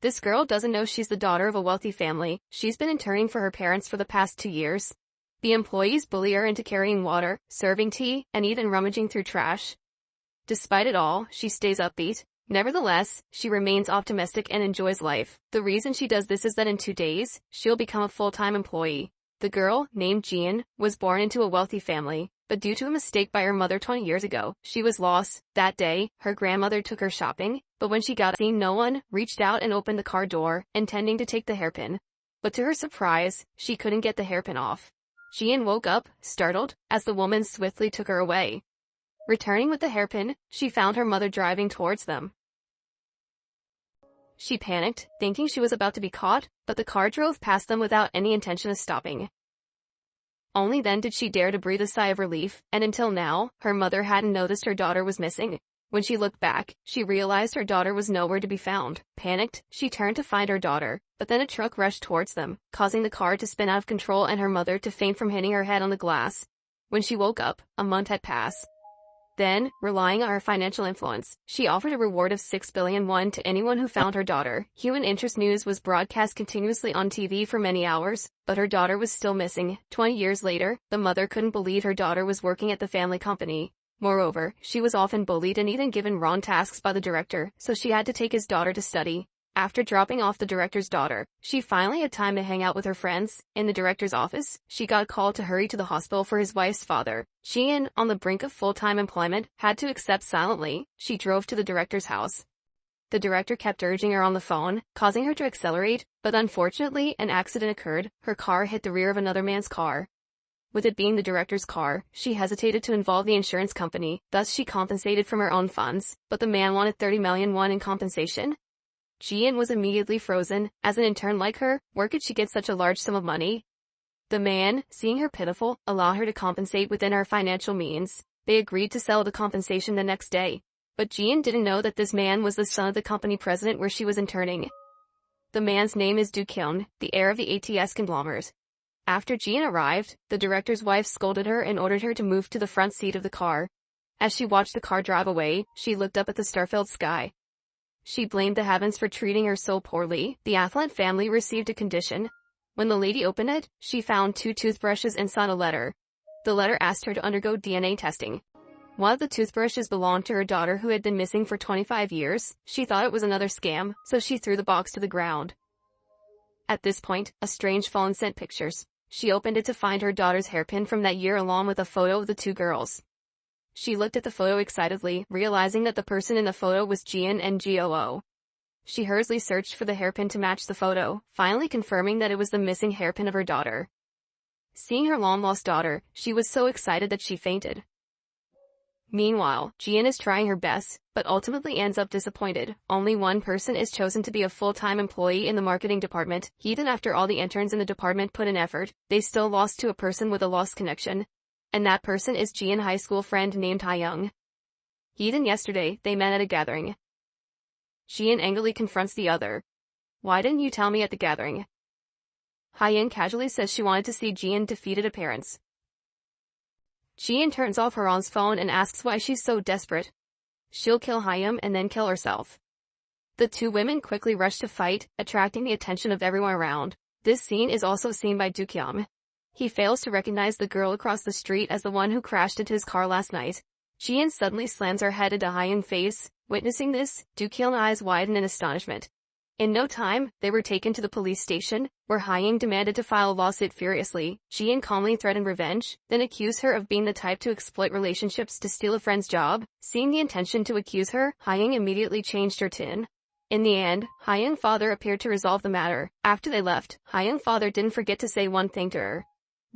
This girl doesn't know she's the daughter of a wealthy family. She's been interning for her parents for the past 2 years. The employees bully her into carrying water, serving tea, and even rummaging through trash. Despite it all, she stays upbeat. Nevertheless, she remains optimistic and enjoys life. The reason she does this is that in 2 days, she'll become a full-time employee. The girl, named Jean, was born into a wealthy family, but due to a mistake by her mother 20 years ago, she was lost. That day, her grandmother took her shopping, but when she got seen, no one reached out and opened the car door, intending to take the hairpin. But to her surprise, she couldn't get the hairpin off. Jean woke up, startled, as the woman swiftly took her away. Returning with the hairpin, she found her mother driving towards them. She panicked, thinking she was about to be caught, but the car drove past them without any intention of stopping. Only then did she dare to breathe a sigh of relief, and until now, her mother hadn't noticed her daughter was missing. When she looked back, she realized her daughter was nowhere to be found. Panicked, she turned to find her daughter, but then a truck rushed towards them, causing the car to spin out of control and her mother to faint from hitting her head on the glass. When she woke up, a month had passed. Then, relying on her financial influence, she offered a reward of 6 billion won to anyone who found her daughter. Human interest news was broadcast continuously on TV for many hours, but her daughter was still missing. 20 years later, the mother couldn't believe her daughter was working at the family company. Moreover, she was often bullied and even given wrong tasks by the director, so she had to take his daughter to study. After dropping off the director's daughter, she finally had time to hang out with her friends. In the director's office, she got called to hurry to the hospital for his wife's father. Jean, on the brink of full-time employment, had to accept silently. She drove to the director's house. The director kept urging her on the phone, causing her to accelerate, but unfortunately, an accident occurred. Her car hit the rear of another man's car. With it being the director's car, she hesitated to involve the insurance company, thus she compensated from her own funds, but the man wanted 30 million won in compensation. Jean was immediately frozen. As an intern like her, where could she get such a large sum of money? The man, seeing her pitiful, allowed her to compensate within her financial means. They agreed to settle the compensation the next day. But Jean didn't know that this man was the son of the company president where she was interning. The man's name is Du Kyun, the heir of the ATS conglomerate. After Jean arrived, the director's wife scolded her and ordered her to move to the front seat of the car. As she watched the car drive away, she looked up at the star-filled sky. She blamed the heavens for treating her so poorly. The affluent family received a condition. When the lady opened it, she found 2 toothbrushes inside a letter. The letter asked her to undergo DNA testing. One of the toothbrushes belonged to her daughter who had been missing for 25 years. She thought it was another scam, so she threw the box to the ground. At this point, a strange phone sent pictures. She opened it to find her daughter's hairpin from that year along with a photo of the 2 girls. She looked at the photo excitedly, realizing that the person in the photo was Jean and Goo. She hurriedly searched for the hairpin to match the photo, finally confirming that it was the missing hairpin of her daughter. Seeing her long-lost daughter, she was so excited that she fainted. Meanwhile, Jean is trying her best, but ultimately ends up disappointed. Only one person is chosen to be a full-time employee in the marketing department. Even after all the interns in the department put in effort, they still lost to a person with a lost connection. And that person is Jean high school friend named Ha-young. Even yesterday, they met at a gathering. Jean angrily confronts the other. Why didn't you tell me at the gathering? Ha-young casually says she wanted to see Jean defeated her parents. Jean turns off her aunt's phone and asks why she's so desperate. She'll kill Ha-young and then kill herself. The 2 women quickly rush to fight, attracting the attention of everyone around. This scene is also seen by Du Kyun. He fails to recognize the girl across the street as the one who crashed into his car last night. Jean suddenly slams her head into Ha-young's face. Witnessing this, Du Kyun's eyes widen in astonishment. In no time, they were taken to the police station, where Ha-young demanded to file a lawsuit furiously. Jean calmly threatened revenge, then accused her of being the type to exploit relationships to steal a friend's job. Seeing the intention to accuse her, Ha-young immediately changed her tune. In the end, Ha-young's father appeared to resolve the matter. After they left, Ha-young's father didn't forget to say one thing to her.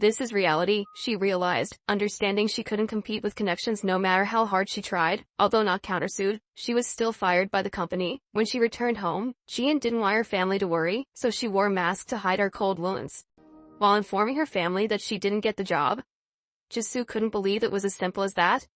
This is reality, she realized, understanding she couldn't compete with connections no matter how hard she tried. Although not countersued, she was still fired by the company. When she returned home, Jean didn't want her family to worry, so she wore a mask to hide her cold wounds. While informing her family that she didn't get the job, Jisoo couldn't believe it was as simple as that.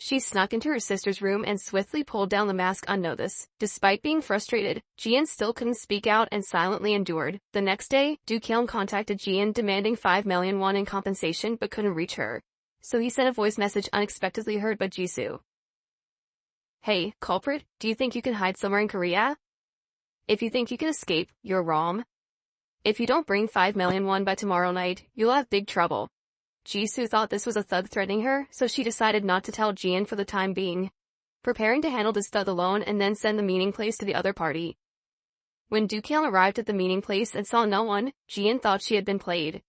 She snuck into her sister's room and swiftly pulled down the mask unnoticed. Despite being frustrated, Jean still couldn't speak out and silently endured. The next day, Du Kyun contacted Jean demanding 5 million won in compensation but couldn't reach her. So he sent a voice message unexpectedly heard by Jisoo. Hey, culprit, do you think you can hide somewhere in Korea? If you think you can escape, you're wrong. If you don't bring 5 million won by tomorrow night, you'll have big trouble. Jisoo thought this was a thug threatening her, so she decided not to tell Jian for the time being, preparing to handle this thug alone and then send the meeting place to the other party. When Dookyang arrived at the meeting place and saw no one, Jian thought she had been played.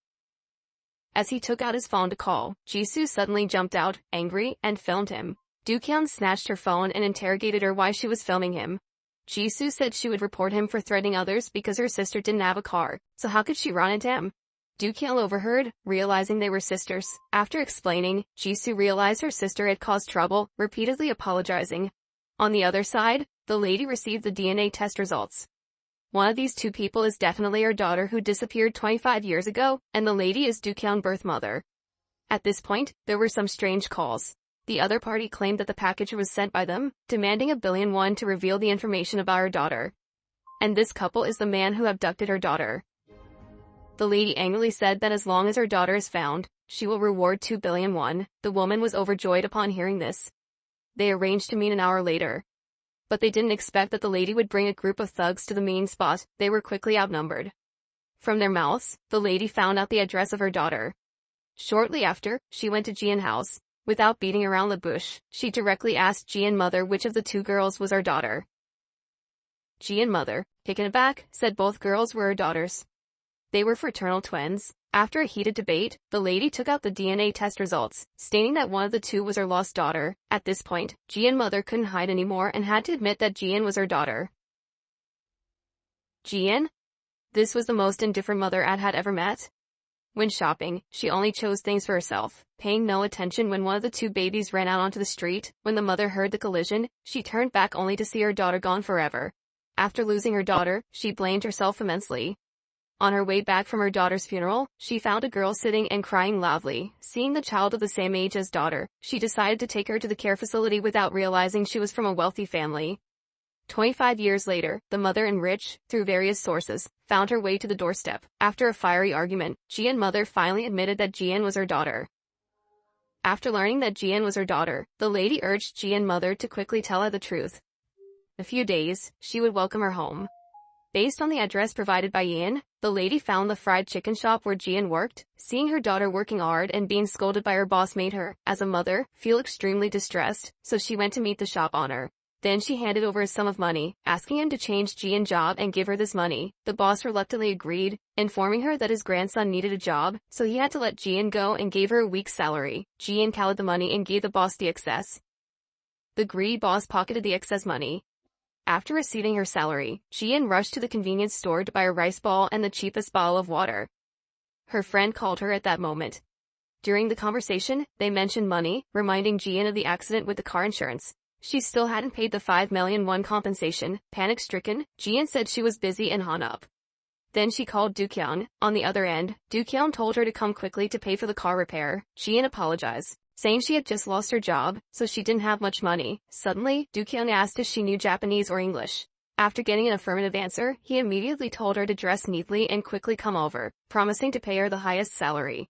As he took out his phone to call, Jisoo suddenly jumped out, angry, and filmed him. Dookyang snatched her phone and interrogated her why she was filming him. Jisoo said she would report him for threatening others because her sister didn't have a car, so how could she run into him? Dookyang overheard, realizing they were sisters. After explaining, Jisoo realized her sister had caused trouble, repeatedly apologizing. On the other side, the lady received the DNA test results. One of these two people is definitely her daughter who disappeared 25 years ago, and the lady is Dookyang's birth mother. At this point, there were some strange calls. The other party claimed that the package was sent by them, demanding 1 billion won to reveal the information about her daughter. And this couple is the man who abducted her daughter. The lady angrily said that as long as her daughter is found, she will reward 2 billion won. The woman was overjoyed upon hearing this. They arranged to meet an hour later. But they didn't expect that the lady would bring a group of thugs to the meeting spot. They were quickly outnumbered. From their mouths, the lady found out the address of her daughter. Shortly after, she went to Jian's house. Without beating around the bush, she directly asked Jian's mother which of the two girls was her daughter. Jian's mother, taken aback, said both girls were her daughters. They were fraternal twins. After a heated debate, the lady took out the DNA test results, stating that one of the two was her lost daughter. At this point, Jian's mother couldn't hide anymore and had to admit that Jian was her daughter. Jian? This was the most indifferent mother Ad had ever met. When shopping, she only chose things for herself, paying no attention when one of the two babies ran out onto the street. When the mother heard the collision, she turned back only to see her daughter gone forever. After losing her daughter, she blamed herself immensely. On her way back from her daughter's funeral, she found a girl sitting and crying loudly. Seeing the child of the same age as daughter, she decided to take her to the care facility without realizing she was from a wealthy family. 25 years later, the mother and Rich, through various sources, found her way to the doorstep. After a fiery argument, Jian's mother finally admitted that Jian was her daughter. After learning that Jian was her daughter, the lady urged Jian's mother to quickly tell her the truth. In a few days, she would welcome her home. Based on the address provided by Jian, the lady found the fried chicken shop where Jian worked. Seeing her daughter working hard and being scolded by her boss made her, as a mother, feel extremely distressed, so she went to meet the shop owner. Then she handed over a sum of money, asking him to change Jian's job and give her this money. The boss reluctantly agreed, informing her that his grandson needed a job, so he had to let Jian go and gave her a week's salary. Jian counted the money and gave the boss the excess. The greedy boss pocketed the excess money. After receiving her salary, Jian rushed to the convenience store to buy a rice ball and the cheapest bottle of water. Her friend called her at that moment. During the conversation, they mentioned money, reminding Jian of the accident with the car insurance. She still hadn't paid the 5 million won compensation. Panic-stricken, Jian said she was busy and hung up. Then she called Dookyang. On the other end, Dookyang told her to come quickly to pay for the car repair. Jian apologized, saying she had just lost her job, so she didn't have much money. Suddenly, Dookyang asked if she knew Japanese or English. After getting an affirmative answer, he immediately told her to dress neatly and quickly come over, promising to pay her the highest salary.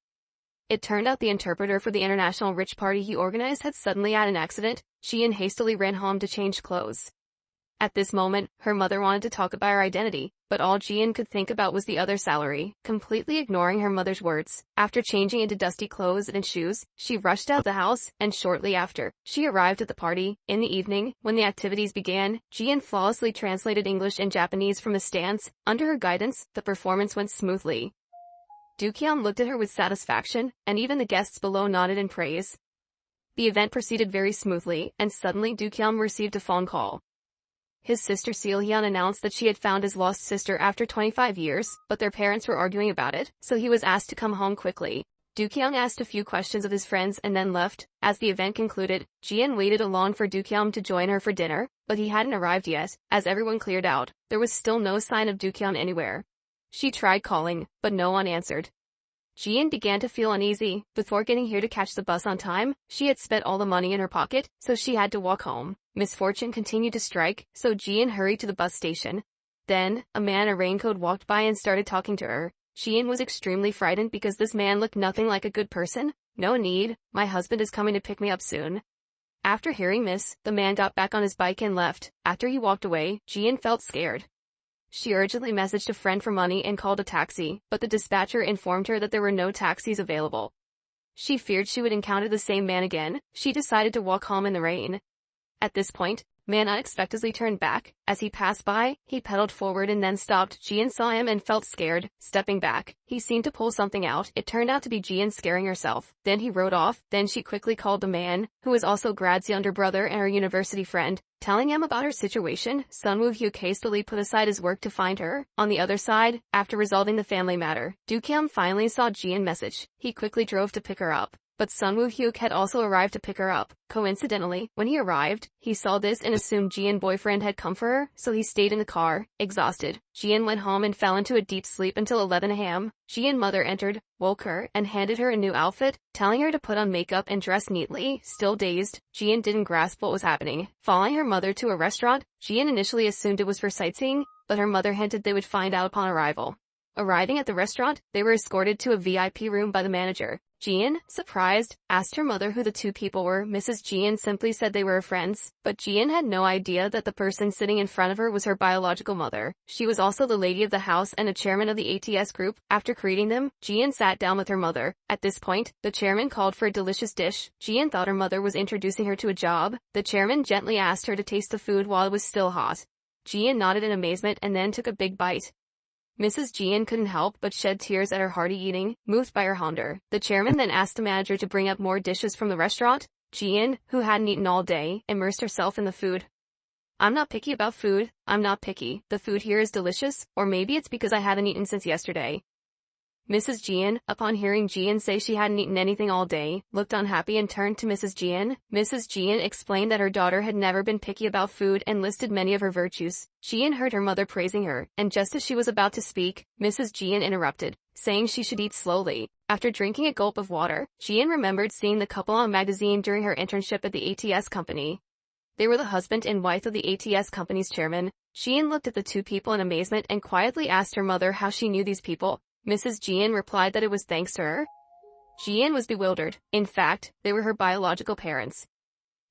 It turned out the interpreter for the international rich party he organized had suddenly had an accident. Jian hastily ran home to change clothes. At this moment, her mother wanted to talk about her identity, but all Jian could think about was the other salary, completely ignoring her mother's words. After changing into dusty clothes and shoes, she rushed out of the house, and shortly after, she arrived at the party. In the evening, when the activities began, Jian flawlessly translated English and Japanese from the stands. Under her guidance, the performance went smoothly. Dookyang looked at her with satisfaction, and even the guests below nodded in praise. The event proceeded very smoothly, and suddenly Dookyang received a phone call. His sister Seolhyun announced that she had found his lost sister after 25 years, but their parents were arguing about it, so he was asked to come home quickly. Dookyang asked a few questions of his friends and then left. As the event concluded, Jian waited alone for Dookyang to join her for dinner, but he hadn't arrived yet. As everyone cleared out, there was still no sign of Dookyang anywhere. She tried calling, but no one answered. Jian began to feel uneasy. Before getting here to catch the bus on time, she had spent all the money in her pocket, so she had to walk home. Misfortune continued to strike, so Jian hurried to the bus station. Then, a man in a raincoat walked by and started talking to her. Jian was extremely frightened because this man looked nothing like a good person. "No need, my husband is coming to pick me up soon." After hearing this, the man got back on his bike and left. After he walked away, Jian felt scared. She urgently messaged a friend for money and called a taxi, but the dispatcher informed her that there were no taxis available. She feared she would encounter the same man again. She decided to walk home in the rain. At this point, man unexpectedly turned back. As he passed by, he pedaled forward and then stopped. Jian saw him and felt scared. Stepping back, he seemed to pull something out. It turned out to be Jian scaring herself. Then he rode off. Then she quickly called the man, who was also Grad's younger brother and her university friend, telling him about her situation. Sun Woo-hyuk hastily put aside his work to find her. On the other side, after resolving the family matter, Do-kyung finally saw Jian message. He quickly drove to pick her up. But Sun Woo-hyuk had also arrived to pick her up. Coincidentally, when he arrived, he saw this and assumed Jian's boyfriend had come for her, so he stayed in the car. Exhausted, Jian went home and fell into a deep sleep until 11 a.m. Jian's mother entered, woke her, and handed her a new outfit, telling her to put on makeup and dress neatly. Still dazed, Jian didn't grasp what was happening. Following her mother to a restaurant, Jian initially assumed it was for sightseeing, but her mother hinted they would find out upon arrival. Arriving at the restaurant, they were escorted to a VIP room by the manager. Jian, surprised, asked her mother who the two people were. Mrs. Jian simply said they were her friends, but Jian had no idea that the person sitting in front of her was her biological mother. She was also the lady of the house and a chairman of the ATS group. After greeting them, Jian sat down with her mother. At this point, the chairman called for a delicious dish. Jian thought her mother was introducing her to a job. The chairman gently asked her to taste the food while it was still hot. Jian nodded in amazement and then took a big bite. Mrs. Jian couldn't help but shed tears at her hearty eating, moved by her hunger. The chairman then asked the manager to bring up more dishes from the restaurant. Jian, who hadn't eaten all day, immersed herself in the food. I'm not picky about food. I'm not picky. The food here is delicious, or maybe it's because I haven't eaten since yesterday. Mrs. Jian, upon hearing Jian say she hadn't eaten anything all day, looked unhappy and turned to Mrs. Jian. Mrs. Jian explained that her daughter had never been picky about food and listed many of her virtues. Jian heard her mother praising her, and just as she was about to speak, Mrs. Jian interrupted, saying she should eat slowly. After drinking a gulp of water, Jian remembered seeing the couple on a magazine during her internship at the ATS company. They were the husband and wife of the ATS company's chairman. Jian looked at the two people in amazement and quietly asked her mother how she knew these people. Mrs. Jian replied that it was thanks to her. Jian was bewildered. In fact, they were her biological parents.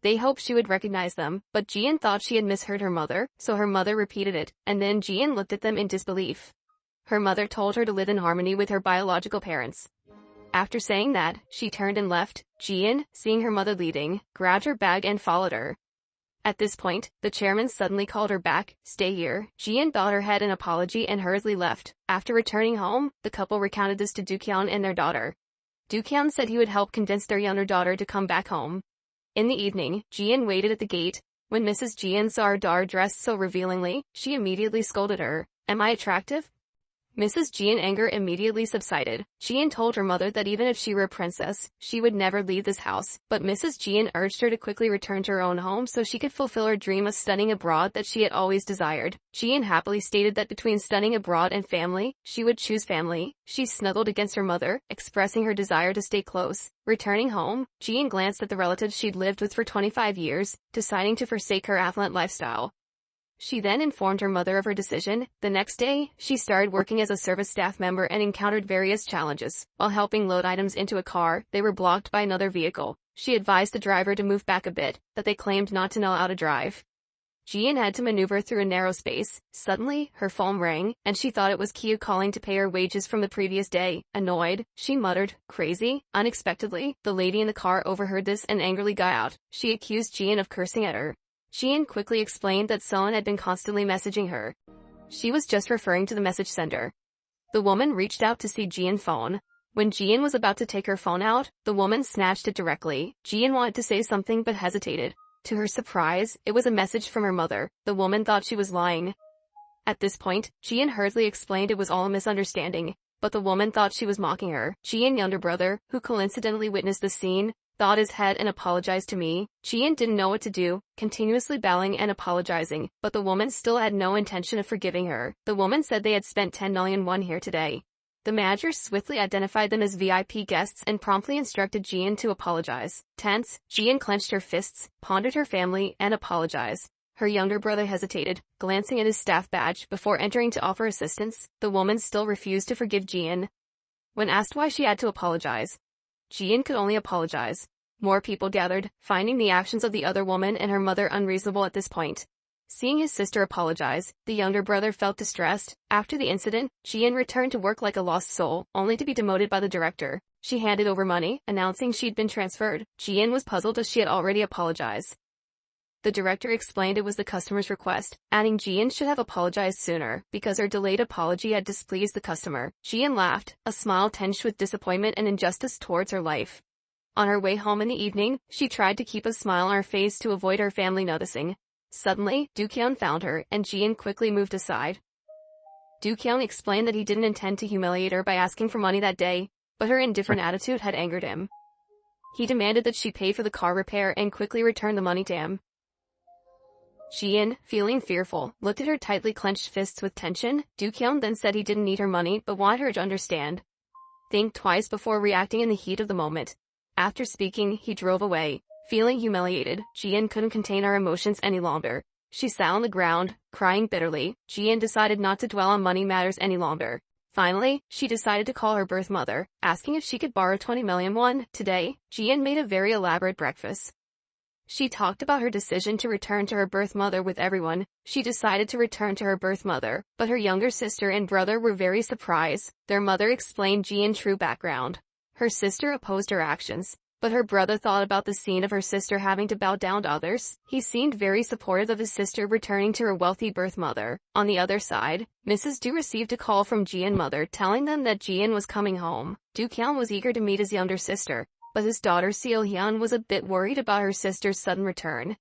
They hoped she would recognize them, but Jian thought she had misheard her mother, so her mother repeated it, and then Jian looked at them in disbelief. Her mother told her to live in harmony with her biological parents. After saying that, she turned and left. Jian, seeing her mother leaving, grabbed her bag and followed her. At this point, the chairman suddenly called her back. Stay here. Jian bowed her head in apology and hurriedly left. After returning home, the couple recounted this to Do-kyung and their daughter. Do-kyung said he would help convince their younger daughter to come back home. In the evening, Jian waited at the gate. When Mrs. Jian saw her daughter dressed so revealingly, she immediately scolded her. Am I attractive? Mrs. Jian's anger immediately subsided. Jian told her mother that even if she were a princess, she would never leave this house, but Mrs. Jian urged her to quickly return to her own home so she could fulfill her dream of studying abroad that she had always desired. Jian happily stated that between studying abroad and family, she would choose family. She snuggled against her mother, expressing her desire to stay close. Returning home, Jian glanced at the relatives she'd lived with for 25 years, deciding to forsake her affluent lifestyle. She then informed her mother of her decision. The next day, she started working as a service staff member and encountered various challenges. While helping load items into a car, they were blocked by another vehicle. She advised the driver to move back a bit, that they claimed not to know how to drive. Jian had to maneuver through a narrow space. Suddenly, her phone rang, and she thought it was Kyu calling to pay her wages from the previous day. Annoyed, she muttered, "Crazy?" Unexpectedly, the lady in the car overheard this and angrily got out. She accused Jian of cursing at her. Jian quickly explained that someone had been constantly messaging her. She was just referring to the message sender. The woman reached out to see Jian's phone. When Jian was about to take her phone out, the woman snatched it directly. Jian wanted to say something but hesitated. To her surprise, it was a message from her mother. The woman thought she was lying. At this point, Jian hurriedly explained it was all a misunderstanding, but the woman thought she was mocking her. Jian's younger brother, who coincidentally witnessed the scene, thawed his head and apologized to me. Jian didn't know what to do, continuously bowing and apologizing, but the woman still had no intention of forgiving her. The woman said they had spent 10 million won here today. The manager swiftly identified them as VIP guests and promptly instructed Jian to apologize. Tense, Jian clenched her fists, pondered her family, and apologized. Her younger brother hesitated, glancing at his staff badge before entering to offer assistance. The woman still refused to forgive Jian. When asked why she had to apologize, Jian could only apologize. More people gathered, finding the actions of the other woman and her mother unreasonable at this point. Seeing his sister apologize, the younger brother felt distressed. After the incident, Jian returned to work like a lost soul, only to be demoted by the director. She handed over money, announcing she'd been transferred. Jian was puzzled as she had already apologized. The director explained it was the customer's request, adding Jian should have apologized sooner, because her delayed apology had displeased the customer. Jian laughed, a smile tinged with disappointment and injustice towards her life. On her way home in the evening, she tried to keep a smile on her face to avoid her family noticing. Suddenly, Dookyun found her, and Jian quickly moved aside. Dookyun explained that he didn't intend to humiliate her by asking for money that day, but her indifferent attitude had angered him. He demanded that she pay for the car repair and quickly return the money to him. Jian, feeling fearful, looked at her tightly clenched fists with tension. Dookyun then said he didn't need her money but wanted her to understand. Think twice before reacting in the heat of the moment. After speaking, he drove away. Feeling humiliated, Jian couldn't contain her emotions any longer. She sat on the ground, crying bitterly. Jian decided not to dwell on money matters any longer. Finally, she decided to call her birth mother, asking if she could borrow 20 million won. Today, Jian made a very elaborate breakfast. She talked about her decision to return to her birth mother with everyone. She decided to return to her birth mother, but her younger sister and brother were very surprised. Their mother explained Jian's true background. Her sister opposed her actions, but her brother thought about the scene of her sister having to bow down to others. He seemed very supportive of his sister returning to her wealthy birth mother. On the other side, Mrs. Du received a call from Jian's mother telling them that Jian was coming home. Dookyun was eager to meet his younger sister, but his daughter Seo-hyun was a bit worried about her sister's sudden return.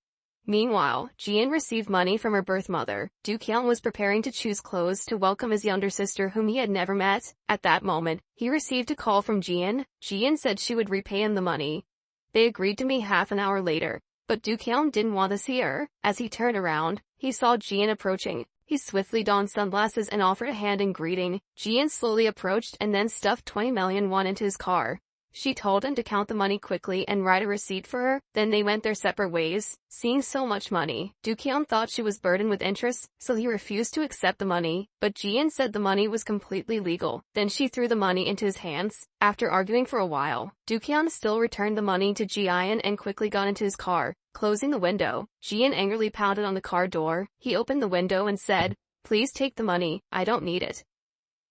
Meanwhile, Jian received money from her birth mother. Dookyun was preparing to choose clothes to welcome his younger sister whom he had never met. At that moment, he received a call from Jian. Jian said she would repay him the money. They agreed to meet half an hour later, but Dookyun didn't want to see her. As he turned around, he saw Jian approaching. He swiftly donned sunglasses and offered a hand in greeting. Jian slowly approached and then stuffed 20 million won into his car. She told him to count the money quickly and write a receipt for her. Then they went their separate ways. Seeing so much money, Dookyun thought she was burdened with interest, so he refused to accept the money, but Jian said the money was completely legal. Then she threw the money into his hands. After arguing for a while, Dookyun still returned the money to Jian and quickly got into his car. Closing the window, Jian angrily pounded on the car door. He opened the window and said, "Please take the money, I don't need it.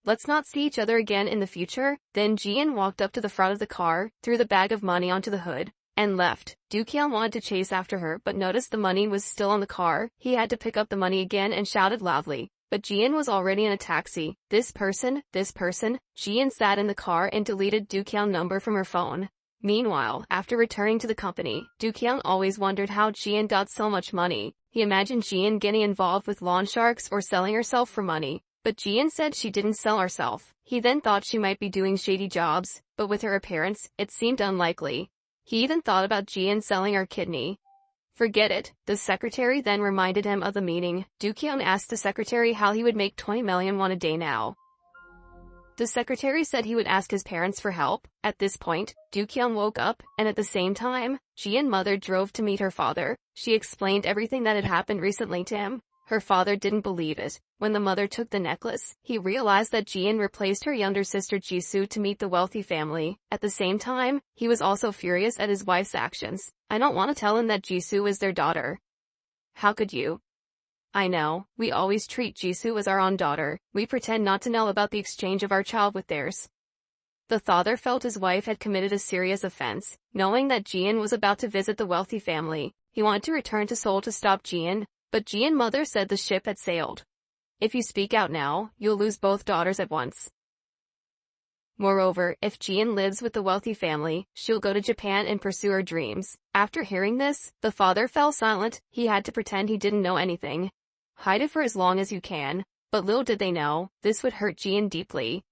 Let's not see each other again in the future." Then Jian walked up to the front of the car, threw the bag of money onto the hood, and left. Dookyun wanted to chase after her but noticed the money was still on the car. He had to pick up the money again and shouted loudly, but Jian was already in a taxi. This person. Jian sat in the car and deleted Dookyun's number from her phone. Meanwhile, after returning to the company, Dookyun always wondered how Jian got so much money. He imagined Jian getting involved with lawn sharks or selling herself for money. But Jian said she didn't sell herself. He then thought she might be doing shady jobs, but with her appearance, it seemed unlikely. He even thought about Jian selling her kidney. Forget it. The secretary then reminded him of the meeting. Dookyun asked the secretary how he would make 20 million won a day now. The secretary said he would ask his parents for help. At this point, Dookyun woke up, and at the same time, Jian's mother drove to meet her father. She explained everything that had happened recently to him. Her father didn't believe it. When the mother took the necklace, he realized that Jian replaced her younger sister Jisoo to meet the wealthy family. At the same time, he was also furious at his wife's actions. "I don't want to tell him that Jisoo is their daughter." "How could you?" "I know, we always treat Jisoo as our own daughter. We pretend not to know about the exchange of our child with theirs." The father felt his wife had committed a serious offense. Knowing that Jian was about to visit the wealthy family, he wanted to return to Seoul to stop Jian. But Jian's mother said the ship had sailed. "If you speak out now, you'll lose both daughters at once. Moreover, if Jian lives with the wealthy family, she'll go to Japan and pursue her dreams." After hearing this, the father fell silent. He had to pretend he didn't know anything. "Hide it for as long as you can." But little did they know, this would hurt Jian deeply.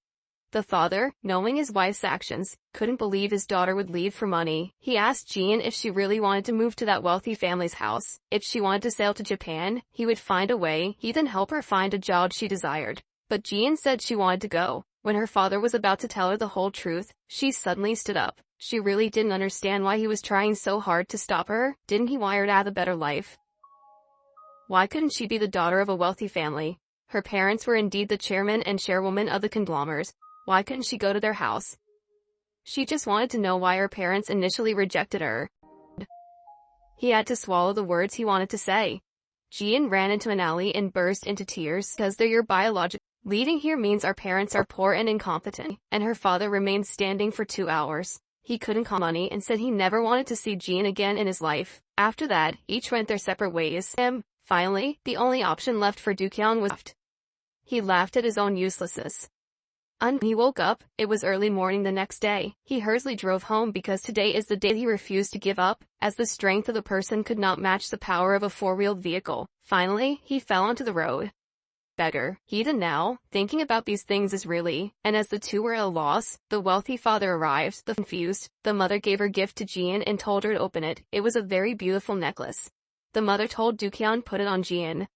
The father, knowing his wife's actions, couldn't believe his daughter would leave for money. He asked Jian if she really wanted to move to that wealthy family's house. If she wanted to sail to Japan, he would find a way. He'd then help her find a job she desired. But Jian said she wanted to go. When her father was about to tell her the whole truth, she suddenly stood up. She really didn't understand why he was trying so hard to stop her. Didn't he want her to have a better life? Why couldn't she be the daughter of a wealthy family? Her parents were indeed the chairman and chairwoman of the conglomerate. Why couldn't she go to their house? She just wanted to know why her parents initially rejected her. He had to swallow the words he wanted to say. Jian ran into an alley and burst into tears because they're your biological. Leaving here means our parents are poor and incompetent, and her father remained standing for 2 hours. He couldn't call money and said he never wanted to see Jian again in his life. After that, each went their separate ways. Finally, the only option left for Dukyang was left. He laughed at his own uselessness. When he woke up, it was early morning the next day. He hurriedly drove home because today is the day he refused to give up, as the strength of the person could not match the power of a four-wheeled vehicle. Finally, he fell onto the road. Beggar. He didn't now, thinking about these things is really, and as the two were at a loss, the wealthy father arrived, confused. The mother gave her gift to Jian and told her to open it. It was a very beautiful necklace. The mother told Dukyang put it on Jian.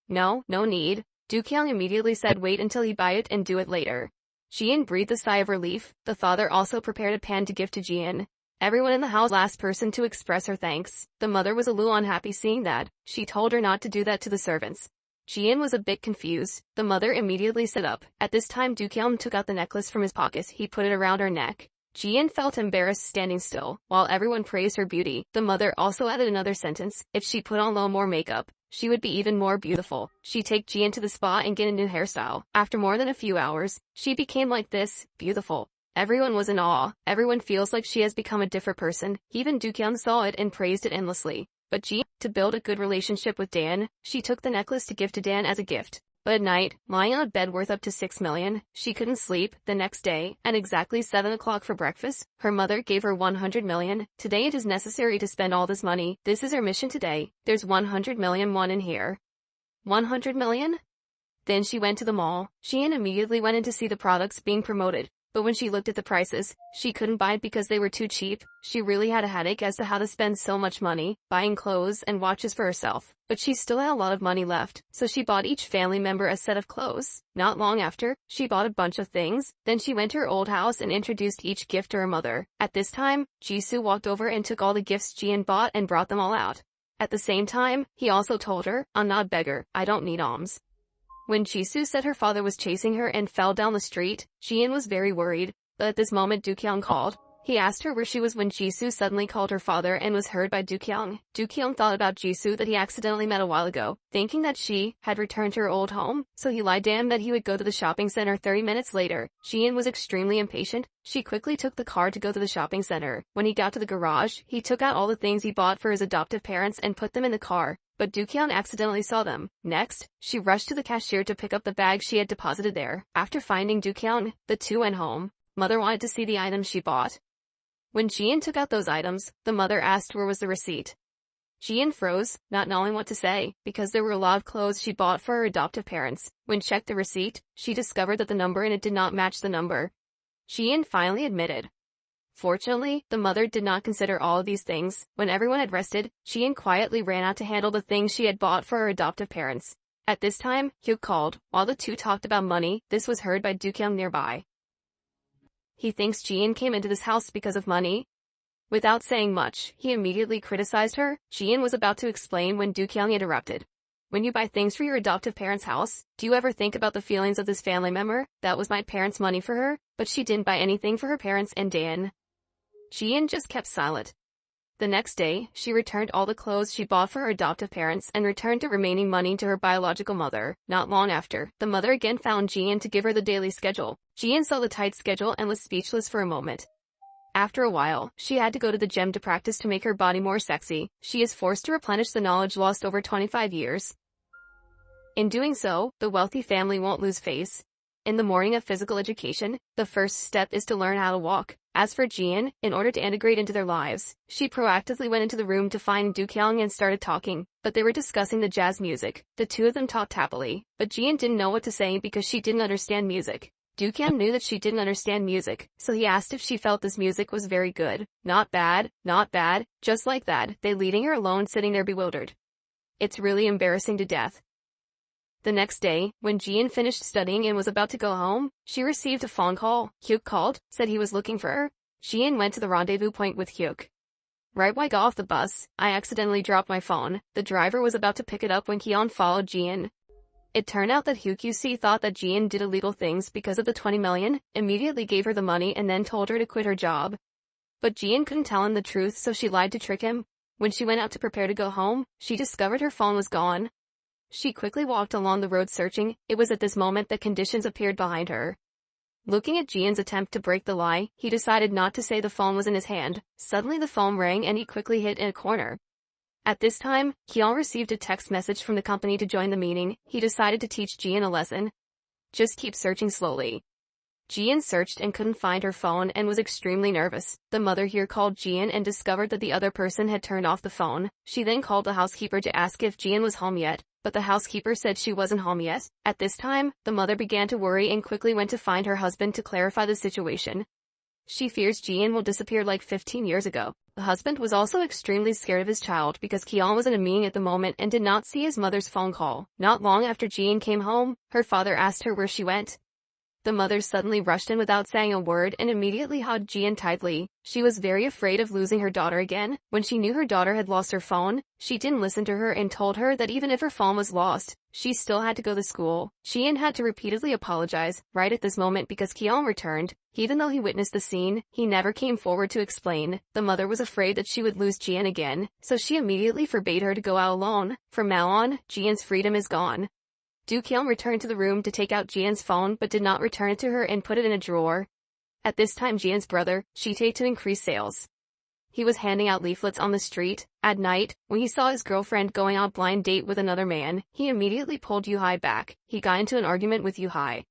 No need. Dukyang immediately said wait until he buy it and do it later. Jian breathed a sigh of relief. The father also prepared a pan to give to Jian. Everyone in the house last person to express her thanks. The mother was a little unhappy seeing that. She told her not to do that to the servants. Jian was a bit confused. The mother immediately stood up. At this time Dukyang took out the necklace from his pocket. He put it around her neck. Jian felt embarrassed standing still. While everyone praised her beauty, the mother also added another sentence. If she put on a little more makeup, she would be even more beautiful. She take Jian to the spa and get a new hairstyle. After more than a few hours, she became like this, beautiful. Everyone was in awe. Everyone feels like she has become a different person. Even Dukyang saw it and praised it endlessly. But Jian, to build a good relationship with Dan, she took the necklace to give to Dan as a gift. But at night, lying on a bed worth up to 6 million, she couldn't sleep. The next day, at exactly 7 o'clock for breakfast, her mother gave her 100 million. Today it is necessary to spend all this money. This is her mission today. There's 100 million won in here. 100 million? Then she went to the mall. Jian immediately went in to see the products being promoted. But when she looked at the prices, she couldn't buy it because they were too cheap. She really had a headache as to how to spend so much money, buying clothes and watches for herself. But she still had a lot of money left, so she bought each family member a set of clothes. Not long after, she bought a bunch of things. Then she went to her old house and introduced each gift to her mother. At this time, Jisoo walked over and took all the gifts Jian bought and brought them all out. At the same time, he also told her, I'm not a beggar, I don't need alms. When Jisoo said her father was chasing her and fell down the street, Jian was very worried, but at this moment Dukyang called. He asked her where she was when Jisoo suddenly called her father and was heard by Dukyang. Dukyang thought about Jisoo that he accidentally met a while ago, thinking that she had returned to her old home, so he lied to him that he would go to the shopping center 30 minutes later. Jian was extremely impatient. She quickly took the car to go to the shopping center. When he got to the garage, he took out all the things he bought for his adoptive parents and put them in the car. But Dukyang accidentally saw them. Next, she rushed to the cashier to pick up the bag she had deposited there. After finding Dukyang, the two went home. Mother wanted to see the items she bought. When Jian took out those items, the mother asked where was the receipt. Jian froze, not knowing what to say, because there were a lot of clothes she bought for her adoptive parents. When checked the receipt, she discovered that the number in it did not match the number. Jian finally admitted. Fortunately, the mother did not consider all of these things. When everyone had rested, Jian quietly ran out to handle the things she had bought for her adoptive parents. At this time, Hyuk called. While the two talked about money, this was heard by Dukyang nearby. He thinks Jian came into this house because of money. Without saying much, he immediately criticized her. Jian was about to explain when Dukyang interrupted. When you buy things for your adoptive parents' house, do you ever think about the feelings of this family member? That was my parents' money for her, but she didn't buy anything for her parents and Dan. Jian just kept silent. The next day, she returned all the clothes she bought for her adoptive parents and returned the remaining money to her biological mother. Not long after, the mother again found Jian to give her the daily schedule. Jian saw the tight schedule and was speechless for a moment. After a while, she had to go to the gym to practice to make her body more sexy. She is forced to replenish the knowledge lost over 25 years. In doing so, the wealthy family won't lose face. In the morning of physical education, the first step is to learn how to walk. As for Jian, in order to integrate into their lives, she proactively went into the room to find Dukyang and started talking, but they were discussing the jazz music. The two of them talked happily, but Jian didn't know what to say because she didn't understand music. Dukyang knew that she didn't understand music, so he asked if she felt this music was very good. Not bad, just like that, they leaving her alone sitting there bewildered. It's really embarrassing to death. The next day, when Jian finished studying and was about to go home, she received a phone call. Hyuk called, said he was looking for her. Jian went to the rendezvous point with Hyuk. Right when I got off the bus, I accidentally dropped my phone. The driver was about to pick it up when Hyun followed Jian. It turned out that Hyuk thought that Jian did illegal things because of the 20 million, immediately gave her the money and then told her to quit her job. But Jian couldn't tell him the truth, so she lied to trick him. When she went out to prepare to go home, she discovered her phone was gone. She quickly walked along the road searching. It was at this moment that conditions appeared behind her. Looking at Jian's attempt to break the lie, he decided not to say the phone was in his hand. Suddenly the phone rang and he quickly hid in a corner. At this time, Kian received a text message from the company to join the meeting. He decided to teach Jian a lesson. Just keep searching slowly. Jian searched and couldn't find her phone and was extremely nervous. The mother here called Jian and discovered that the other person had turned off the phone. She then called the housekeeper to ask if Jian was home yet, but the housekeeper said she wasn't home yet. At this time, the mother began to worry and quickly went to find her husband to clarify the situation. She fears Jian will disappear like 15 years ago. The husband was also extremely scared of his child because Kian was in a meeting at the moment and did not see his mother's phone call. Not long after Jian came home, her father asked her where she went. The mother suddenly rushed in without saying a word and immediately hugged Jian tightly. She was very afraid of losing her daughter again. When she knew her daughter had lost her phone, she didn't listen to her and told her that even if her phone was lost, she still had to go to school. Jian had to repeatedly apologize right at this moment because Kian returned. Even though he witnessed the scene, he never came forward to explain. The mother was afraid that she would lose Jian again, so she immediately forbade her to go out alone. From now on, Jian's freedom is gone. Kian returned to the room to take out Jian's phone but did not return it to her and put it in a drawer. At this time Jian's brother, Shite, to increase sales. He was handing out leaflets on the street. At night, when he saw his girlfriend going on a blind date with another man, he immediately pulled Yuhai back. He got into an argument with Yuhai.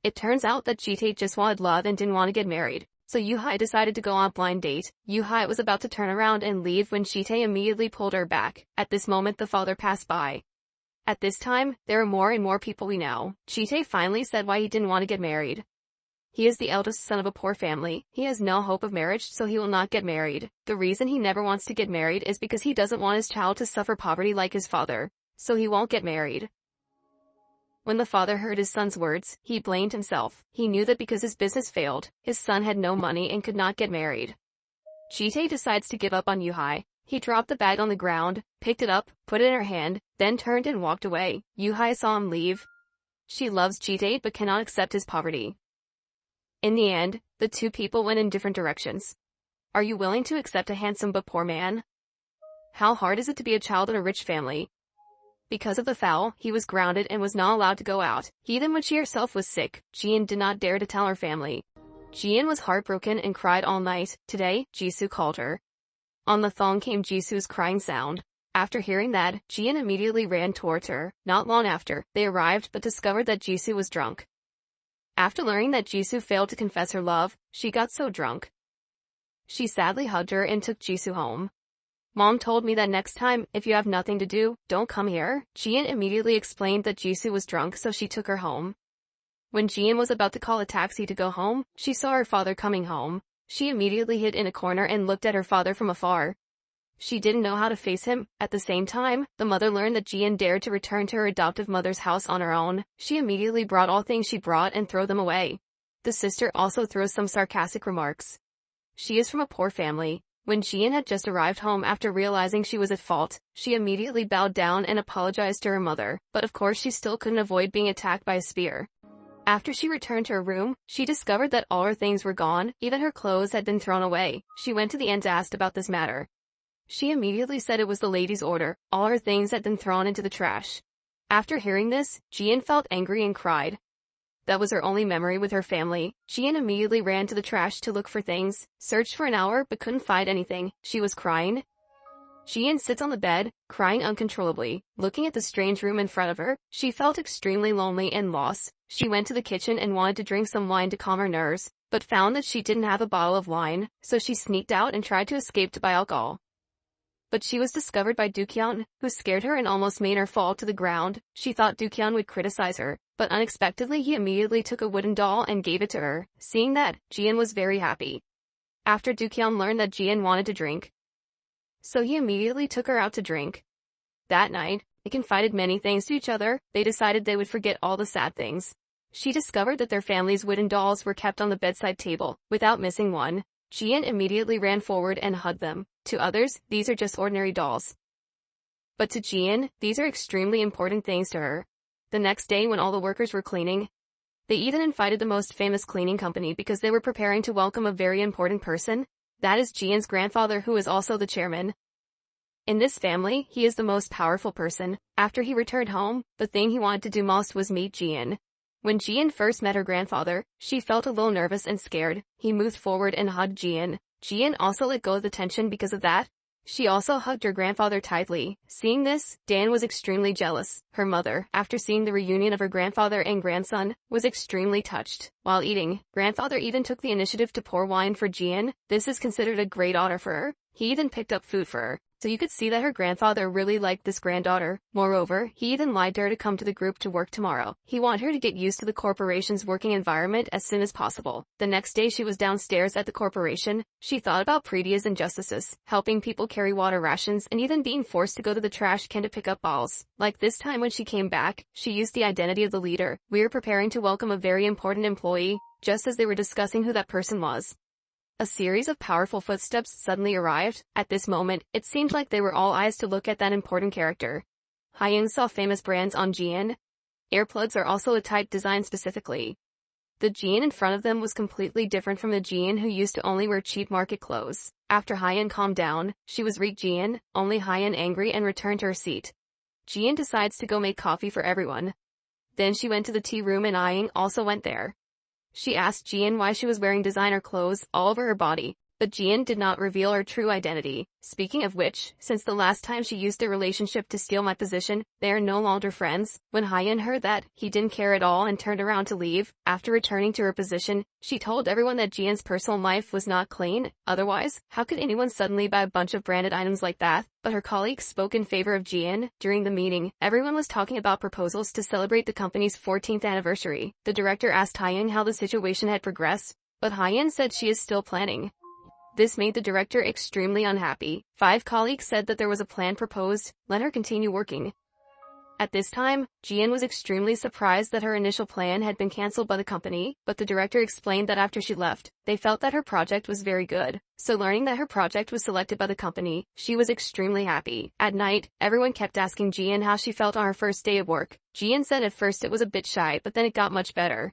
It turns out that Shite just wanted love and didn't want to get married, so Yuhai decided to go on a blind date. Yuhai was about to turn around and leave when Shite immediately pulled her back. At this moment the father passed by. At this time, there are more and more people we know. Shite finally said why he didn't want to get married. He is the eldest son of a poor family. He has no hope of marriage, so he will not get married. The reason he never wants to get married is because he doesn't want his child to suffer poverty like his father, so he won't get married. When the father heard his son's words, he blamed himself. He knew that because his business failed, his son had no money and could not get married. Shite decides to give up on Yuhai. He dropped the bag on the ground, picked it up, put it in her hand, then turned and walked away. Yuhai saw him leave. She loves Shite but cannot accept his poverty. In the end, the two people went in different directions. Are you willing to accept a handsome but poor man? How hard is it to be a child in a rich family? Because of the foul, he was grounded and was not allowed to go out. Even when she herself was sick, Jian did not dare to tell her family. Jian was heartbroken and cried all night. Today, Jisoo called her. On the phone came Jisoo's crying sound. After hearing that, Jian immediately ran towards her. Not long after, they arrived but discovered that Jisoo was drunk. After learning that Jisoo failed to confess her love, she got so drunk. She sadly hugged her and took Jisoo home. Mom told me that next time, if you have nothing to do, don't come here. Jian immediately explained that Jisoo was drunk so she took her home. When Jian was about to call a taxi to go home, she saw her father coming home. She immediately hid in a corner and looked at her father from afar. She didn't know how to face him. At the same time, the mother learned that Jian dared to return to her adoptive mother's house on her own. She immediately brought all things she brought and threw them away. The sister also throws some sarcastic remarks. She is from a poor family. When Jian had just arrived home after realizing she was at fault, she immediately bowed down and apologized to her mother, but of course she still couldn't avoid being attacked by a spear. After she returned to her room, she discovered that all her things were gone, even her clothes had been thrown away. She went to the aunt and asked about this matter. She immediately said it was the lady's order. All her things had been thrown into the trash. After hearing this, Jian felt angry and cried. That was her only memory with her family. Jian immediately ran to the trash to look for things, searched for an hour but couldn't find anything. She was crying. Jian sits on the bed, crying uncontrollably. Looking at the strange room in front of her, she felt extremely lonely and lost. She went to the kitchen and wanted to drink some wine to calm her nerves, but found that she didn't have a bottle of wine, so she sneaked out and tried to escape to buy alcohol. But she was discovered by Dukyeon, who scared her and almost made her fall to the ground. She thought Dukyeon would criticize her, but unexpectedly he immediately took a wooden doll and gave it to her. Seeing that, Jian was very happy. After Dukyeon learned that Jian wanted to drink, so he immediately took her out to drink. That night, they confided many things to each other. They decided they would forget all the sad things. She discovered that their family's wooden dolls were kept on the bedside table, without missing one. Jian immediately ran forward and hugged them. To others, these are just ordinary dolls. But to Jian, these are extremely important things to her. The next day when all the workers were cleaning, they even invited the most famous cleaning company because they were preparing to welcome a very important person. That is Jian's grandfather, who is also the chairman. In this family, he is the most powerful person. After he returned home, the thing he wanted to do most was meet Jian. When Jian first met her grandfather, she felt a little nervous and scared. He moved forward and hugged Jian. Jian also let go of the tension because of that. She also hugged her grandfather tightly. Seeing this, Dan was extremely jealous. Her mother, after seeing the reunion of her grandfather and grandson, was extremely touched. While eating, grandfather even took the initiative to pour wine for Jian. This is considered a great honor for her. He even picked up food for her. So you could see that her grandfather really liked this granddaughter. Moreover, he even lied to her to come to the group to work tomorrow. He wanted her to get used to the corporation's working environment as soon as possible. The next day she was downstairs at the corporation. She thought about previous injustices, helping people carry water rations and even being forced to go to the trash can to pick up balls. Like this time when she came back, she used the identity of the leader. We were preparing to welcome a very important employee, just as they were discussing who that person was. A series of powerful footsteps suddenly arrived. At this moment, it seemed like they were all eyes to look at that important character. Hyun saw famous brands on Jian. Earplugs are also a type designed specifically. The Jian in front of them was completely different from the Jian who used to only wear cheap market clothes. After Hyun calmed down, she was read Jian, only Hyun angry and returned to her seat. Jian decides to go make coffee for everyone. Then she went to the tea room and Hyun also went there. She asked Jian why she was wearing designer clothes all over her body, but Jian did not reveal her true identity. Speaking of which, since the last time she used their relationship to steal my position, they are no longer friends. When Hyun heard that, he didn't care at all and turned around to leave. After returning to her position, she told everyone that Jian's personal life was not clean. Otherwise, how could anyone suddenly buy a bunch of branded items like that? But her colleagues spoke in favor of Jian. During the meeting, everyone was talking about proposals to celebrate the company's 14th anniversary. The director asked Hyun how the situation had progressed, but Hyun said she is still planning. This made the director extremely unhappy. 5 colleagues said that there was a plan proposed. Let her continue working. At this time, Jian was extremely surprised that her initial plan had been cancelled by the company, but the director explained that after she left, they felt that her project was very good. So learning that her project was selected by the company, she was extremely happy. At night, everyone kept asking Jian how she felt on her first day of work. Jian said at first it was a bit shy, but then it got much better.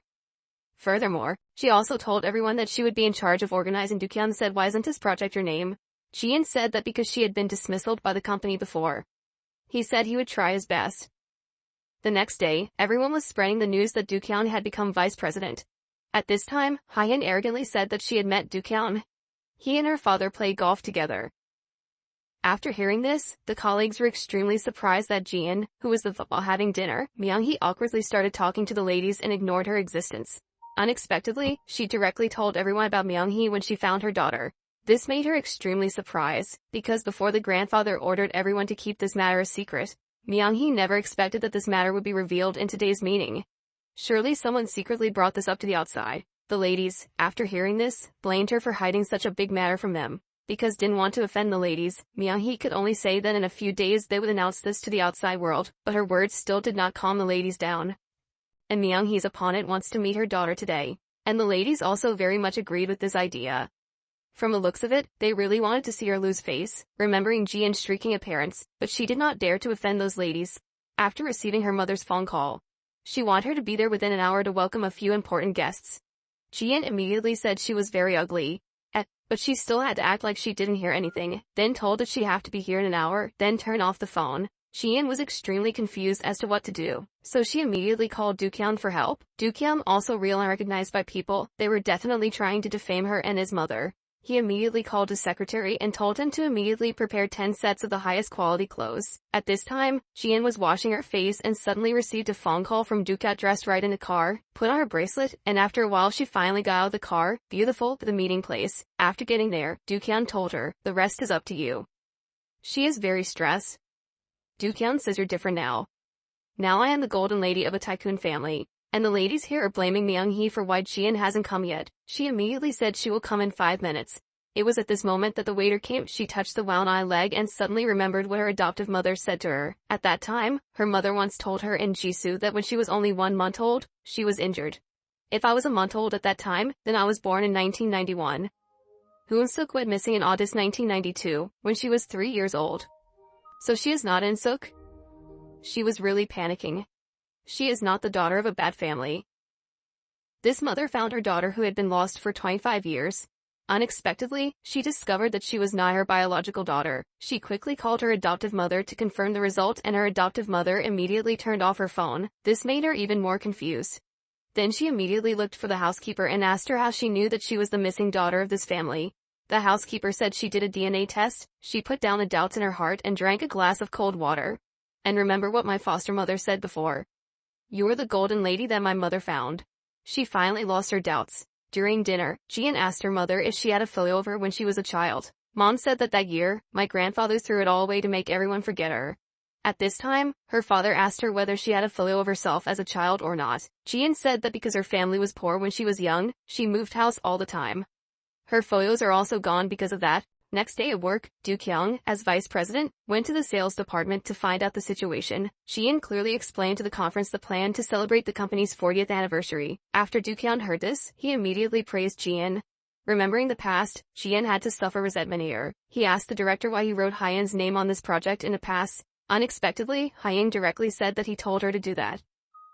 Furthermore, she also told everyone that she would be in charge of organizing. Dookyun said, "Why isn't this project your name?" Jian said that because she had been dismissed by the company before. He said he would try his best. The next day, everyone was spreading the news that Dookyun had become vice president. At this time, Hyun arrogantly said that she had met Dookyun. He and her father played golf together. After hearing this, the colleagues were extremely surprised that Jian, who was while having dinner, Myung-hee awkwardly started talking to the ladies and ignored her existence. Unexpectedly, she directly told everyone about Myung-hee when she found her daughter. This made her extremely surprised, because before the grandfather ordered everyone to keep this matter a secret, Myung-hee never expected that this matter would be revealed in today's meeting. Surely someone secretly brought this up to the outside. The ladies, after hearing this, blamed her for hiding such a big matter from them. Because didn't want to offend the ladies, Myung-hee could only say that in a few days they would announce this to the outside world, but her words still did not calm the ladies down. And Myung-hee's opponent wants to meet her daughter today. And the ladies also very much agreed with this idea. From the looks of it, they really wanted to see her lose face, remembering Jian's shrieking appearance, but she did not dare to offend those ladies. After receiving her mother's phone call, she wanted her to be there within an hour to welcome a few important guests. Jian immediately said she was very ugly, but she still had to act like she didn't hear anything, then told that she'd have to be here in an hour, then turn off the phone. Jian was extremely confused as to what to do, so she immediately called Dookyun for help. Dookyun also realized and recognized by people, they were definitely trying to defame her and his mother. He immediately called his secretary and told him to immediately prepare 10 sets of the highest quality clothes. At this time, Jian was washing her face and suddenly received a phone call from Dookyun dressed right in the car, put on her bracelet, and after a while she finally got out of the car, beautiful, to the meeting place. After getting there, Dookyun told her, "The rest is up to you." She is very stressed. Dookyun says, "You're different now. Now I am the golden lady of a tycoon family. And the ladies here are blaming Myung-hee for why Jian hasn't come yet." She immediately said she will come in 5 minutes. It was at this moment that the waiter came. She touched the wound eye leg and suddenly remembered what her adoptive mother said to her. At that time, her mother once told her in Jisoo that when she was only 1 month old, she was injured. If I was a month old at that time, then I was born in 1991. Hoon-suk went missing in August 1992, when she was 3 years old. So she is not In-suk? She was really panicking. She is not the daughter of a bad family. This mother found her daughter who had been lost for 25 years. Unexpectedly, she discovered that she was not her biological daughter. She quickly called her adoptive mother to confirm the result, and her adoptive mother immediately turned off her phone. This made her even more confused. Then she immediately looked for the housekeeper and asked her how she knew that she was the missing daughter of this family. The housekeeper said she did a DNA test. She put down the doubts in her heart and drank a glass of cold water. And remember what my foster mother said before. You're the golden lady that my mother found. She finally lost her doubts. During dinner, Jian asked her mother if she had a photo of her when she was a child. Mom said that year, my grandfather threw it all away to make everyone forget her. At this time, her father asked her whether she had a photo of herself as a child or not. Jian said that because her family was poor when she was young, she moved house all the time. Her photos are also gone because of that. Next day at work, Du-kyung, as vice president, went to the sales department to find out the situation. Jian clearly explained to the conference the plan to celebrate the company's 40th anniversary. After Du-kyung heard this, he immediately praised Jian. Remembering the past, Jian had to suffer resentment here. He asked the director why he wrote Hyen's name on this project in the past. Unexpectedly, Hyen directly said that he told her to do that.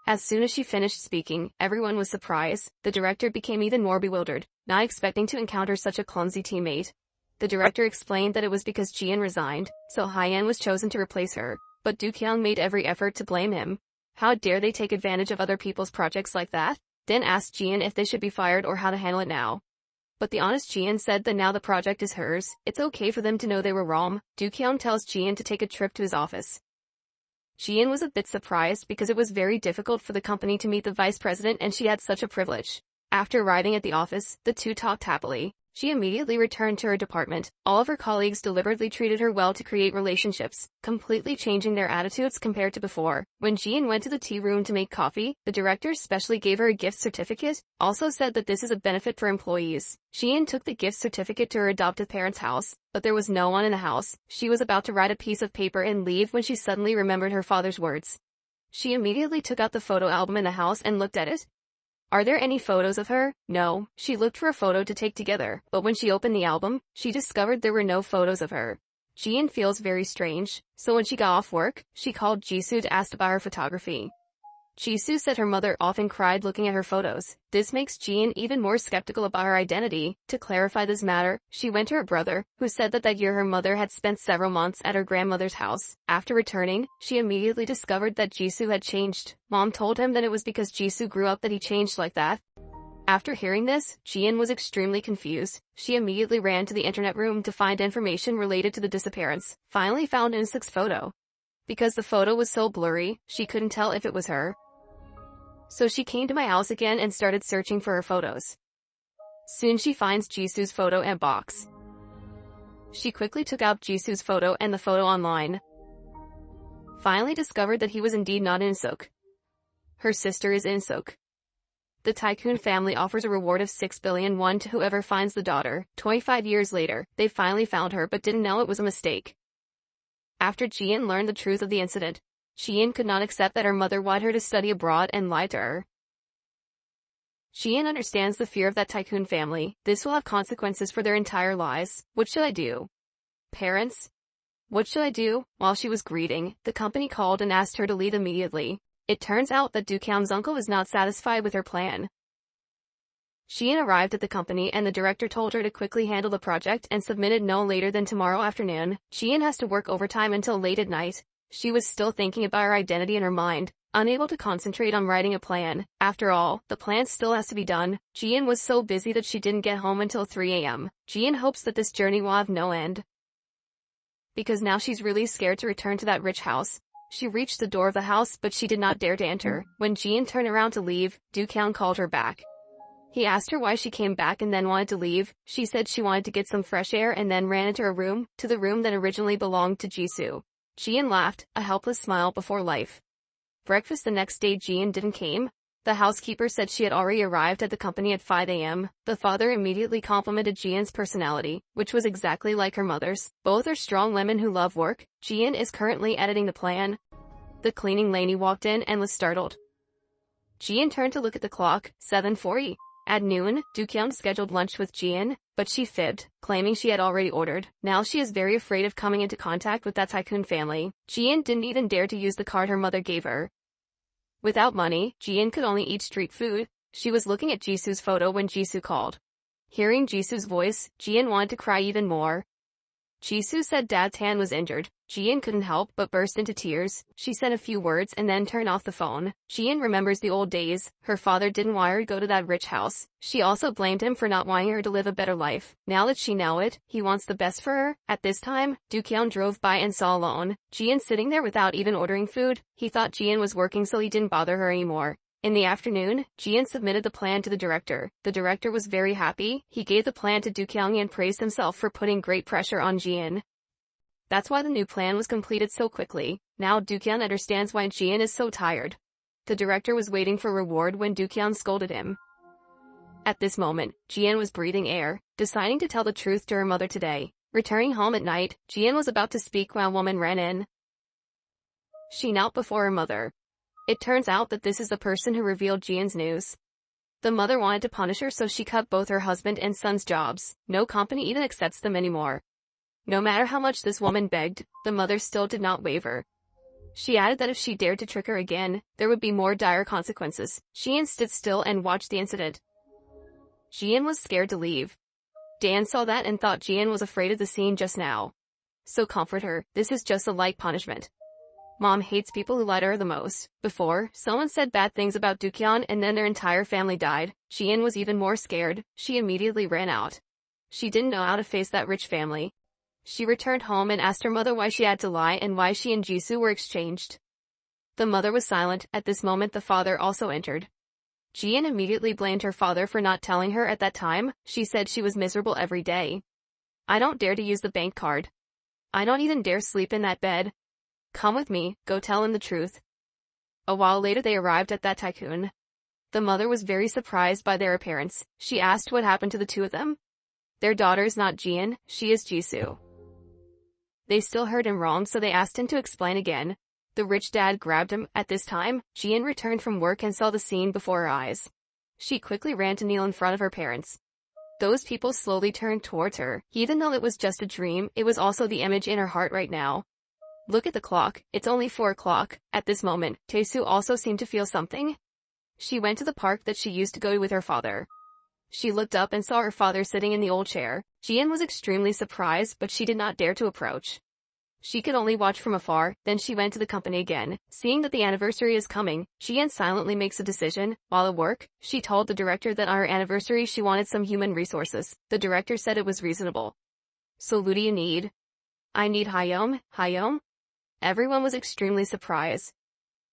As soon as she finished speaking, everyone was surprised. The director became even more bewildered, not expecting to encounter such a clumsy teammate. The director explained that it was because Jian resigned, so Hyen was chosen to replace her, but Du-kyung made every effort to blame him. How dare they take advantage of other people's projects like that? Then asked Jian if they should be fired or how to handle it now. But the honest Jian said that now the project is hers, it's okay for them to know they were wrong. Du-kyung tells Jian to take a trip to his office. Jian was a bit surprised because it was very difficult for the company to meet the vice president and she had such a privilege. After arriving at the office, the two talked happily. She immediately returned to her department. All of her colleagues deliberately treated her well to create relationships, completely changing their attitudes compared to before. When Jian went to the tea room to make coffee, the director specially gave her a gift certificate, also said that this is a benefit for employees. Jian took the gift certificate to her adoptive parents' house, but there was no one in the house. She was about to write a piece of paper and leave when she suddenly remembered her father's words. She immediately took out the photo album in the house and looked at it. Are there any photos of her? No. She looked for a photo to take together, but when she opened the album, she discovered there were no photos of her. Jian feels very strange, so when she got off work, she called Jisoo to ask about her photography. Jisoo said her mother often cried looking at her photos. This makes Jian even more skeptical about her identity. To clarify this matter, she went to her brother, who said that year her mother had spent several months at her grandmother's house. After returning, she immediately discovered that Jisoo had changed. Mom told him that it was because Jisoo grew up that he changed like that. After hearing this, Jian was extremely confused. She immediately ran to the internet room to find information related to the disappearance. Finally found Insuk's photo. Because the photo was so blurry, she couldn't tell if it was her. So she came to my house again and started searching for her photos. Soon she finds Jisoo's photo and box. She quickly took out Jisoo's photo and the photo online. Finally discovered that he was indeed not Insuk. Her sister is Insuk. The tycoon family offers a reward of 6 billion won to whoever finds the daughter. 25 years later, they finally found her but didn't know it was a mistake. After Jian learned the truth of the incident, Jian could not accept that her mother wanted her to study abroad and lied to her. Jian understands the fear of that tycoon family. This will have consequences for their entire lives. What should I do? Parents? What should I do? While she was greeting, the company called and asked her to leave immediately. It turns out that Du-kyung's uncle was not satisfied with her plan. Jian arrived at the company and the director told her to quickly handle the project and submit it no later than tomorrow afternoon. Jian has to work overtime until late at night. She was still thinking about her identity in her mind, unable to concentrate on writing a plan. After all, the plan still has to be done. Jian was so busy that she didn't get home until 3 a.m. Jian hopes that this journey will have no end. Because now she's really scared to return to that rich house. She reached the door of the house but she did not dare to enter. When Jian turned around to leave, Du-kyung called her back. He asked her why she came back and then wanted to leave. She said she wanted to get some fresh air and then ran into her room, to the room that originally belonged to Jisoo. Jian laughed, a helpless smile before life. Breakfast the next day Jian didn't came. The housekeeper said she had already arrived at the company at 5 a.m. The father immediately complimented Jian's personality, which was exactly like her mother's. Both are strong women who love work. Jian is currently editing the plan. The cleaning lady walked in and was startled. Jian turned to look at the clock, 7:40. At noon, Du-kyung scheduled lunch with Jian, but she fibbed, claiming she had already ordered. Now she is very afraid of coming into contact with that tycoon family. Jian didn't even dare to use the card her mother gave her. Without money, Jian could only eat street food. She was looking at Jisoo's photo when Jisoo called. Hearing Jisoo's voice, Jian wanted to cry even more. Jisoo said Dad's hand was injured. Jian couldn't help but burst into tears. She said a few words and then turned off the phone. Jian remembers the old days. Her father didn't want her to go to that rich house. She also blamed him for not wanting her to live a better life. Now that she knows it, he wants the best for her. At this time, Dookyung drove by and saw alone Jian sitting there without even ordering food. He thought Jian was working, so he didn't bother her anymore. In the afternoon, Jian submitted the plan to the director. The director was very happy. He gave the plan to Dookyung and praised himself for putting great pressure on Jian. That's why the new plan was completed so quickly. Now Dookyung understands why Jian is so tired. The director was waiting for reward when Dookyung scolded him. At this moment, Jian was breathing air, deciding to tell the truth to her mother today. Returning home at night, Jian was about to speak when a woman ran in. She knelt before her mother. It turns out that this is the person who revealed Jian's news. The mother wanted to punish her, so she cut both her husband and son's jobs. No company even accepts them anymore. No matter how much this woman begged, the mother still did not waver. She added that if she dared to trick her again, there would be more dire consequences. Jian stood still and watched the incident. Jian was scared to leave. Dan saw that and thought Jian was afraid of the scene just now. So comfort her, this is just a light punishment. Mom hates people who lie to her the most. Before, someone said bad things about Dookyung and then their entire family died. Jian was even more scared. She immediately ran out. She didn't know how to face that rich family. She returned home and asked her mother why she had to lie and why she and Jisoo were exchanged. The mother was silent. At this moment the father also entered. Jian immediately blamed her father for not telling her at that time. She said she was miserable every day. I don't dare to use the bank card. I don't even dare sleep in that bed. Come with me, go tell him the truth. A while later they arrived at that tycoon. The mother was very surprised by their appearance. She asked what happened to the two of them. Their daughter is not Jian, she is Jisoo. They still heard him wrong, so they asked him to explain again. The rich dad grabbed him. At this time, Jian returned from work and saw the scene before her eyes. She quickly ran to kneel in front of her parents. Those people slowly turned towards her. Even though it was just a dream, it was also the image in her heart right now. Look at the clock, it's only 4 o'clock. At this moment, Tae-soo also seemed to feel something. She went to the park that she used to go to with her father. She looked up and saw her father sitting in the old chair. Jian was extremely surprised, but she did not dare to approach. She could only watch from afar. Then she went to the company again. Seeing that the anniversary is coming, Jian silently makes a decision. While at work, she told the director that on her anniversary she wanted some human resources. The director said it was reasonable. So who do you need? I need Hyum. Hyum? Everyone was extremely surprised.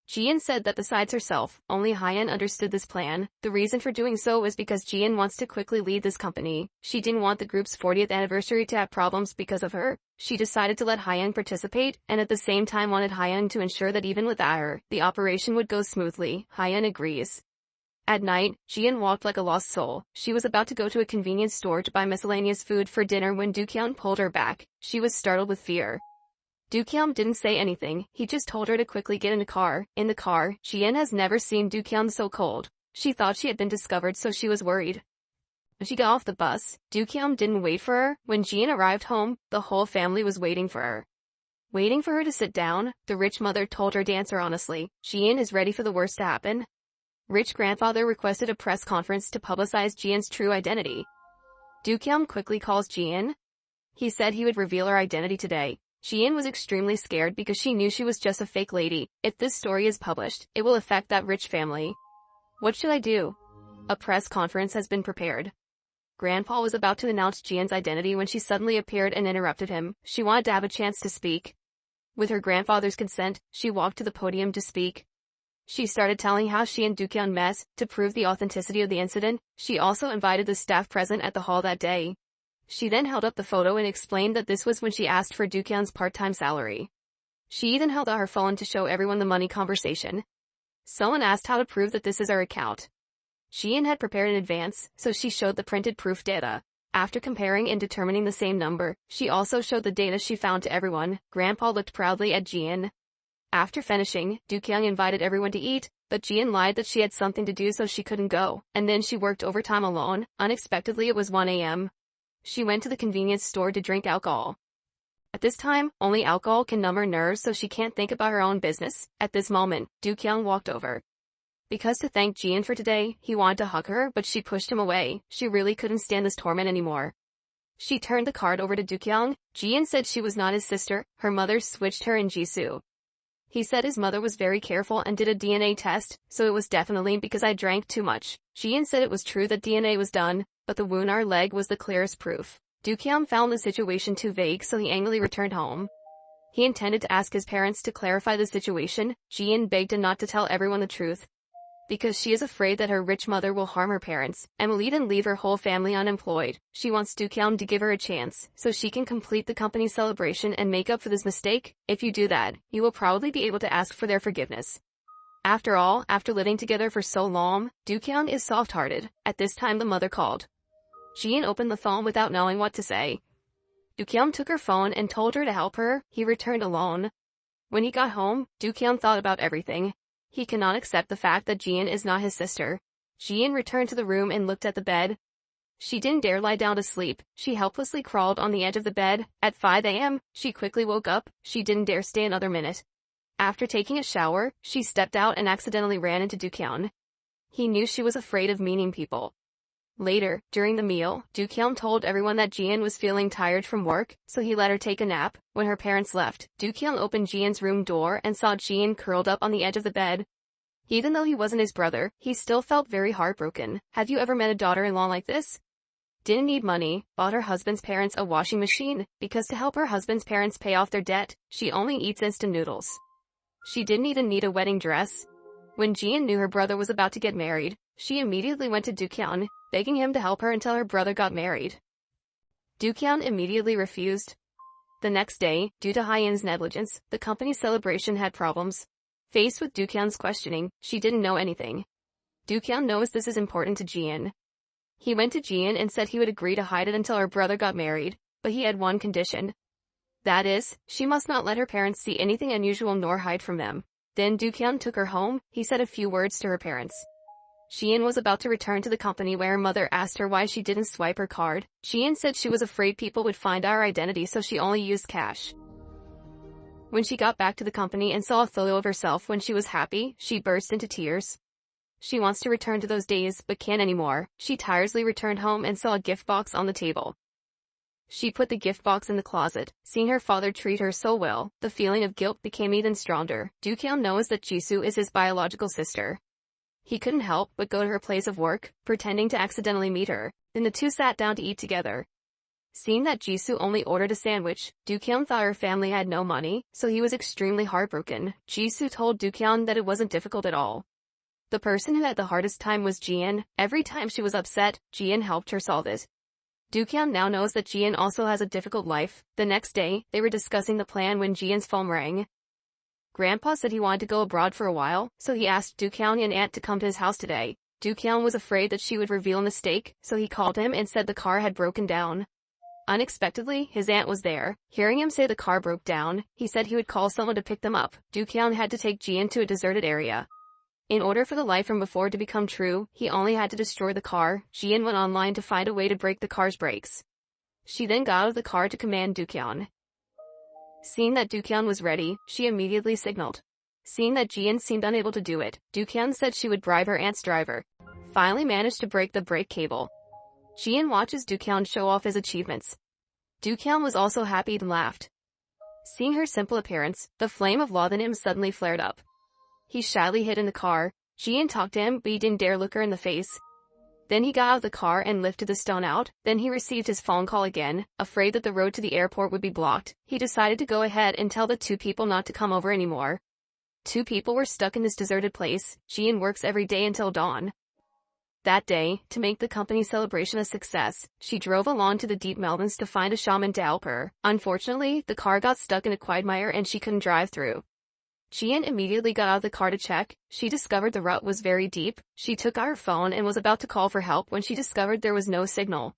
Jian said that besides herself, only Hyun understood this plan. The reason for doing so was because Jian wants to quickly lead this company. She didn't want the group's 40th anniversary to have problems because of her. She decided to let Hyun participate, and at the same time wanted Hyun to ensure that even without her, the operation would go smoothly. Hyun agrees. At night, Jian walked like a lost soul. She was about to go to a convenience store to buy miscellaneous food for dinner when Dookyung pulled her back. She was startled with fear. Dookyung didn't say anything, he just told her to quickly get in the car. In the car, Jian has never seen Dookyung so cold. She thought she had been discovered, so she was worried. When she got off the bus, Dookyung didn't wait for her. When Jian arrived home, the whole family was waiting for her. Waiting for her to sit down, the rich mother told her to answer honestly. Jian is ready for the worst to happen. Rich grandfather requested a press conference to publicize Jian's true identity. Dookyung quickly calls Jian. He said he would reveal her identity today. Jian was extremely scared because she knew she was just a fake lady. If this story is published, it will affect that rich family. What should I do? A press conference has been prepared. Grandpa was about to announce Jian's identity when she suddenly appeared and interrupted him. She wanted to have a chance to speak. With her grandfather's consent, she walked to the podium to speak. She started telling how she and Dookyung met. To prove the authenticity of the incident, she also invited the staff present at the hall that day. She then held up the photo and explained that this was when she asked for Dookyung's part-time salary. She even held out her phone to show everyone the money conversation. Someone asked how to prove that this is her account. Jian had prepared in advance, so she showed the printed proof data. After comparing and determining the same number, she also showed the data she found to everyone. Grandpa looked proudly at Jian. After finishing, Dookyung invited everyone to eat, but Jian lied that she had something to do so she couldn't go, and then she worked overtime alone. Unexpectedly it was 1 a.m. She went to the convenience store to drink alcohol. At this time, only alcohol can numb her nerves so she can't think about her own business. At this moment, Dookyung walked over. Because to thank Jian for today, he wanted to hug her, but she pushed him away. She really couldn't stand this torment anymore. She turned the card over to Dukyang. Jian said she was not his sister. Her mother switched her and Jisoo. He said his mother was very careful and did a DNA test, so it was definitely because I drank too much. Jian said it was true that DNA was done, but the wound on her leg was the clearest proof. Dukyang found the situation too vague, so he angrily returned home. He intended to ask his parents to clarify the situation. Jian begged him not to tell everyone the truth, because she is afraid that her rich mother will harm her parents and will even leave her whole family unemployed. She wants Dukyang to give her a chance so she can complete the company's celebration and make up for this mistake. If you do that, you will probably be able to ask for their forgiveness. After all, after living together for so long, Dukyang is soft-hearted. At this time the mother called. Jian opened the phone without knowing what to say. Dukyang took her phone and told her to help her. He returned alone. When he got home, Dukyang thought about everything. He cannot accept the fact that Jian is not his sister. Jian returned to the room and looked at the bed. She didn't dare lie down to sleep. She helplessly crawled on the edge of the bed. At 5 a.m., she quickly woke up. She didn't dare stay another minute. After taking a shower, she stepped out and accidentally ran into Dukyang. He knew she was afraid of meeting people. Later, during the meal, Dukyang told everyone that Jian was feeling tired from work, so he let her take a nap. When her parents left, Dukyang opened Jian's room door and saw Jian curled up on the edge of the bed. Even though he wasn't his brother, he still felt very heartbroken. Have you ever met a daughter-in-law like this? Didn't need money, bought her husband's parents a washing machine, because to help her husband's parents pay off their debt, she only eats instant noodles. She didn't even need a wedding dress. When Jian knew her brother was about to get married, she immediately went to Dukyang, begging him to help her until her brother got married. Dukyang immediately refused. The next day, due to Hyen's negligence, the company's celebration had problems. Faced with Dukyang's questioning, she didn't know anything. Dukyang knows this is important to Jian. He went to Jian and said he would agree to hide it until her brother got married, but he had one condition. That is, she must not let her parents see anything unusual nor hide from them. Then Dukyang took her home. He said a few words to her parents. Jian was about to return to the company where her mother asked her why she didn't swipe her card. Jian said she was afraid people would find our identity, so she only used cash. When she got back to the company and saw a photo of herself when she was happy, she burst into tears. She wants to return to those days but can't anymore. She tirelessly returned home and saw a gift box on the table. She put the gift box in the closet. Seeing her father treat her so well, the feeling of guilt became even stronger. Dukyang knows that Jisoo is his biological sister. He couldn't help but go to her place of work, pretending to accidentally meet her. Then the two sat down to eat together. Seeing that Jisoo only ordered a sandwich, Dukyang thought her family had no money, so he was extremely heartbroken. Jisoo told Dukyang that it wasn't difficult at all. The person who had the hardest time was Jian. Every time she was upset, Jian helped her solve it. Dukyang now knows that Jian also has a difficult life. The next day, they were discussing the plan when Jian's phone rang. Grandpa said he wanted to go abroad for a while, so he asked Dukyang and aunt to come to his house today. Dukyang was afraid that she would reveal a mistake, so he called him and said the car had broken down. Unexpectedly, his aunt was there. Hearing him say the car broke down, he said he would call someone to pick them up. Dukyang had to take Jian to a deserted area. In order for the life from before to become true, he only had to destroy the car. Jian went online to find a way to break the car's brakes. She then got out of the car to command Dukyang. Seeing that Dukyang was ready, she immediately signaled. Seeing that Jian seemed unable to do it, Dukyang said she would bribe her aunt's driver. Finally managed to break the brake cable. Jian watches Dukyang show off his achievements. Dukyang was also happy and laughed. Seeing her simple appearance, the flame of love in him suddenly flared up. He shyly hid in the car. Jian talked to him, but he didn't dare look her in the face. Then he got out of the car and lifted the stone out. Then he received his phone call again. Afraid that the road to the airport would be blocked, he decided to go ahead and tell the two people not to come over anymore. Two people were stuck in this deserted place. Jian works every day until dawn. That day, to make the company's celebration a success, she drove along to the deep mountains to find a shaman to help her. Unfortunately, the car got stuck in a quagmire and she couldn't drive through. Jian immediately got out of the car to check. She discovered the rut was very deep. She took out her phone and was about to call for help when she discovered there was no signal.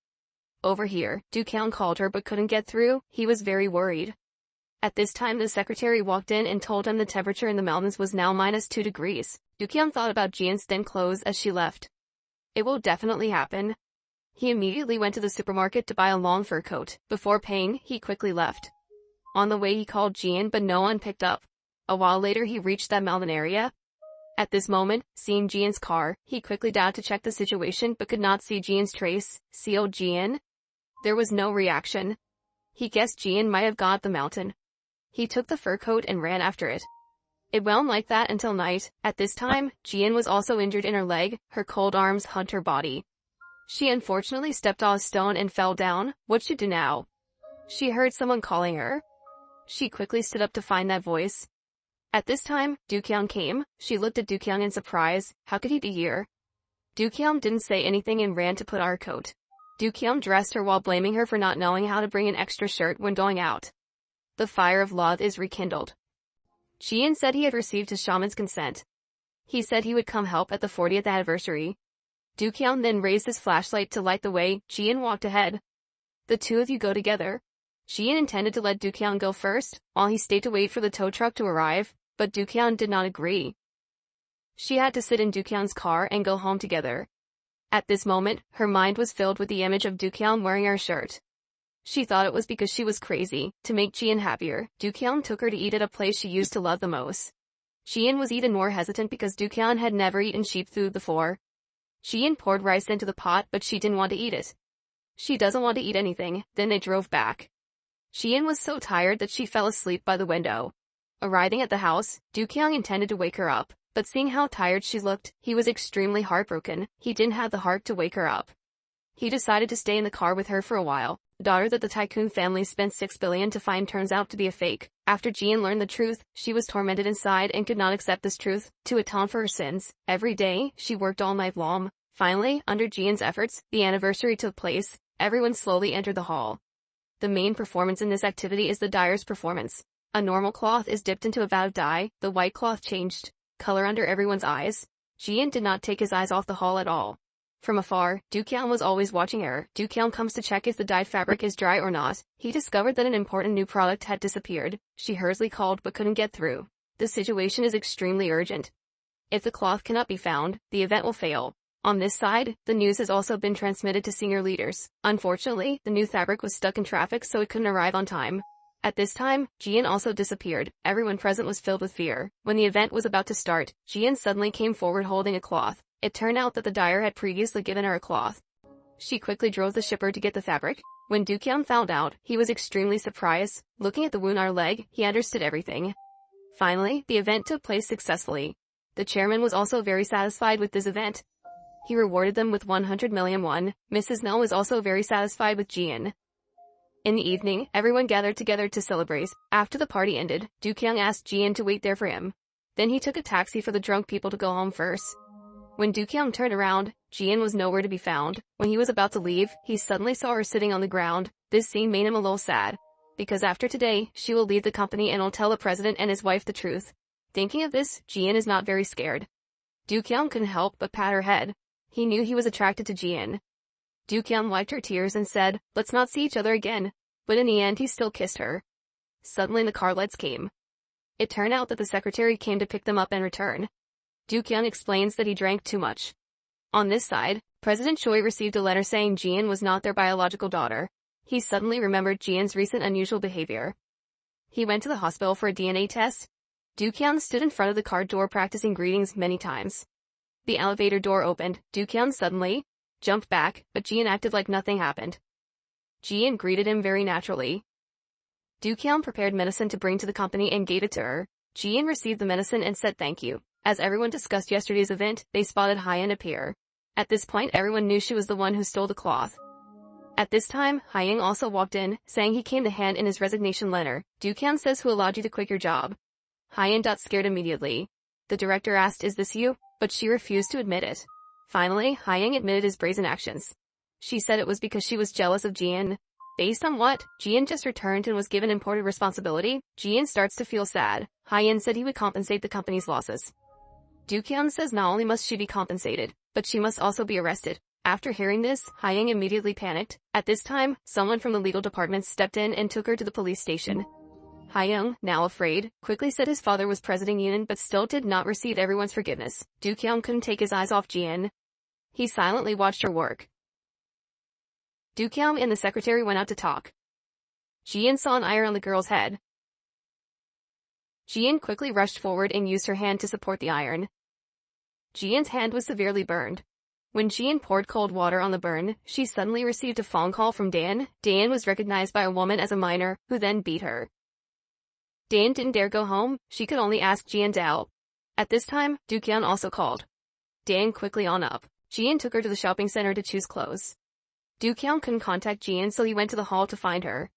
Over here, Dukyang called her but couldn't get through. He was very worried. At this time, the secretary walked in and told him the temperature in the mountains was now -2 degrees. Dukyang thought about Jian's thin clothes as she left. It will definitely happen. He immediately went to the supermarket to buy a long fur coat. Before paying, he quickly left. On the way he called Jian but no one picked up. A while later he reached that mountain area. At this moment, seeing Jian's car, he quickly dialed to check the situation but could not see Jian's trace. CO Jian? There was no reaction. He guessed Jian might have gone up the mountain. He took the fur coat and ran after it. It went on like that until night. At this time, Jian was also injured in her leg, her cold arms hugged her body. She unfortunately stepped on a stone and fell down. What should do now? She heard someone calling her. She quickly stood up to find that voice. At this time, Dukyang came. She looked at Dukyang in surprise. How could he be here? Dukyang didn't say anything and ran to put on her coat. Dukyang dressed her while blaming her for not knowing how to bring an extra shirt when going out. The fire of love is rekindled. Jian said he had received his shaman's consent. He said he would come help at the 40th anniversary. Dukyang then raised his flashlight to light the way. Jian walked ahead. The two of you go together. Jian intended to let Dukyang go first, while he stayed to wait for the tow truck to arrive, but Dukyang did not agree. She had to sit in Dukyang's car and go home together. At this moment, her mind was filled with the image of Dukyang wearing her shirt. She thought it was because she was crazy. To make Jian happier, Dukyang took her to eat at a place she used to love the most. Jian was even more hesitant because Dukyang had never eaten sheep food before. Jian poured rice into the pot but she didn't want to eat it. She doesn't want to eat anything. Then they drove back. Jian was so tired that she fell asleep by the window. Arriving at the house, Dukyang intended to wake her up, but seeing how tired she looked, he was extremely heartbroken. He didn't have the heart to wake her up. He decided to stay in the car with her for a while. The daughter that the tycoon family spent 6 billion to find turns out to be a fake. After Jian learned the truth, she was tormented inside and could not accept this truth. To atone for her sins, every day, she worked all night long. Finally, under Jian's efforts, the anniversary took place. Everyone slowly entered the hall. The main performance in this activity is the dyer's performance. A normal cloth is dipped into a vat of dye. The white cloth changed color under everyone's eyes. Jian did not take his eyes off the hall at all. From afar, Dukyang was always watching her. Dukyang comes to check if the dyed fabric is dry or not. He discovered that an important new product had disappeared. She hurriedly called but couldn't get through. The situation is extremely urgent. If the cloth cannot be found, the event will fail. On this side, the news has also been transmitted to senior leaders. Unfortunately, the new fabric was stuck in traffic so it couldn't arrive on time. At this time, Jian also disappeared. Everyone present was filled with fear. When the event was about to start, Jian suddenly came forward holding a cloth. It turned out that the dyer had previously given her a cloth. She quickly drove the shipper to get the fabric. When Dukyang found out, he was extremely surprised. Looking at the wound on her leg, he understood everything. Finally, the event took place successfully. The chairman was also very satisfied with this event. He rewarded them with 100 million won. Mrs. Nell was also very satisfied with Jian. In the evening, everyone gathered together to celebrate. After the party ended, Dukyang asked Jian to wait there for him. Then he took a taxi for the drunk people to go home first. When Dukyang turned around, Jian was nowhere to be found. When he was about to leave, he suddenly saw her sitting on the ground. This scene made him a little sad. Because after today, she will leave the company and will tell the president and his wife the truth. Thinking of this, Jian is not very scared. Dukyang couldn't help but pat her head. He knew he was attracted to Jian. Dukyang wiped her tears and said, "Let's not see each other again." But in the end he still kissed her. Suddenly the car lights came. It turned out that the secretary came to pick them up and return. Dukyang explains that he drank too much. On this side, President Choi received a letter saying Jian was not their biological daughter. He suddenly remembered Jian's recent unusual behavior. He went to the hospital for a DNA test. Dukyang stood in front of the car door practicing greetings many times. The elevator door opened. Dukyang suddenly jumped back, but Jian acted like nothing happened. Jian greeted him very naturally. Dukyang prepared medicine to bring to the company and gave it to her. Jian received the medicine and said thank you. As everyone discussed yesterday's event, they spotted Hyen appear. At this point everyone knew she was the one who stole the cloth. At this time, Hyen also walked in, saying he came to hand in his resignation letter. Dukyang says who allowed you to quit your job. Hyen got scared immediately. The director asked, "Is this you?" But she refused to admit it. Finally, Hyen admitted his brazen actions. She said it was because she was jealous of Jian. Based on what? Jian just returned and was given important responsibility. Jian starts to feel sad. Hyen said he would compensate the company's losses. Dukyang says not only must she be compensated, but she must also be arrested. After hearing this, Hyen immediately panicked. At this time, someone from the legal department stepped in and took her to the police station. Hyen, now afraid, quickly said his father was President Yoon but still did not receive everyone's forgiveness. Dukyang couldn't take his eyes off Jian. He silently watched her work. Dukyang and the secretary went out to talk. Jian saw an iron on the girl's head. Jian quickly rushed forward and used her hand to support the iron. Jian's hand was severely burned. When Jian poured cold water on the burn, she suddenly received a phone call from Dan. Dan was recognized by a woman as a minor, who then beat her. Dan didn't dare go home, she could only ask Jian to help. At this time, Dookyun also called. Dan quickly on up. Jian took her to the shopping center to choose clothes. Dookyun couldn't contact Jian, so he went to the hall to find her.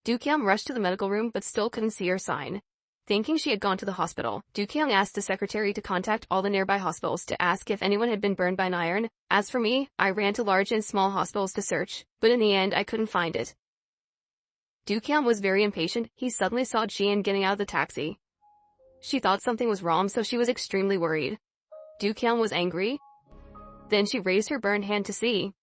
Dookyun rushed to the medical room but still couldn't see her sign. Thinking she had gone to the hospital, Dookyung asked the secretary to contact all the nearby hospitals to ask if anyone had been burned by an iron. As for me, I ran to large and small hospitals to search, but in the end I couldn't find it. Dookyung was very impatient. He suddenly saw Jian getting out of the taxi. She thought something was wrong, so she was extremely worried. Dookyung was angry. Then she raised her burned hand to see.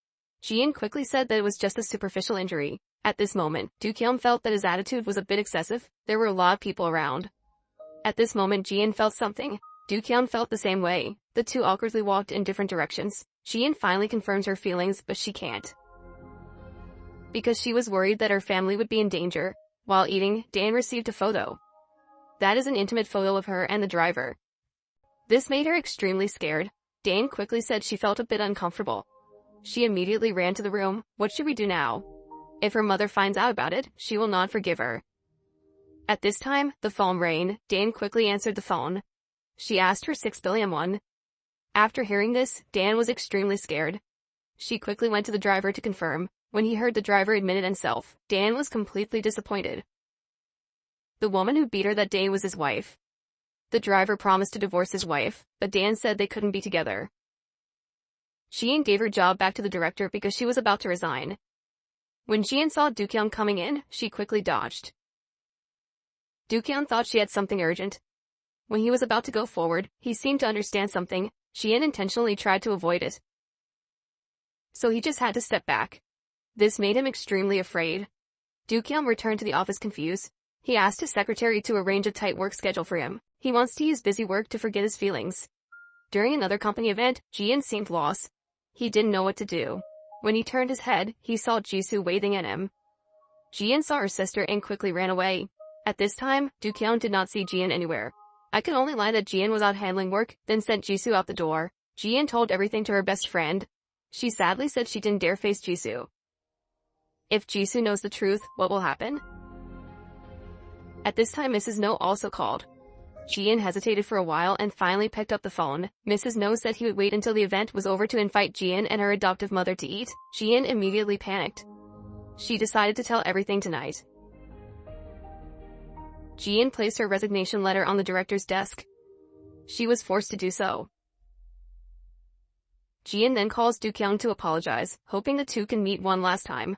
Jian quickly said that it was just a superficial injury. At this moment, Dookyung felt that his attitude was a bit excessive. There were a lot of people around. At this moment, Jian felt something. Dookyung felt the same way. The two awkwardly walked in different directions. Jian finally confirms her feelings, but she can't, because she was worried that her family would be in danger. While eating, Dan received a photo. That is an intimate photo of her and the driver. This made her extremely scared. Dan quickly said she felt a bit uncomfortable. She immediately ran to the room. What should we do now? If her mother finds out about it, she will not forgive her. At this time, the phone rang. Dan quickly answered the phone. She asked for 6 billion won. After hearing this, Dan was extremely scared. She quickly went to the driver to confirm. When he heard the driver admitted himself, Dan was completely disappointed. The woman who beat her that day was his wife. The driver promised to divorce his wife, but Dan said they couldn't be together. Jian gave her job back to the director because she was about to resign. When Jian saw Dookyung coming in, she quickly dodged. Dookyung thought she had something urgent. When he was about to go forward, he seemed to understand something. Jian intentionally tried to avoid it, so he just had to step back. This made him extremely afraid. Dookyung returned to the office confused. He asked his secretary to arrange a tight work schedule for him. He wants to use busy work to forget his feelings. During another company event, Jian seemed lost. He didn't know what to do. When he turned his head, he saw Jisoo waving at him. Jian saw her sister and quickly ran away. At this time, Dookyung did not see Jian anywhere. I could only lie that Jian was out handling work, then sent Jisoo out the door. Jian told everything to her best friend. She sadly said she didn't dare face Jisoo. If Jisoo knows the truth, what will happen? At this time, Mrs. No also called. Jian hesitated for a while and finally picked up the phone. Mrs. No said he would wait until the event was over to invite Jian and her adoptive mother to eat. Jian immediately panicked. She decided to tell everything tonight. Jian placed her resignation letter on the director's desk. She was forced to do so. Jian then calls Dookyung to apologize, hoping the two can meet one last time.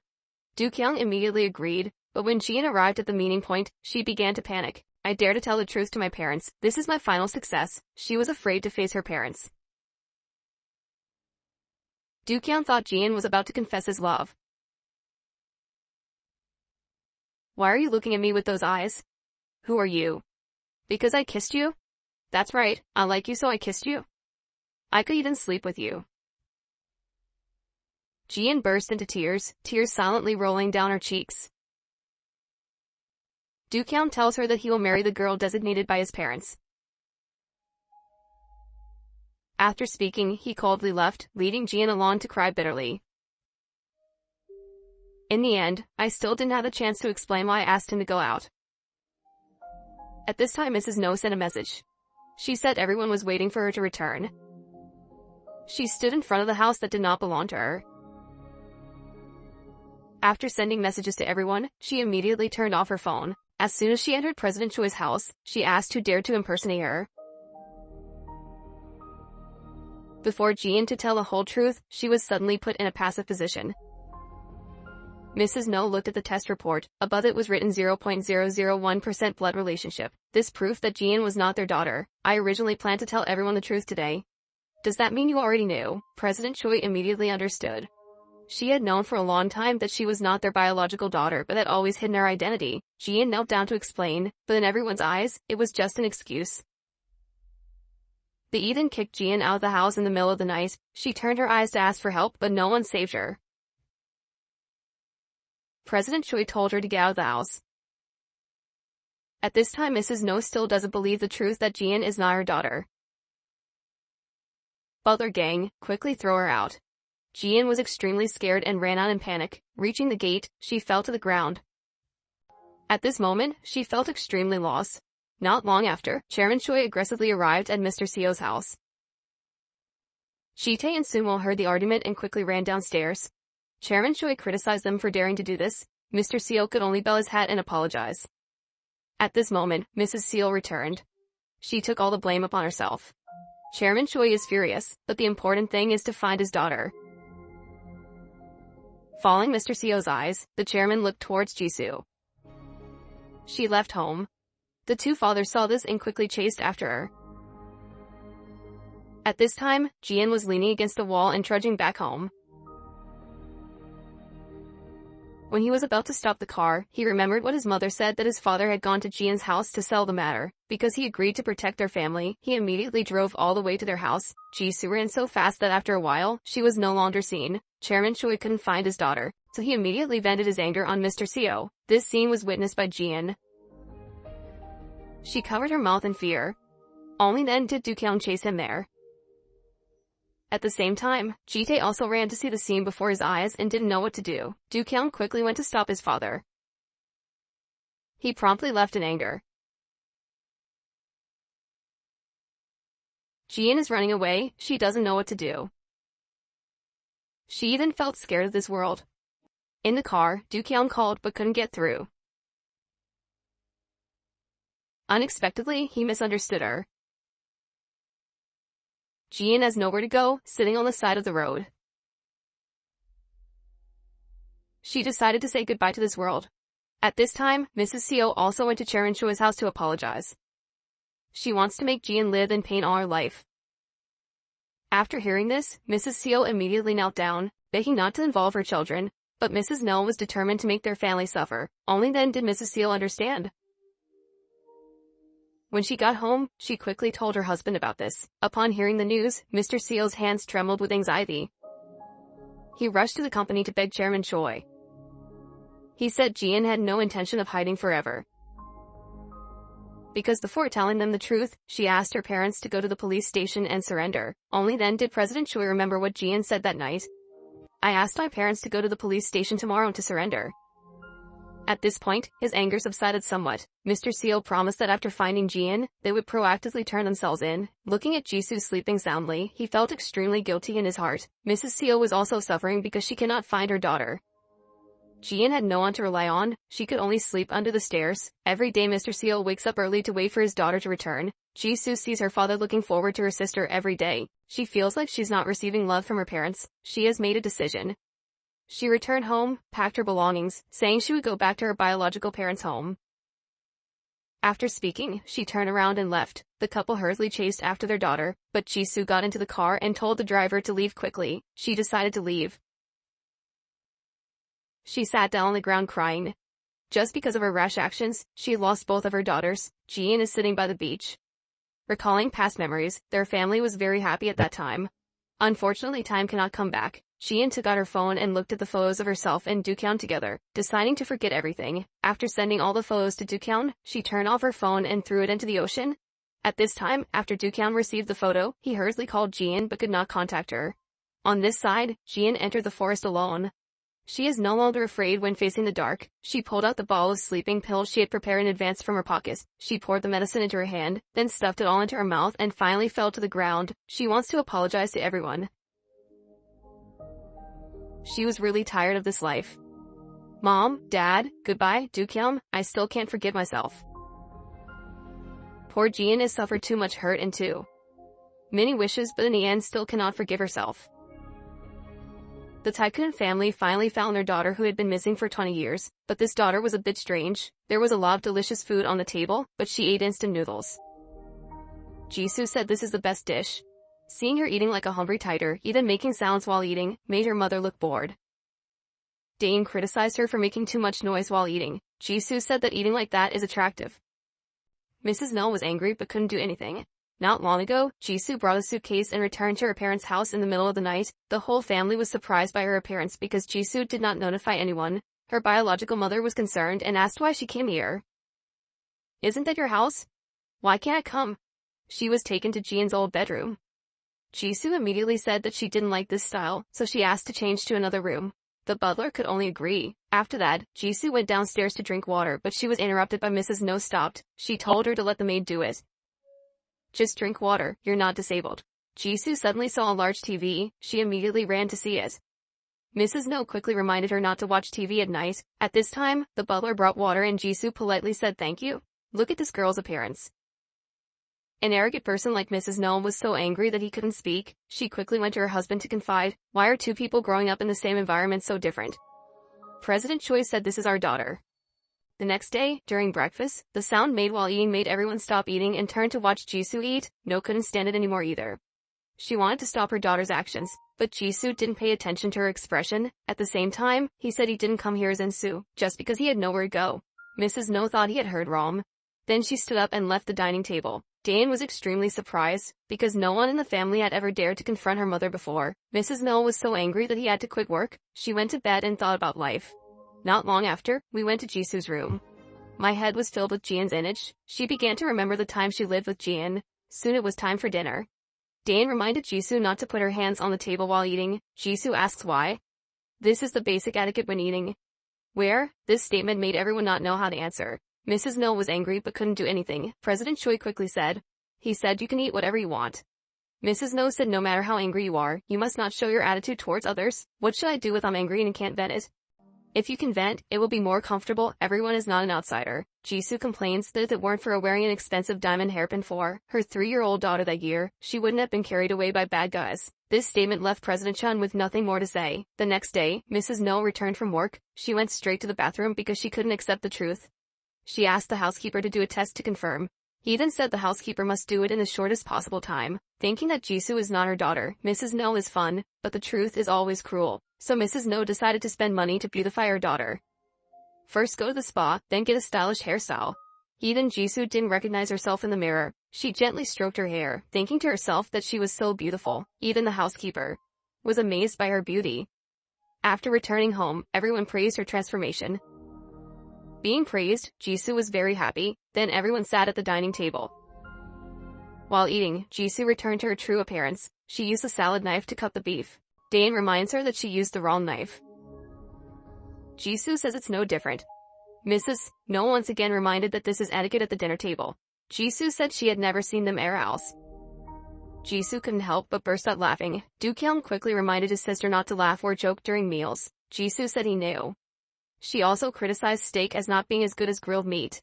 Dookyung immediately agreed, but when Jian arrived at the meeting point, she began to panic. I dare to tell the truth to my parents. This is my final success. She was afraid to face her parents. Dookyung thought Jian was about to confess his love. Why are you looking at me with those eyes? Who are you? Because I kissed you? That's right, I like you so I kissed you. I could even sleep with you. Jian burst into tears, tears silently rolling down her cheeks. Dookyung tells her that he will marry the girl designated by his parents. After speaking, he coldly left, leaving Jian alone to cry bitterly. In the end, I still didn't have a chance to explain why I asked him to go out. At this time, Mrs. No sent a message. She said everyone was waiting for her to return. She stood in front of the house that did not belong to her. After sending messages to everyone, she immediately turned off her phone. As soon as she entered President Choi's house, she asked who dared to impersonate her. Before Jian could tell the whole truth, she was suddenly put in a passive position. Mrs. No looked at the test report. Above it was written 0.001% blood relationship. This proof that Jian was not their daughter. I originally planned to tell everyone the truth today. Does that mean you already knew? President Choi immediately understood. She had known for a long time that she was not their biological daughter, but had always hidden her identity. Jian knelt down to explain, but in everyone's eyes, it was just an excuse. The Eden kicked Jian out of the house in the middle of the night. She turned her eyes to ask for help, but no one saved her. President Choi told her to get out of the house. At this time, Mrs. No still doesn't believe the truth that Jian is not her daughter. butler gang, quickly throw her out. Jian was extremely scared and ran out in panic. Reaching the gate, she fell to the ground. At this moment, she felt extremely lost. Not long after, Chairman Choi aggressively arrived at Mr. Seo's house. Ji-tae and Sumo heard the argument and quickly ran downstairs. Chairman Choi criticized them for daring to do this. Mr. Seo could only bow his hat and apologize. At this moment, Mrs. Seo returned. She took all the blame upon herself. Chairman Choi is furious, but the important thing is to find his daughter. Following Mr. Seo's eyes, the chairman looked towards Jisoo. She left home. The two fathers saw this and quickly chased after her. At this time, Jian was leaning against the wall and trudging back home. When he was about to stop the car, he remembered what his mother said, that his father had gone to Jian's house to sell the matter. Because he agreed to protect their family, he immediately drove all the way to their house. Jisoo ran so fast that after a while, she was no longer seen. Chairman Choi couldn't find his daughter, so he immediately vented his anger on Mr. Seo. This scene was witnessed by Jian. She covered her mouth in fear. Only then did Do-kyung chase him there. At the same time, Ji-tae also ran to see the scene before his eyes and didn't know what to do. Do-kyung quickly went to stop his father. He promptly left in anger. Jian is running away, she doesn't know what to do. She even felt scared of this world. In the car, Do-kyung called but couldn't get through. Unexpectedly, he misunderstood her. Jian has nowhere to go, sitting on the side of the road. She decided to say goodbye to this world. At this time, Mrs. Seo also went to Chairman Choi's house to apologize. She wants to make Jian live in pain all her life. After hearing this, Mrs. Seo immediately knelt down, begging not to involve her children, but Mrs. Nell was determined to make their family suffer. Only then did Mrs. Seo understand. When she got home, she quickly told her husband about this. Upon hearing the news, Mr. Seo's hands trembled with anxiety. He rushed to the company to beg Chairman Choi. He said Jian had no intention of hiding forever. Because before telling them the truth, she asked her parents to go to the police station and surrender. Only then did President Choi remember what Jian said that night. I asked my parents to go to the police station tomorrow to surrender. At this point, his anger subsided somewhat. Mr. Seo promised that after finding Jian, they would proactively turn themselves in. Looking at Jisoo sleeping soundly, he felt extremely guilty in his heart. Mrs. Seo was also suffering because she cannot find her daughter. Jian had no one to rely on, she could only sleep under the stairs. Every day Mr. Seo wakes up early to wait for his daughter to return. Jisoo sees her father looking forward to her sister every day. She feels like she's not receiving love from her parents. She has made a decision. She returned home, packed her belongings, saying she would go back to her biological parents' home. After speaking, she turned around and left. The couple hurriedly chased after their daughter, but Jisoo got into the car and told the driver to leave quickly. She decided to leave. She sat down on the ground crying. Just because of her rash actions, she lost both of her daughters. Jian is sitting by the beach. Recalling past memories, their family was very happy at that time. Unfortunately, time cannot come back. Jian took out her phone and looked at the photos of herself and Do-kyung together, deciding to forget everything. After sending all the photos to Do-kyung, she turned off her phone and threw it into the ocean. At this time, after Do-kyung received the photo, he hurriedly called Jian but could not contact her. On this side, Jian entered the forest alone. She is no longer afraid when facing the dark. She pulled out the bottle of sleeping pills she had prepared in advance from her pockets. She poured the medicine into her hand, then stuffed it all into her mouth and finally fell to the ground. She wants to apologize to everyone. She was really tired of this life. Mom, Dad, goodbye, Do-kyung, I still can't forgive myself. Poor Jian has suffered too much hurt and too many wishes, but in the end still cannot forgive herself. The tycoon family finally found their daughter who had been missing for 20 years, but this daughter was a bit strange. There was a lot of delicious food on the table, but she ate instant noodles. Jisoo said this is the best dish. Seeing her eating like a hungry tiger, even making sounds while eating, made her mother look bored. Dane criticized her for making too much noise while eating. Jisoo said that eating like that is attractive. Mrs. Nell was angry but couldn't do anything. Not long ago, Jisoo brought a suitcase and returned to her parents' house in the middle of the night. The whole family was surprised by her appearance because Jisoo did not notify anyone. Her biological mother was concerned and asked why she came here. Isn't that your house? Why can't I come? She was taken to Jian's old bedroom. Jisoo immediately said that she didn't like this style, so she asked to change to another room. The butler could only agree. After that, Jisoo went downstairs to drink water, but she was interrupted by Mrs. No stopped. She told her to let the maid do it. Just drink water, you're not disabled. Jisoo suddenly saw a large TV. She immediately ran to see it. Mrs. No quickly reminded her not to watch TV at night. At this time, the butler brought water and Jisoo politely said thank you. Look at this girl's appearance. An arrogant person like Mrs. No was so angry that he couldn't speak. She quickly went to her husband to confide. Why are two people growing up in the same environment so different? President Choi said this is our daughter. The next day, during breakfast, the sound made while eating made everyone stop eating and turn to watch Jisoo eat. No couldn't stand it anymore either. She wanted to stop her daughter's actions, but Jisoo didn't pay attention to her expression. At the same time, he said he didn't come here as Insu, just because he had nowhere to go. Mrs. No thought he had heard wrong. Then she stood up and left the dining table. Dane was extremely surprised, because no one in the family had ever dared to confront her mother before. Mrs. No was so angry that he had to quit work. She went to bed and thought about life. Not long after, we went to Jisoo's room. My head was filled with Jian's image. She began to remember the time she lived with Jian. Soon it was time for dinner. Dane reminded Jisoo not to put her hands on the table while eating. Jisoo asks why. This is the basic etiquette when eating. Where? This statement made everyone not know how to answer. Mrs. No was angry but couldn't do anything. President Choi quickly said. He said you can eat whatever you want. Mrs. No said no matter how angry you are, you must not show your attitude towards others. What should I do if I'm angry and can't vent it? If you can vent, it will be more comfortable. Everyone is not an outsider. Jisoo complains that if it weren't for wearing an expensive diamond hairpin for her 3-year-old daughter that year, she wouldn't have been carried away by bad guys. This statement left President Chun with nothing more to say. The next day, Mrs. No returned from work. She went straight to the bathroom because she couldn't accept the truth. She asked the housekeeper to do a test to confirm. He then said the housekeeper must do it in the shortest possible time. Thinking that Jisoo is not her daughter, Mrs. No is fun, but the truth is always cruel. So Mrs. No decided to spend money to beautify her daughter. First go to the spa, then get a stylish hairstyle. Even Jisoo didn't recognize herself in the mirror. She gently stroked her hair, thinking to herself that she was so beautiful. Even the housekeeper was amazed by her beauty. After returning home, everyone praised her transformation. Being praised, Jisoo was very happy. Then everyone sat at the dining table. While eating, Jisoo returned to her true appearance. She used a salad knife to cut the beef. Dane reminds her that she used the wrong knife. Jisoo says it's no different. Mrs. No once again reminded that this is etiquette at the dinner table. Jisoo said she had never seen them anywhere else. Jisoo couldn't help but burst out laughing. Do-kyung quickly reminded his sister not to laugh or joke during meals. Jisoo said he knew. She also criticized steak as not being as good as grilled meat.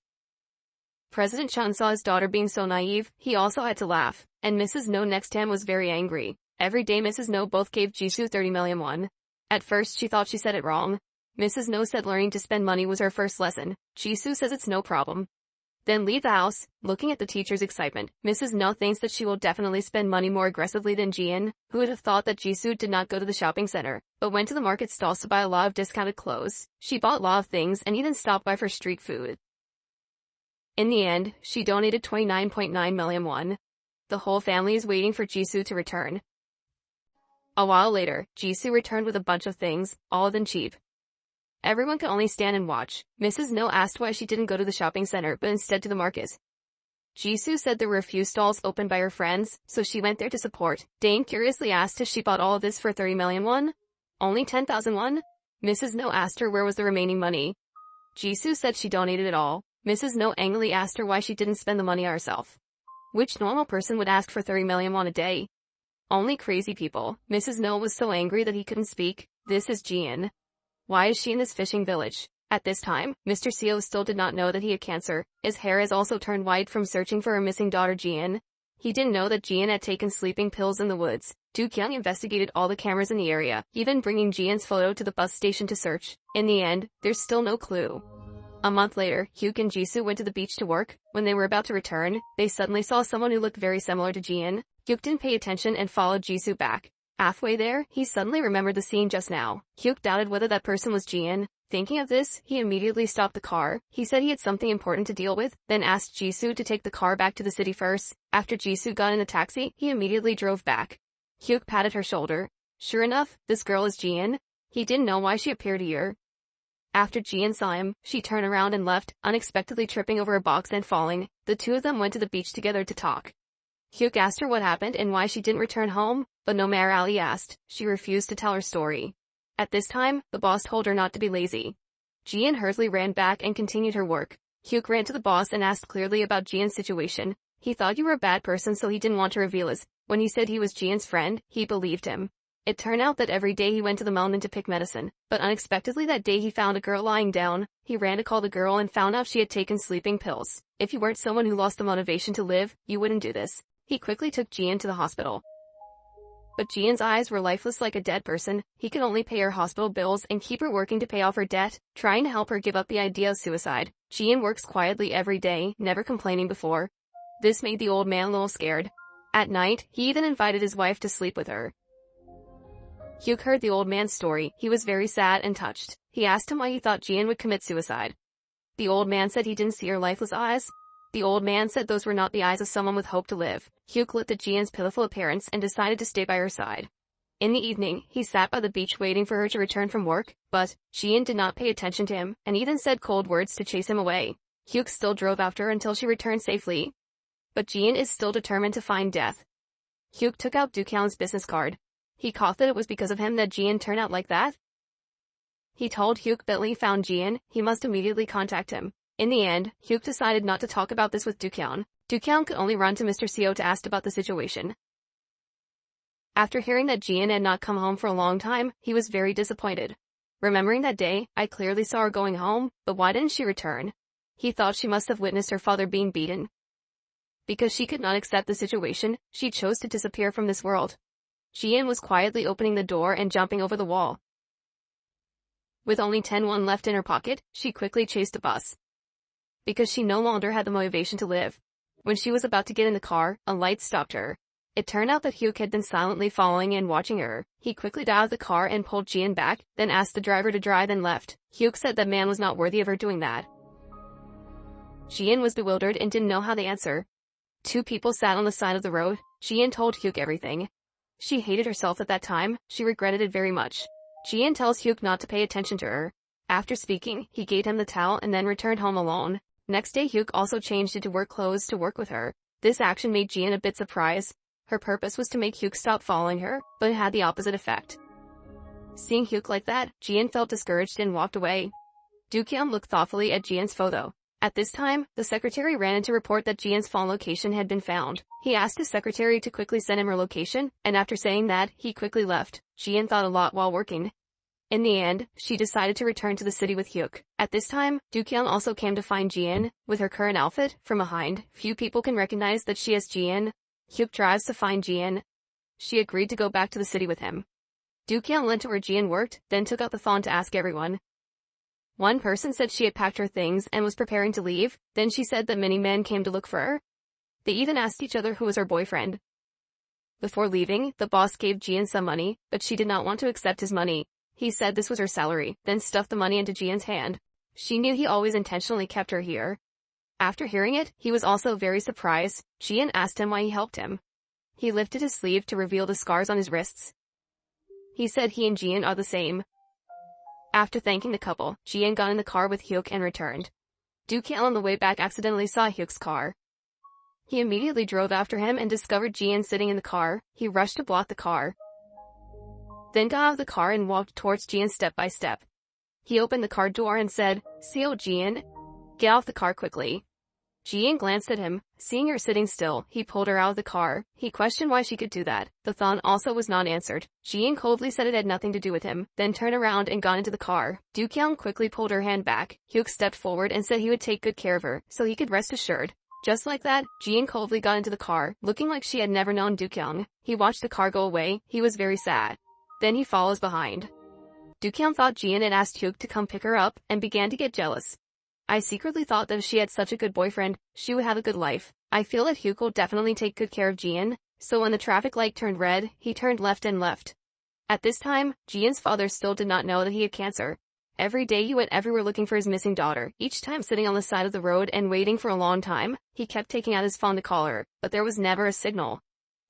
President Chun saw his daughter being so naive, he also had to laugh, and Mrs. No next to him was very angry. Every day Mrs. No both gave Jisoo 30 million won. At first she thought she said it wrong. Mrs. No said learning to spend money was her first lesson. Jisoo says it's no problem. Then leave the house. Looking at the teacher's excitement, Mrs. No thinks that she will definitely spend money more aggressively than Jian, who would have thought that Jisoo did not go to the shopping center, but went to the market stalls to buy a lot of discounted clothes. She bought a lot of things and even stopped by for street food. In the end, she donated 29.9 million won. The whole family is waiting for Jisoo to return. A while later, Jisoo returned with a bunch of things, all of them cheap. Everyone could only stand and watch. Mrs. No asked why she didn't go to the shopping center but instead to the market. Jisoo said there were a few stalls opened by her friends, so she went there to support. Dane curiously asked if she bought all of this for 30 million won. Only 10,000 won? Mrs. No asked her where was the remaining money. Jisoo said she donated it all. Mrs. No angrily asked her why she didn't spend the money herself. Which normal person would ask for 30 million won a day? Only crazy people. Mrs. No was so angry that he couldn't speak. This is Jian. Why is she in this fishing village? At this time, Mr. Seo still did not know that he had cancer. His hair has also turned white from searching for her missing daughter Jian. He didn't know that Jian had taken sleeping pills in the woods. Do-kyung investigated all the cameras in the area, even bringing Jian's photo to the bus station to search. In the end, there's still no clue. A month later, Hyuk and Jisoo went to the beach to work. When they were about to return, they suddenly saw someone who looked very similar to Jian. Hyuk didn't pay attention and followed Jisoo back. Halfway there, he suddenly remembered the scene just now. Hyuk doubted whether that person was Jian. Thinking of this, he immediately stopped the car. He said he had something important to deal with, then asked Jisoo to take the car back to the city first. After Jisoo got in the taxi, he immediately drove back. Hyuk patted her shoulder. Sure enough, this girl is Jian. He didn't know why she appeared here. After Jian saw him, she turned around and left, unexpectedly tripping over a box and falling. The two of them went to the beach together to talk. Hyuk asked her what happened and why she didn't return home, but no matter Ali asked, she refused to tell her story. At this time, the boss told her not to be lazy. Jian hurriedly ran back and continued her work. Hyuk ran to the boss and asked clearly about Jian's situation. He thought you were a bad person, so he didn't want to reveal his. When he said he was Jian's friend, he believed him. It turned out that every day he went to the mountain to pick medicine, but unexpectedly that day he found a girl lying down. He ran to call the girl and found out she had taken sleeping pills. If you weren't someone who lost the motivation to live, you wouldn't do this. He quickly took Jian to the hospital. But Jian's eyes were lifeless like a dead person. He could only pay her hospital bills and keep her working to pay off her debt, trying to help her give up the idea of suicide. Jian works quietly every day, never complaining before. This made the old man a little scared. At night, he even invited his wife to sleep with her. Hyuk heard the old man's story. He was very sad and touched. He asked him why he thought Jian would commit suicide. The old man said he didn't see her lifeless eyes. The old man said those were not the eyes of someone with hope to live. Hyuk looked at Jian's pitiful appearance and decided to stay by her side. In the evening, he sat by the beach waiting for her to return from work, but Jian did not pay attention to him and even said cold words to chase him away. Hyuk still drove after her until she returned safely. But Jian is still determined to find death. Hyuk took out Dukyeon's business card. He thought that it was because of him that Jian turned out like that. He told Hyuk that Lee found Jian, he must immediately contact him. In the end, Hyuk decided not to talk about this with Dukyeon. Dukyeon could only run to Mr. Seo to ask about the situation. After hearing that Jian had not come home for a long time, he was very disappointed. Remembering that day, I clearly saw her going home, but why didn't she return? He thought she must have witnessed her father being beaten. Because she could not accept the situation, she chose to disappear from this world. Jian was quietly opening the door and jumping over the wall. With only 10 won left in her pocket, she quickly chased a bus. Because she no longer had the motivation to live. When she was about to get in the car, a light stopped her. It turned out that Hyuk had been silently following and watching her. He quickly got out of the car and pulled Jian back, then asked the driver to drive and left. Hyuk said that man was not worthy of her doing that. Jian was bewildered and didn't know how to answer. Two people sat on the side of the road. Jian told Hyuk everything. She hated herself at that time. She regretted it very much. Jian tells Hyuk not to pay attention to her. After speaking, he gave him the towel and then returned home alone. Next day Hyuk also changed into work clothes to work with her. This action made Jian a bit surprised. Her purpose was to make Hyuk stop following her, but it had the opposite effect. Seeing Hyuk like that, Jian felt discouraged and walked away. Dukyeon looked thoughtfully at Jian's photo. At this time, the secretary ran in to report that Jian's phone location had been found. He asked his secretary to quickly send him her location, and after saying that, he quickly left. Jian thought a lot while working. In the end, she decided to return to the city with Hyuk. At this time, Dukyeon also came to find Jian. With her current outfit, from behind, few people can recognize that she is Jian. Hyuk drives to find Jian. She agreed to go back to the city with him. Dukyeon went to where Jian worked, then took out the phone to ask everyone. One person said she had packed her things and was preparing to leave, then she said that many men came to look for her. They even asked each other who was her boyfriend. Before leaving, the boss gave Jian some money, but she did not want to accept his money. He said this was her salary, then stuffed the money into Jian's hand. She knew he always intentionally kept her here. After hearing it, he was also very surprised. Jian asked him why he helped him. He lifted his sleeve to reveal the scars on his wrists. He said he and Jian are the same. After thanking the couple, Jian got in the car with Hyuk and returned. Dukyeon on the way back accidentally saw Hyuk's car. He immediately drove after him and discovered Jian sitting in the car. He rushed to block the car. Then got out of the car and walked towards Jian step by step. He opened the car door and said, "Seo Jian, get off the car quickly." Jian glanced at him. Seeing her sitting still, he pulled her out of the car. He questioned why she could do that. The thought also was not answered. Jian coldly said it had nothing to do with him, then turned around and got into the car. Dukyeon quickly pulled her hand back. Hyuk stepped forward and said he would take good care of her, so he could rest assured. Just like that, Jian coldly got into the car, looking like she had never known Dukyeon. He watched the car go away. He was very sad. Then he follows behind. Dukyeon thought Jian had asked Hyuk to come pick her up, and began to get jealous. I secretly thought that if she had such a good boyfriend, she would have a good life. I feel that Hyuk will definitely take good care of Jian, so when the traffic light turned red, he turned left and left. At this time, Jian's father still did not know that he had cancer. Every day he went everywhere looking for his missing daughter, each time sitting on the side of the road and waiting for a long time. He kept taking out his phone to call her, but there was never a signal.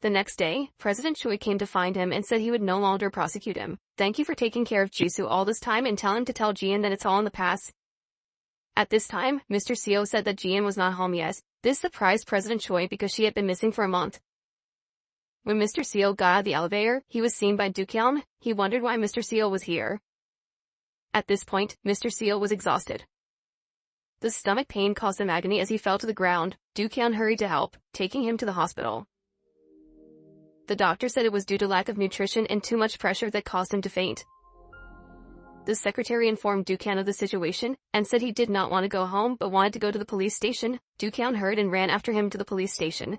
The next day, President Choi came to find him and said he would no longer prosecute him. "Thank you for taking care of Jisoo all this time and tell him to tell Jian that it's all in the past." At this time, Mr. Seo said that Jian was not home yet. This surprised President Choi because she had been missing for a month. When Mr. Seo got out of the elevator, he was seen by Dookyun. He wondered why Mr. Seo was here. At this point, Mr. Seo was exhausted. The stomach pain caused him agony as he fell to the ground. Dookyun hurried to help, taking him to the hospital. The doctor said it was due to lack of nutrition and too much pressure that caused him to faint. The secretary informed Dookyun of the situation, and said he did not want to go home but wanted to go to the police station. Dookyun heard and ran after him to the police station.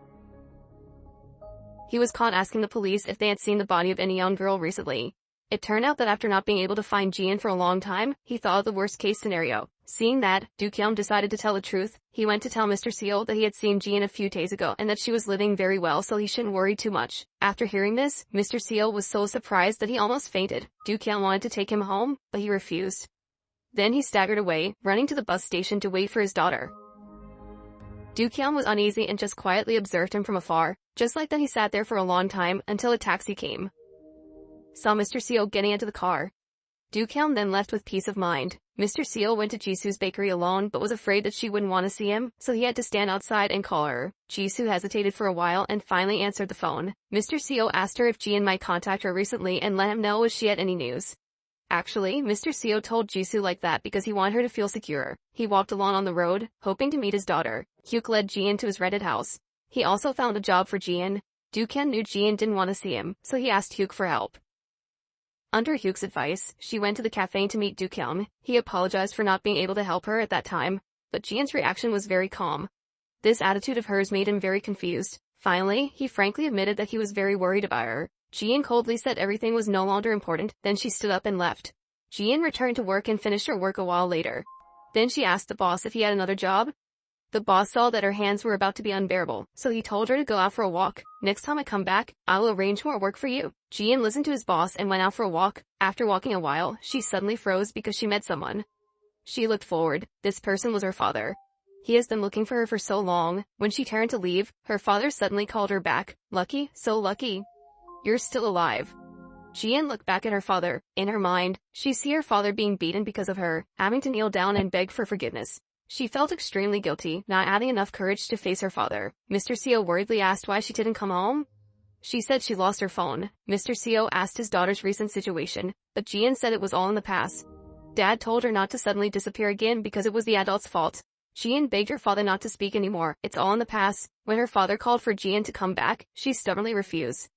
He was caught asking the police if they had seen the body of any young girl recently. It turned out that after not being able to find Jian for a long time, he thought of the worst-case scenario. Seeing that, Dookyun decided to tell the truth. He went to tell Mr. Seo that he had seen Jian a few days ago and that she was living very well, so he shouldn't worry too much. After hearing this, Mr. Seo was so surprised that he almost fainted. Dookyun wanted to take him home, but he refused. Then he staggered away, running to the bus station to wait for his daughter. Dookyun was uneasy and just quietly observed him from afar. Just like that, he sat there for a long time until a taxi came. Saw Mr. Seo getting into the car. Dookyun then left with peace of mind. Mr. Seo went to Jisoo's bakery alone but was afraid that she wouldn't want to see him, so he had to stand outside and call her. Jisoo hesitated for a while and finally answered the phone. Mr. Seo asked her if Jian might contact her recently and let him know if she had any news. Actually, Mr. Seo told Jisoo like that because he wanted her to feel secure. He walked along on the road, hoping to meet his daughter. Hyuk led Jian to his rented house. He also found a job for Jian. Dookyun knew Jian didn't want to see him, so he asked Hyuk for help. Under Hyuk's advice, she went to the cafe to meet Dookyun. He apologized for not being able to help her at that time, but Jian's reaction was very calm. This attitude of hers made him very confused. Finally, he frankly admitted that he was very worried about her. Jian coldly said everything was no longer important, then she stood up and left. Jian returned to work and finished her work a while later. Then she asked the boss if he had another job. The boss saw that her hands were about to be unbearable, so he told her to go out for a walk. Next time I come back, I'll arrange more work for you. Jian listened to his boss and went out for a walk. After walking a while, she suddenly froze because she met someone. She looked forward. This person was her father. He has been looking for her for so long. When she turned to leave, her father suddenly called her back. Lucky, so lucky. You're still alive. Jian looked back at her father. In her mind, she see her father being beaten because of her, having to kneel down and beg for forgiveness. She felt extremely guilty, not having enough courage to face her father. Mr. Seo worriedly asked why she didn't come home. She said she lost her phone. Mr. Seo asked his daughter's recent situation, but Jian said it was all in the past. Dad told her not to suddenly disappear again because it was the adult's fault. Jian begged her father not to speak anymore. It's all in the past. When her father called for Jian to come back, she stubbornly refused.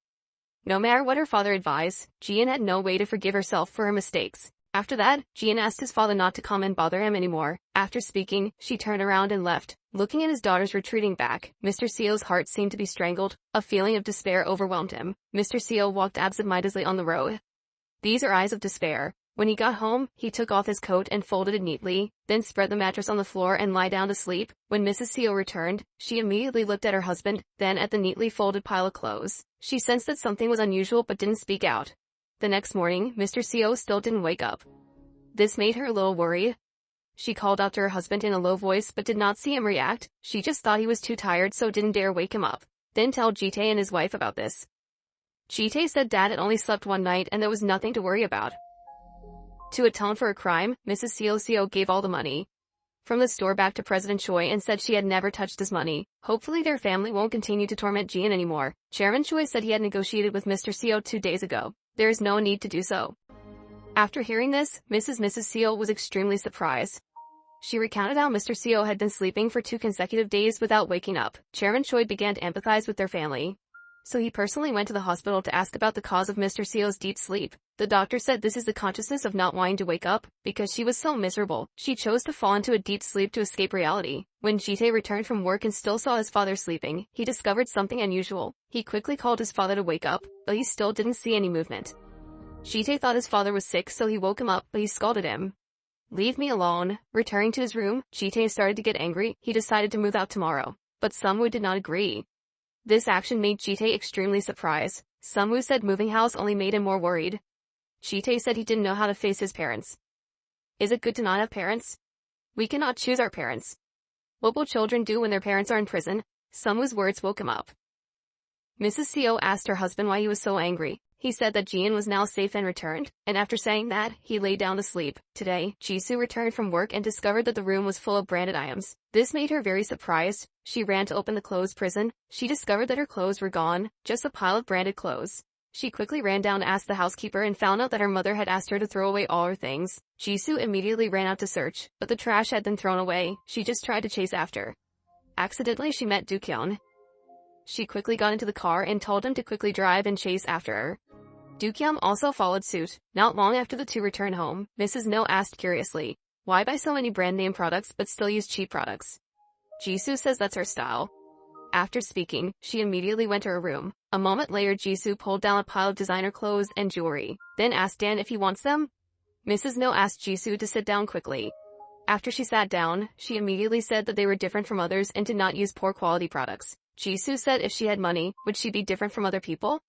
No matter what her father advised, Jian had no way to forgive herself for her mistakes. After that, Jian asked his father not to come and bother him anymore. After speaking, she turned around and left. Looking at his daughter's retreating back, Mr. Seo's heart seemed to be strangled. A feeling of despair overwhelmed him. Mr. Seo walked absent-mindedly on the road. These are eyes of despair. When he got home, he took off his coat and folded it neatly, then spread the mattress on the floor and lay down to sleep. When Mrs. Seo returned, she immediately looked at her husband, then at the neatly folded pile of clothes. She sensed that something was unusual but didn't speak out. The next morning, Mr. Seo still didn't wake up. This made her a little worried. She called out to her husband in a low voice but did not see him react. She just thought he was too tired so didn't dare wake him up. Then tell Jitae and his wife about this. Jitae said Dad had only slept one night and there was nothing to worry about. To atone for her crime, Mrs. Seo gave all the money from the store back to President Choi and said she had never touched his money. Hopefully their family won't continue to torment Jian anymore. Chairman Choi said he had negotiated with Mr. Seo 2 days ago. There is no need to do so. After hearing this, Mrs. Seo was extremely surprised. She recounted how Mr. Seo had been sleeping for 2 consecutive days without waking up. Chairman Choi began to empathize with their family. So he personally went to the hospital to ask about the cause of Mr. Seo's deep sleep. The doctor said this is the consciousness of not wanting to wake up. Because she was so miserable, she chose to fall into a deep sleep to escape reality. When Jitae returned from work and still saw his father sleeping, he discovered something unusual. He quickly called his father to wake up, but he still didn't see any movement. Jitae thought his father was sick so he woke him up, but he scolded him. Leave me alone. Returning to his room, Jitae started to get angry. He decided to move out tomorrow. But Sungwoo did not agree. This action made Jitae extremely surprised. Sungwoo said moving house only made him more worried. Jitae said he didn't know how to face his parents. Is it good to not have parents? We cannot choose our parents. What will children do when their parents are in prison? Sungwoo's words woke him up. Mrs. Seo asked her husband why he was so angry. He said that Jian was now safe and returned, and after saying that, he lay down to sleep. Today, Jisoo returned from work and discovered that the room was full of branded items. This made her very surprised. She ran to open the clothes prison. She discovered that her clothes were gone, just a pile of branded clothes. She quickly ran down to ask the housekeeper and found out that her mother had asked her to throw away all her things. Jisoo immediately ran out to search, but the trash had been thrown away. She just tried to chase after. Accidentally, she met Do-kyun. She quickly got into the car and told him to quickly drive and chase after her. Do-kyun also followed suit. Not long after the two returned home, Mrs. No asked curiously, "Why buy so many brand name products but still use cheap products?" Jisoo says that's her style. After speaking, she immediately went to her room. A moment later, Jisoo pulled down a pile of designer clothes and jewelry, then asked Dan if he wants them. Mrs. No asked Jisoo to sit down quickly. After she sat down, she immediately said that they were different from others and did not use poor quality products. Jisoo said if she had money, would she be different from other people?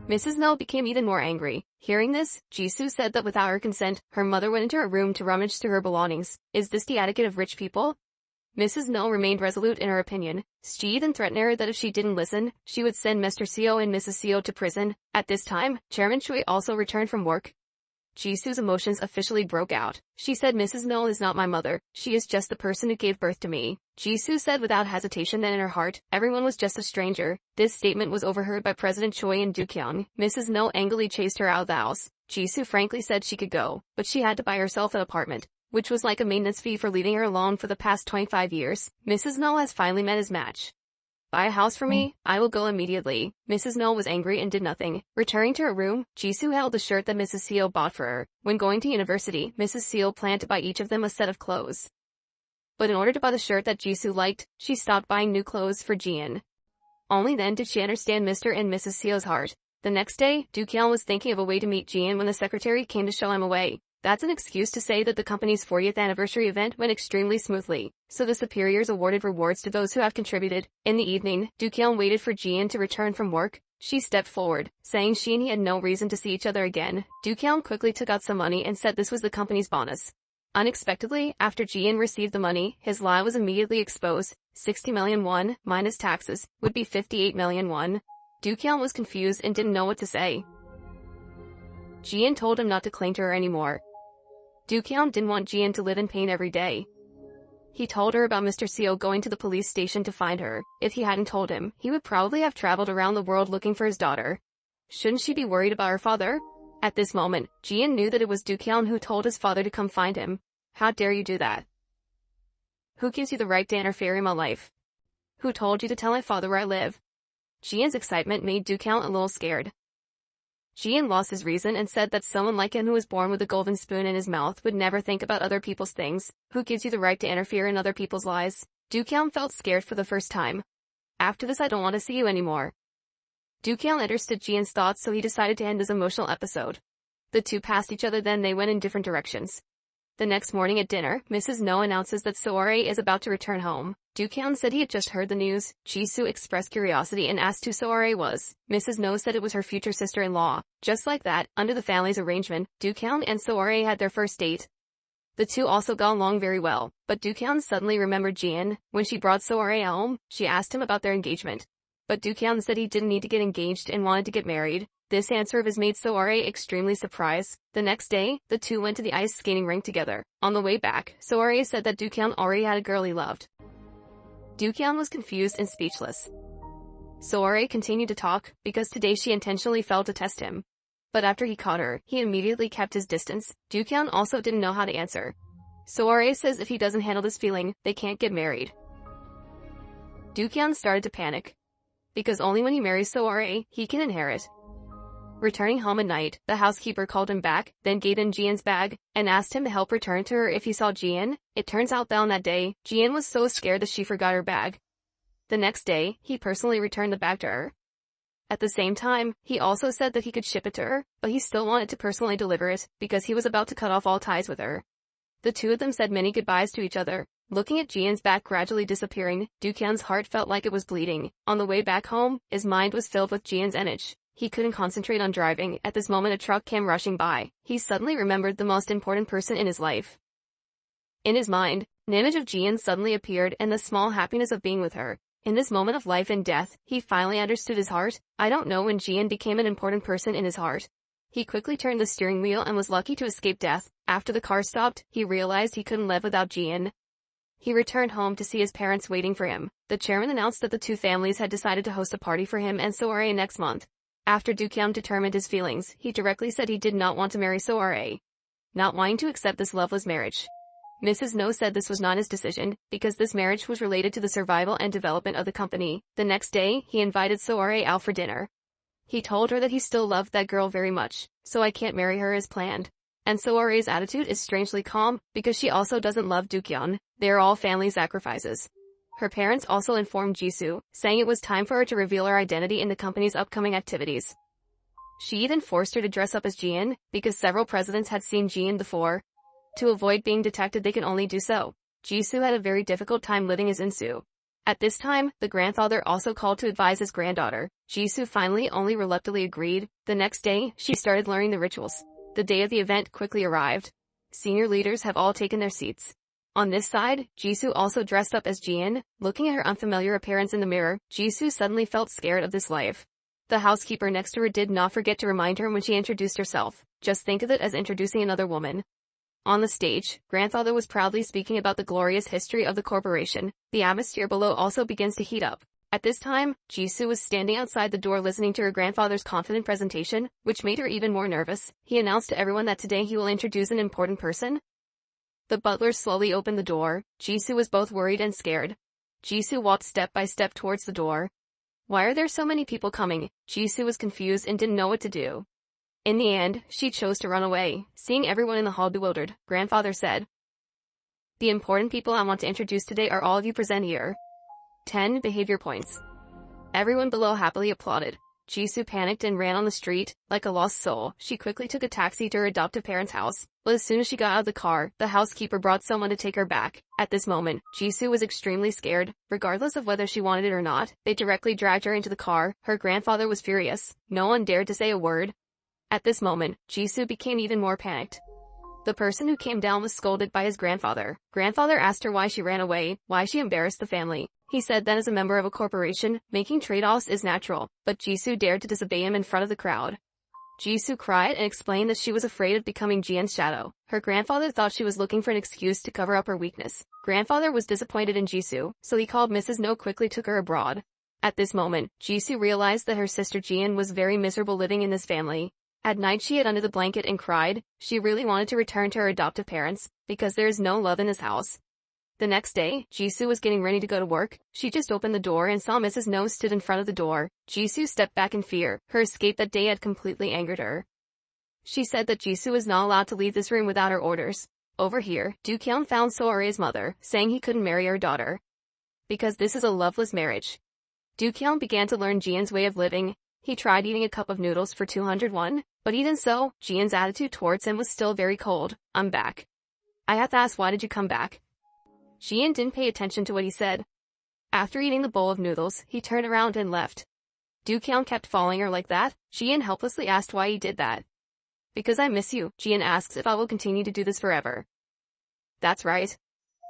Mrs. No became even more angry. Hearing this, Jisoo said that without her consent, her mother went into her room to rummage through her belongings. Is this the etiquette of rich people? Mrs. No remained resolute in her opinion. She then threatened her that if she didn't listen, she would send Mr. Seo and Mrs. Seo to prison. At this time, Chairman Choi also returned from work. Jisoo's emotions officially broke out. She said Mrs. No is not my mother, she is just the person who gave birth to me. Jisoo said without hesitation that in her heart, everyone was just a stranger. This statement was overheard by President Choi and Do-kyun. Mrs. No angrily chased her out of the house. Jisoo frankly said she could go, but she had to buy herself an apartment, which was like a maintenance fee for leaving her alone for the past 25 years. Mrs. No has finally met his match. Buy a house for me, I will go immediately. Mrs. No was angry and did nothing. Returning to her room, Jisoo held the shirt that Mrs. Seo bought for her. When going to university, Mrs. Seo planned to buy each of them a set of clothes. But in order to buy the shirt that Jisoo liked, she stopped buying new clothes for Jian. Only then did she understand Mr. and Mrs. Seo's heart. The next day, Do-kyun was thinking of a way to meet Jian when the secretary came to show him away. That's an excuse to say that the company's 40th anniversary event went extremely smoothly, so the superiors awarded rewards to those who have contributed. In the evening, Do-kyun waited for Jian to return from work. She stepped forward, saying she and he had no reason to see each other again. Do-kyun quickly took out some money and said this was the company's bonus. Unexpectedly, after Jian received the money, his lie was immediately exposed. 60 million won, minus taxes, would be 58 million won. Do-kyun was confused and didn't know what to say. Jian told him not to cling to her anymore. Do-kyun didn't want Jian to live in pain every day. He told her about Mr. Seo going to the police station to find her. If he hadn't told him, he would probably have traveled around the world looking for his daughter. Shouldn't she be worried about her father? At this moment, Jian knew that it was Do-kyun who told his father to come find him. How dare you do that? Who gives you the right to interfere in my life? Who told you to tell my father where I live? Jian's excitement made Do-kyun a little scared. Jian lost his reason and said that someone like him who was born with a golden spoon in his mouth would never think about other people's things. Who gives you the right to interfere in other people's lives? Do-kyun felt scared for the first time. After this, I don't want to see you anymore. Do-kyun understood Jian's thoughts, so he decided to end this emotional episode. The two passed each other, then they went in different directions. The next morning at dinner, Mrs. No announces that Soare is about to return home. Do-kyun said he had just heard the news. Jisoo expressed curiosity and asked who Soare was. Mrs. No said it was her future sister-in-law. Just like that, under the family's arrangement, Do-kyun and Soare had their first date. The two also got along very well, but Do-kyun suddenly remembered Jian. When she brought Soare home, she asked him about their engagement. But Do-kyun said he didn't need to get engaged and wanted to get married. This answer of his made Soare extremely surprised. The next day, the two went to the ice skating rink together. On the way back, Soare said that Do-kyun already had a girl he loved. Do-kyun was confused and speechless. Soare continued to talk, because today she intentionally failed to test him. But after he caught her, he immediately kept his distance. Do-kyun also didn't know how to answer. Soare says if he doesn't handle this feeling, they can't get married. Do-kyun started to panic. Because only when he marries Soare, he can inherit. Returning home at night, the housekeeper called him back, then gave him Jian's bag, and asked him to help return to her if he saw Jian. It turns out that on that day, Jian was so scared that she forgot her bag. The next day, he personally returned the bag to her. At the same time, he also said that he could ship it to her, but he still wanted to personally deliver it, because he was about to cut off all ties with her. The two of them said many goodbyes to each other. Looking at Jian's back gradually disappearing, Do-kyun's heart felt like it was bleeding. On the way back home, his mind was filled with Jian's image. He couldn't concentrate on driving. At this moment, a truck came rushing by. He suddenly remembered the most important person in his life. In his mind, an image of Jian suddenly appeared and the small happiness of being with her. In this moment of life and death, he finally understood his heart. I don't know when Jian became an important person in his heart. He quickly turned the steering wheel and was lucky to escape death. After the car stopped, he realized he couldn't live without Jian. He returned home to see his parents waiting for him. The chairman announced that the two families had decided to host a party for him and Soare next month. After Dukyang determined his feelings, he directly said he did not want to marry Soare, not wanting to accept this loveless marriage. Mrs. No said this was not his decision, because this marriage was related to the survival and development of the company. The next day, he invited Soare out for dinner. He told her that he still loved that girl very much, so I can't marry her as planned. And Soare's attitude is strangely calm, because she also doesn't love Dukyang. They are all family sacrifices. Her parents also informed Jisoo, saying it was time for her to reveal her identity in the company's upcoming activities. She even forced her to dress up as Jian, because several presidents had seen Jian before. To avoid being detected, they can only do so. Jisoo had a very difficult time living as Insu. At this time, the grandfather also called to advise his granddaughter. Jisoo finally only reluctantly agreed. The next day, she started learning the rituals. The day of the event quickly arrived. Senior leaders have all taken their seats. On this side, Jisoo also dressed up as Jian. Looking at her unfamiliar appearance in the mirror, Jisoo suddenly felt scared of this life. The housekeeper next to her did not forget to remind her when she introduced herself. Just think of it as introducing another woman. On the stage, grandfather was proudly speaking about the glorious history of the corporation. The atmosphere below also begins to heat up. At this time, Jisoo was standing outside the door listening to her grandfather's confident presentation, which made her even more nervous. He announced to everyone that today he will introduce an important person. The butler slowly opened the door. Jisoo was both worried and scared. Jisoo walked step by step towards the door. Why are there so many people coming? Jisoo was confused and didn't know what to do. In the end, she chose to run away. Seeing everyone in the hall bewildered, grandfather said, "The important people I want to introduce today are all of you present here." 10 behavior points. Everyone below happily applauded. Jisoo panicked and ran on the street. Like a lost soul, she quickly took a taxi to her adoptive parents' house. But as soon as she got out of the car, the housekeeper brought someone to take her back. At this moment, Jisoo was extremely scared. Regardless of whether she wanted it or not, they directly dragged her into the car. Her grandfather was furious. No one dared to say a word. At this moment, Jisoo became even more panicked. The person who came down was scolded by his grandfather. Grandfather asked her why she ran away, why she embarrassed the family. He said that as a member of a corporation, making trade-offs is natural, but Jisoo dared to disobey him in front of the crowd. Jisoo cried and explained that she was afraid of becoming Jian's shadow. Her grandfather thought she was looking for an excuse to cover up her weakness. Grandfather was disappointed in Jisoo, so he called Mrs. No quickly took her abroad. At this moment, Jisoo realized that her sister Jian was very miserable living in this family. At night she hid under the blanket and cried. She really wanted to return to her adoptive parents, because there is no love in this house. The next day, Jisoo was getting ready to go to work. She just opened the door and saw Mrs. No stood in front of the door. Jisoo stepped back in fear. Her escape that day had completely angered her. She said that Jisoo was not allowed to leave this room without her orders. Over here, Dukyang found Soare's mother, saying he couldn't marry her daughter, because this is a loveless marriage. Dukyang began to learn Jian's way of living. He tried eating a cup of noodles for 201, but even so, Jian's attitude towards him was still very cold. "I'm back. I have to ask, why did you come back?" Jian didn't pay attention to what he said. After eating the bowl of noodles, he turned around and left. Dukyang kept following her like that. Jian helplessly asked why he did that. "Because I miss you." Jian asks if I will continue to do this forever. "That's right.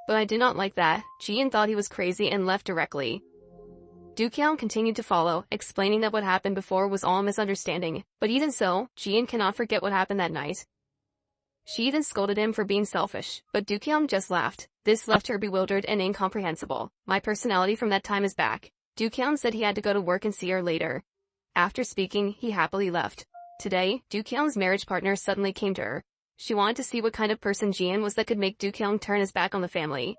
But I did not like that." Jian thought he was crazy and left directly. Dukyang continued to follow, explaining that what happened before was all a misunderstanding. But even so, Jian cannot forget what happened that night. She even scolded him for being selfish, but Dukyang just laughed. This left her bewildered and incomprehensible. "My personality from that time is back." Dukyang said he had to go to work and see her later. After speaking, he happily left. Today, Dukyang's marriage partner suddenly came to her. She wanted to see what kind of person Jian was that could make Dukyang turn his back on the family.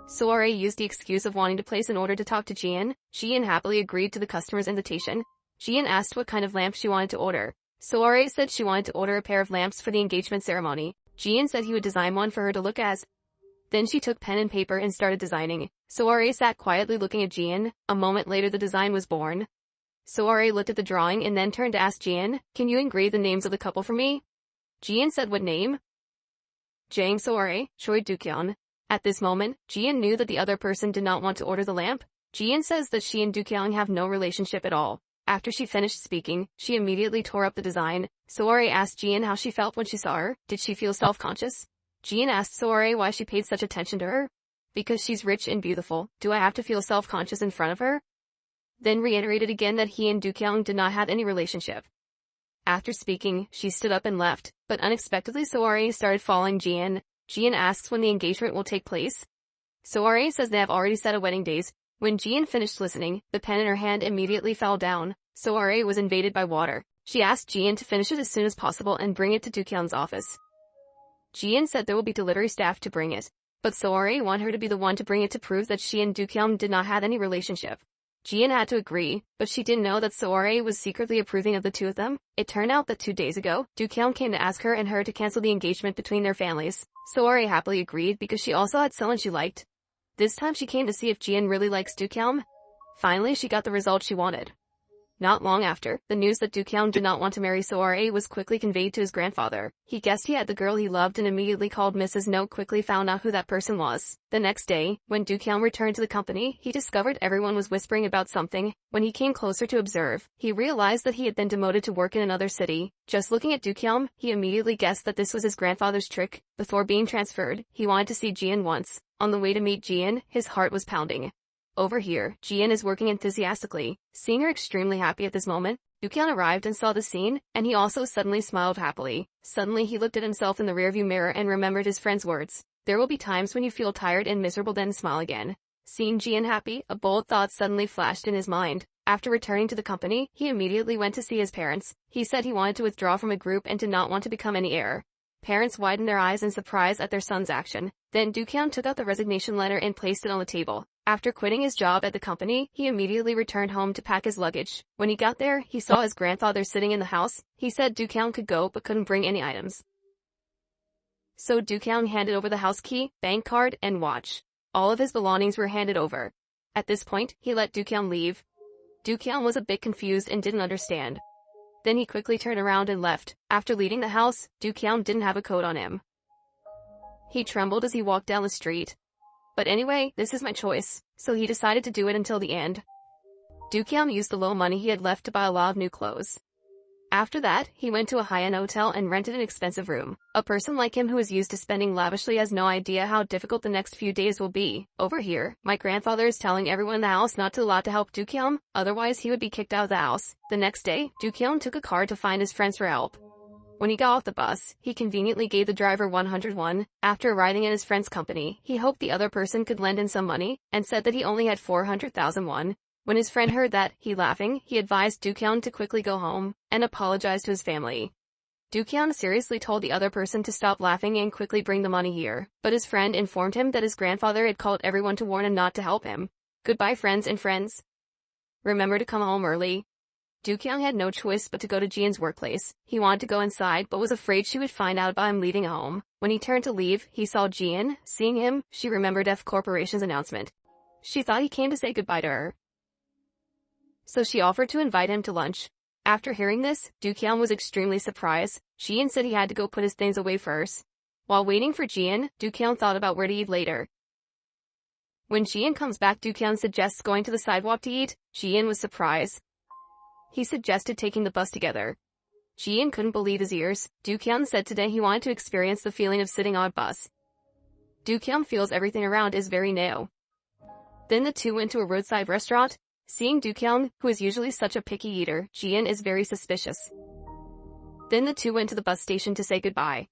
Soare used the excuse of wanting to place an order to talk to Jian. Jian happily agreed to the customer's invitation. Jian asked what kind of lamp she wanted to order. Soare said she wanted to order a pair of lamps for the engagement ceremony. Jian said he would design one for her to look as. Then she took pen and paper and started designing. Soare sat quietly looking at Jian. A moment later the design was born. Soare looked at the drawing and then turned to ask Jian, "Can you engrave the names of the couple for me?" Jian said, "What name?" "Jang Soare, Choi Dukyang." At this moment, Jian knew that the other person did not want to order the lamp. Jian says that she and Dukyang have no relationship at all. After she finished speaking, she immediately tore up the design. Soare asked Jian how she felt when she saw her. Did she feel self-conscious? Jian asked Soare why she paid such attention to her. Because she's rich and beautiful, do I have to feel self-conscious in front of her? Then reiterated again that he and Do-kyung did not have any relationship. After speaking, she stood up and left, but unexpectedly Soare started following Jian. Jian asks when the engagement will take place. Soare says they have already set a wedding date. When Jian finished listening, the pen in her hand immediately fell down. Soare was invaded by water. She asked Jian to finish it as soon as possible and bring it to Do-kyung's office. Jian said there will be delivery staff to bring it, but Soare wanted her to be the one to bring it to prove that she and Do-kyung did not have any relationship. Jian had to agree, but she didn't know that Soare was secretly approving of the two of them. It turned out that 2 days ago, Do-kyung came to ask her and her to cancel the engagement between their families. Soare happily agreed because she also had someone she liked. This time she came to see if Jian really likes Do-kyung. Finally she got the result she wanted. Not long after, the news that Do-kyung did not want to marry Soare was quickly conveyed to his grandfather. He guessed he had the girl he loved and immediately called Mrs. No. Quickly found out who that person was. The next day, when Do-kyung returned to the company, he discovered everyone was whispering about something. When he came closer to observe, he realized that he had been demoted to work in another city. Just looking at Do-kyung, he immediately guessed that this was his grandfather's trick. Before being transferred, he wanted to see Jian once. On the way to meet Jian, his heart was pounding. Over here, Jian is working enthusiastically. Seeing her extremely happy at this moment, Do-kyung arrived and saw the scene, and he also suddenly smiled happily. Suddenly he looked at himself in the rearview mirror and remembered his friend's words. There will be times when you feel tired and miserable, then smile again. Seeing Jian happy, a bold thought suddenly flashed in his mind. After returning to the company, he immediately went to see his parents. He said he wanted to withdraw from a group and did not want to become any heir. Parents widened their eyes in surprise at their son's action. Then Do-kyung took out the resignation letter and placed it on the table. After quitting his job at the company, he immediately returned home to pack his luggage. When he got there, he saw his grandfather sitting in the house. He said Do-kyung could go but couldn't bring any items. So Do-kyung handed over the house key, bank card, and watch. All of his belongings were handed over. At this point, he let Do-kyung leave. Do-kyung was a bit confused and didn't understand. Then he quickly turned around and left. After leaving the house, Do-kyung didn't have a coat on him. He trembled as he walked down the street. But anyway, this is my choice, so he decided to do it until the end. Do-kyung used the little money he had left to buy a lot of new clothes. After that, he went to a high-end hotel and rented an expensive room. A person like him who is used to spending lavishly has no idea how difficult the next few days will be. Over here, my grandfather is telling everyone in the house not to allow to help Do-kyung, otherwise he would be kicked out of the house. The next day, Do-kyung took a car to find his friends for help. When he got off the bus, he conveniently gave the driver 100 won. After arriving at his friend's company, he hoped the other person could lend him some money, and said that he only had 400,000 won. When his friend heard that, he advised Do-kyung to quickly go home, and apologize to his family. Do-kyung seriously told the other person to stop laughing and quickly bring the money here, but his friend informed him that his grandfather had called everyone to warn him not to help him. Goodbye friends and friends. Remember to come home early. Do-kyung had no choice but to go to Jian's workplace. He wanted to go inside but was afraid she would find out about him leaving home. When he turned to leave, he saw Jian. Seeing him, she remembered F Corporation's announcement. She thought he came to say goodbye to her, so she offered to invite him to lunch. After hearing this, Do-kyung was extremely surprised. Jian said he had to go put his things away first. While waiting for Jian, Do-kyung thought about where to eat later. When Jian comes back, Do-kyung suggests going to the sidewalk to eat. Jian was surprised. He suggested taking the bus together. Jian couldn't believe his ears. Do-kyung said today he wanted to experience the feeling of sitting on a bus. Do-kyung feels everything around is very new. Then the two went to a roadside restaurant. Seeing Do-kyung, who is usually such a picky eater, Jian is very suspicious. Then the two went to the bus station to say goodbye.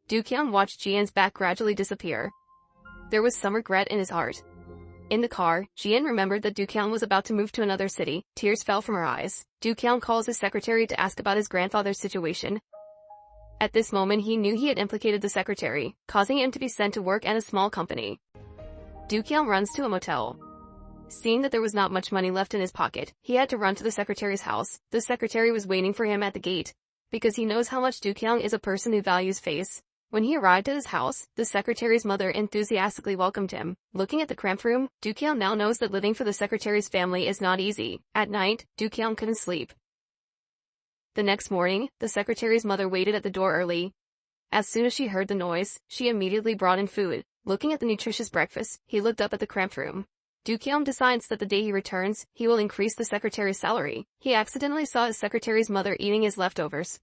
Do-kyung watched Jian's back gradually disappear. There was some regret in his heart. In the car, Jian remembered that Do-kyung was about to move to another city. Tears fell from her eyes. Do-kyung calls his secretary to ask about his grandfather's situation. At this moment he knew he had implicated the secretary, causing him to be sent to work at a small company. Do-kyung runs to a motel. Seeing that there was not much money left in his pocket, he had to run to the secretary's house. The secretary was waiting for him at the gate, because he knows how much Do-kyung is a person who values face. When he arrived at his house, the secretary's mother enthusiastically welcomed him. Looking at the cramped room, Do-kyung now knows that living for the secretary's family is not easy. At night, Do-kyung couldn't sleep. The next morning, the secretary's mother waited at the door early. As soon as she heard the noise, she immediately brought in food. Looking at the nutritious breakfast, he looked up at the cramped room. Do-kyung decides that the day he returns, he will increase the secretary's salary. He accidentally saw his secretary's mother eating his leftovers.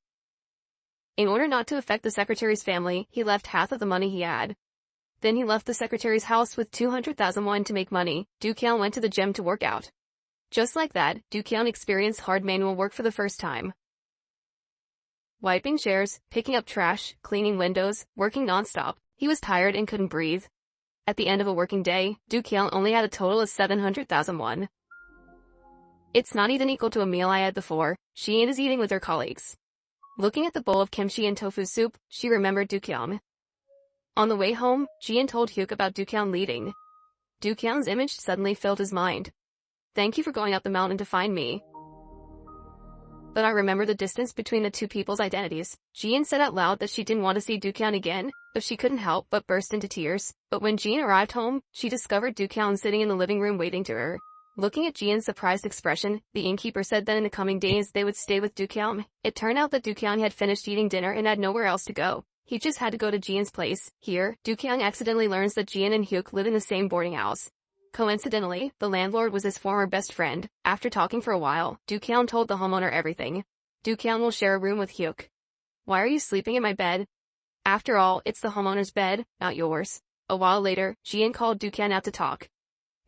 In order not to affect the secretary's family, he left half of the money he had. Then he left the secretary's house with 200,000 won to make money. Du-kyung went to the gym to work out. Just like that, Du-kyung experienced hard manual work for the first time. Wiping chairs, picking up trash, cleaning windows, working non-stop. He was tired and couldn't breathe. At the end of a working day, Du-kyung only had a total of 700,000 won. It's not even equal to a meal I had before. She is eating with her colleagues. Looking at the bowl of kimchi and tofu soup, she remembered Du-kyung. On the way home, Jian told Hyuk about Du-kyung leading. Du-kyung's image suddenly filled his mind. Thank you for going up the mountain to find me. But I remember the distance between the two people's identities. Jian said out loud that she didn't want to see Du-kyung again, but she couldn't help but burst into tears. But when Jian arrived home, she discovered Du-kyung sitting in the living room waiting to her. Looking at Jian's surprised expression, the innkeeper said that in the coming days they would stay with Du-kyung. It turned out that Du-kyung had finished eating dinner and had nowhere else to go. He just had to go to Jian's place. Here, Du-kyung accidentally learns that Jian and Hyuk live in the same boarding house. Coincidentally, the landlord was his former best friend. After talking for a while, Du-kyung told the homeowner everything. Du-kyung will share a room with Hyuk. Why are you sleeping in my bed? After all, it's the homeowner's bed, not yours. A while later, Jian called Du-kyung out to talk.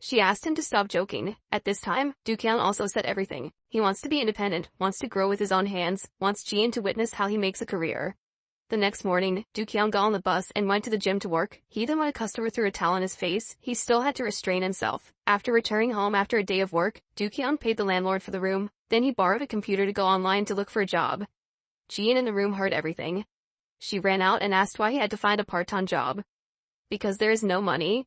She asked him to stop joking. At this time, Du-kyung also said everything. He wants to be independent, wants to grow with his own hands, wants Jian to witness how he makes a career. The next morning, Du-kyung got on the bus and went to the gym to work. He then when a customer threw a towel on his face, he still had to restrain himself. After returning home after a day of work, Du-kyung paid the landlord for the room. Then he borrowed a computer to go online to look for a job. Jian in the room heard everything. She ran out and asked why he had to find a part-time job. Because there is no money.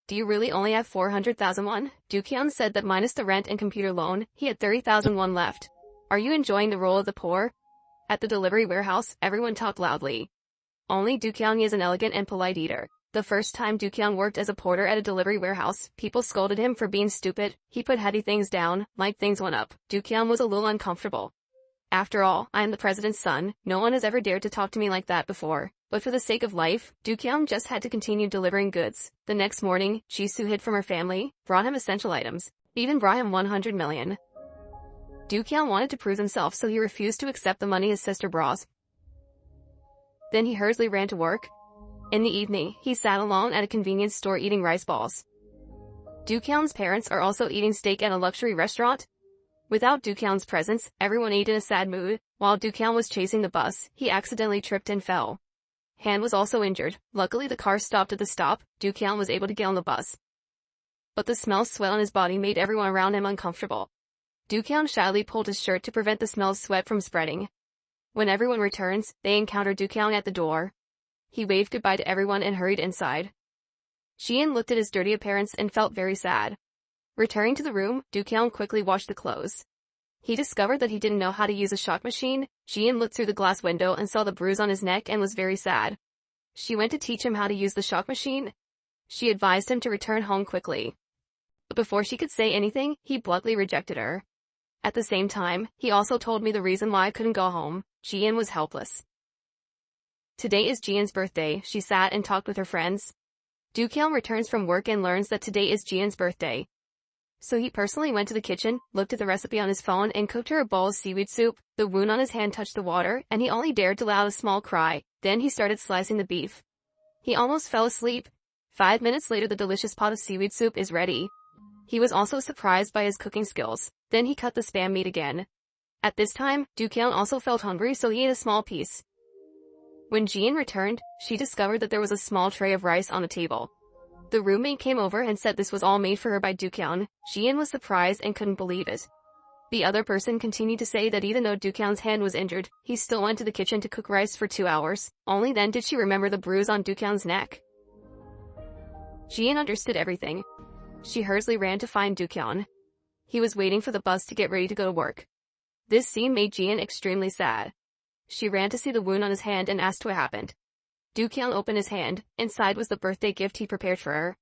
Do you really only have 400,000 won? Du-kyung said that minus the rent and computer loan, he had 30,000 won left. Are you enjoying the role of the poor? At the delivery warehouse, everyone talked loudly. Only Du-kyung is an elegant and polite eater. The first time Du-kyung worked as a porter at a delivery warehouse, people scolded him for being stupid. He put heavy things down, like things went up. Du-kyung was a little uncomfortable. After all, I am the president's son. No one has ever dared to talk to me like that before. But for the sake of life, Du-kyung just had to continue delivering goods. The next morning, Jisoo hid from her family, brought him essential items, even brought him 100 million. Du-kyung wanted to prove himself, so he refused to accept the money his sister brought. Then he hurriedly ran to work. In the evening, he sat alone at a convenience store eating rice balls. Du-kyung's parents are also eating steak at a luxury restaurant. Without Du-kyung's presence, everyone ate in a sad mood. While Du-kyung was chasing the bus, he accidentally tripped and fell. Han was also injured. Luckily the car stopped at the stop. Du-kyung was able to get on the bus. But the smell of sweat on his body made everyone around him uncomfortable. Du-kyung shyly pulled his shirt to prevent the smell of sweat from spreading. When everyone returns, they encounter Du-kyung at the door. He waved goodbye to everyone and hurried inside. Jian looked at his dirty appearance and felt very sad. Returning to the room, Du-kyung quickly washed the clothes. He discovered that he didn't know how to use a shot machine. Jian looked through the glass window and saw the bruise on his neck and was very sad. She went to teach him how to use the shock machine. She advised him to return home quickly. But before she could say anything, he bluntly rejected her. At the same time, he also told me the reason why I couldn't go home. Jian was helpless. Today is Jian's birthday. She sat and talked with her friends. Du-kyung returns from work and learns that today is Jian's birthday. So he personally went to the kitchen, looked at the recipe on his phone and cooked her a bowl of seaweed soup. The wound on his hand touched the water, and he only dared to let out a small cry. Then he started slicing the beef. He almost fell asleep. 5 minutes later the delicious pot of seaweed soup is ready. He was also surprised by his cooking skills. Then he cut the spam meat again. At this time, Du-kyung also felt hungry, so he ate a small piece. When Jian returned, she discovered that there was a small tray of rice on the table. The roommate came over and said this was all made for her by Du-kyung. Jian was surprised and couldn't believe it. The other person continued to say that even though Du-kyung's hand was injured, he still went to the kitchen to cook rice for 2 hours. Only then did she remember the bruise on Du-kyung's neck. Jian understood everything. She hurriedly ran to find Du-kyung. He was waiting for the bus to get ready to go to work. This scene made Jian extremely sad. She ran to see the wound on his hand and asked what happened. Du-kyung opened his hand. Inside was the birthday gift he prepared for her.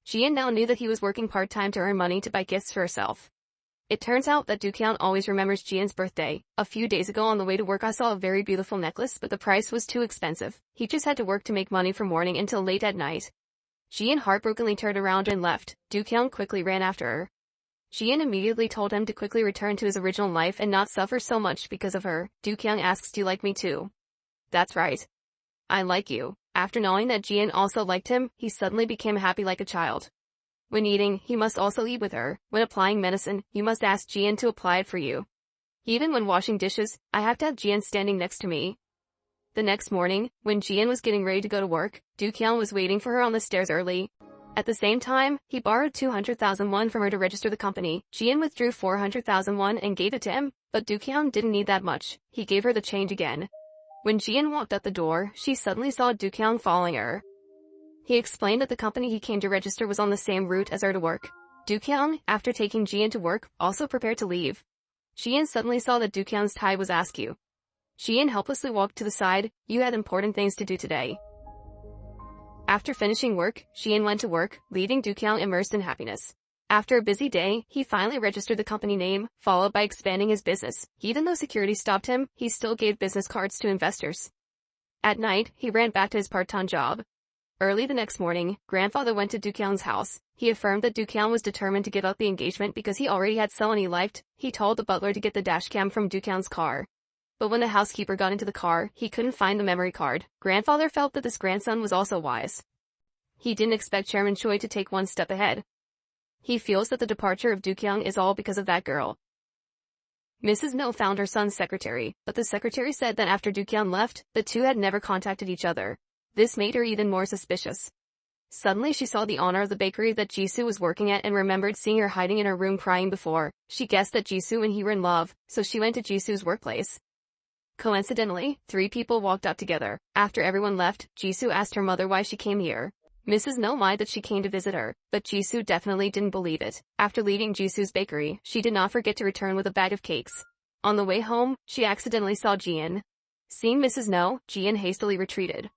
Jian now knew that he was working part-time to earn money to buy gifts for herself. It turns out that Du-kyung always remembers Jian's birthday. A few days ago on the way to work I saw a very beautiful necklace, but the price was too expensive. He just had to work to make money from morning until late at night. Jian heartbrokenly turned around and left. Du-kyung quickly ran after her. Jian immediately told him to quickly return to his original life and not suffer so much because of her. Du-kyung asks, "Do you like me too?" "That's right. I like you. After knowing that Jian also liked him, he suddenly became happy like a child. When eating, he must also eat with her. When applying medicine, you must ask Jian to apply it for you. Even when washing dishes, I have to have Jian standing next to me. The next morning, when Jian was getting ready to go to work, Du-kyung was waiting for her on the stairs early. At the same time, he borrowed 200,000 won from her to register the company. Jian withdrew 400,000 won and gave it to him, but Du-kyung didn't need that much. He gave her the change again. When Jian walked out the door, she suddenly saw Du-kyung following her. He explained that the company he came to register was on the same route as her to work. Du-kyung, after taking Jian to work, also prepared to leave. Jian suddenly saw that Du-kyung's tie was askew. Jian helplessly walked to the side. You had important things to do today. After finishing work, Jian went to work, leaving Du-kyung immersed in happiness. After a busy day, he finally registered the company name, followed by expanding his business. Even though security stopped him, he still gave business cards to investors. At night, he ran back to his part-time job. Early the next morning, grandfather went to Du-kyung's house. He affirmed that Du-kyung was determined to give up the engagement because he already had someone he liked. He told the butler to get the dashcam from Du-kyung's car. But when the housekeeper got into the car, he couldn't find the memory card. Grandfather felt that this grandson was also wise. He didn't expect Chairman Choi to take one step ahead. He feels that the departure of Du-kyung is all because of that girl. Mrs. No found her son's secretary, but the secretary said that after Du-kyung left, the two had never contacted each other. This made her even more suspicious. Suddenly she saw the owner of the bakery that Jisoo was working at and remembered seeing her hiding in her room crying before. She guessed that Jisoo and he were in love, so she went to Jisoo's workplace. Coincidentally, 3 people walked out together. After everyone left, Jisoo asked her mother why she came here. Mrs. No lied that she came to visit her, but Jisoo definitely didn't believe it. After leaving Jisoo's bakery, she did not forget to return with a bag of cakes. On the way home, she accidentally saw Jian. Seeing Mrs. No, Jian hastily retreated.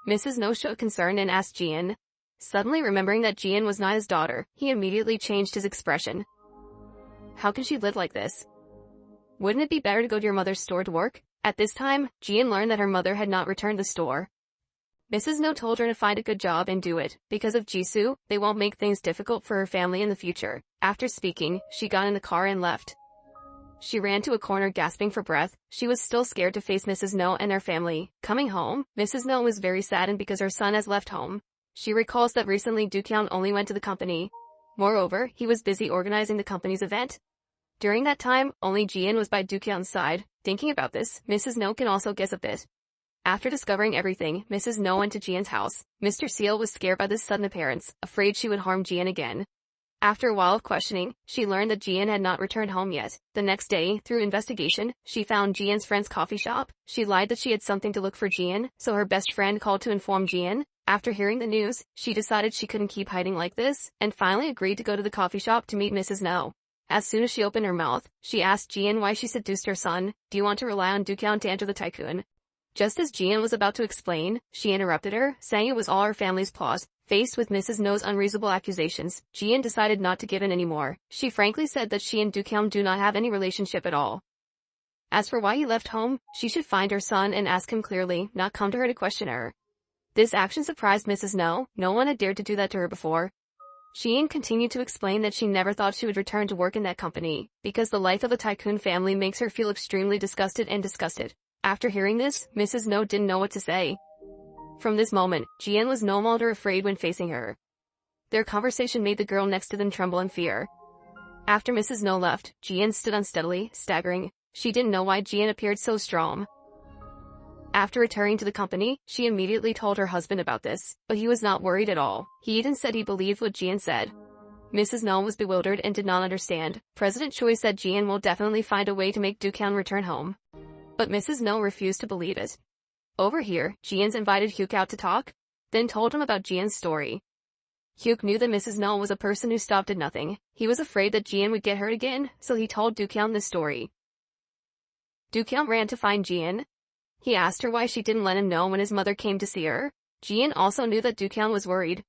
Mrs. No showed concern and asked Jian. Suddenly remembering that Jian was not his daughter, he immediately changed his expression. How can she live like this? Wouldn't it be better to go to your mother's store to work? At this time, Jian learned that her mother had not returned the store. Mrs. No told her to find a good job and do it. Because of Jisoo, they won't make things difficult for her family in the future. After speaking, she got in the car and left. She ran to a corner gasping for breath. She was still scared to face Mrs. No and their family. Coming home, Mrs. No was very saddened because her son has left home. She recalls that recently Du-kyung only went to the company. Moreover, he was busy organizing the company's event. During that time, only Jian was by Du-kyung's side. Thinking about this, Mrs. No can also guess a bit. After discovering everything, Mrs. No went to Jian's house. Mr. Seal was scared by this sudden appearance, afraid she would harm Jian again. After a while of questioning, she learned that Jian had not returned home yet. The next day, through investigation, she found Jian's friend's coffee shop. She lied that she had something to look for Jian, so her best friend called to inform Jian. After hearing the news, she decided she couldn't keep hiding like this, and finally agreed to go to the coffee shop to meet Mrs. No. As soon as she opened her mouth, she asked Jian why she seduced her son. Do you want to rely on Du-kyung to enter the tycoon? Just as Jian was about to explain, she interrupted her, saying it was all her family's plots. Faced with Mrs. No's unreasonable accusations, Jian decided not to give in anymore. She frankly said that she and Du-kyung do not have any relationship at all. As for why he left home, she should find her son and ask him clearly, not come to her to question her. This action surprised Mrs. No. No one had dared to do that to her before. Jian continued to explain that she never thought she would return to work in that company, because the life of a tycoon family makes her feel extremely disgusted and disgusted. After hearing this, Mrs. No didn't know what to say. From this moment, Jian was no longer afraid when facing her. Their conversation made the girl next to them tremble in fear. After Mrs. No left, Jian stood unsteadily, staggering. She didn't know why Jian appeared so strong. After returning to the company, she immediately told her husband about this, but he was not worried at all. He even said he believed what Jian said. Mrs. No was bewildered and did not understand. President Choi said Jian will definitely find a way to make Du-kyung return home. But Mrs. No refused to believe it. Over here, Jian's invited Hyuk out to talk, then told him about Jian's story. Hyuk knew that Mrs. No was a person who stopped at nothing. He was afraid that Jian would get hurt again, so he told Du-kyung the story. Du-kyung ran to find Jian. He asked her why she didn't let him know when his mother came to see her. Jian also knew that Du-kyung was worried,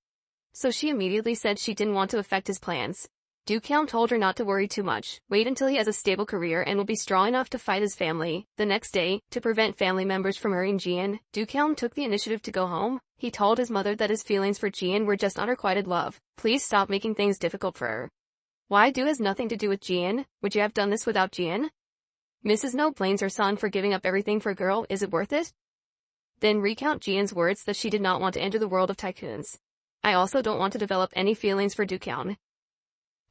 so she immediately said she didn't want to affect his plans. Du-kyung told her not to worry too much, wait until he has a stable career and will be strong enough to fight his family. The next day, to prevent family members from hurrying Jian, Du-kyung took the initiative to go home. He told his mother that his feelings for Jian were just unrequited love. Please stop making things difficult for her. Why Do has nothing to do with Jian. Would you have done this without Jian? Mrs. No blames her son for giving up everything for a girl. Is it worth it? Then recount Jian's words that she did not want to enter the world of tycoons. I also don't want to develop any feelings for Dukyang.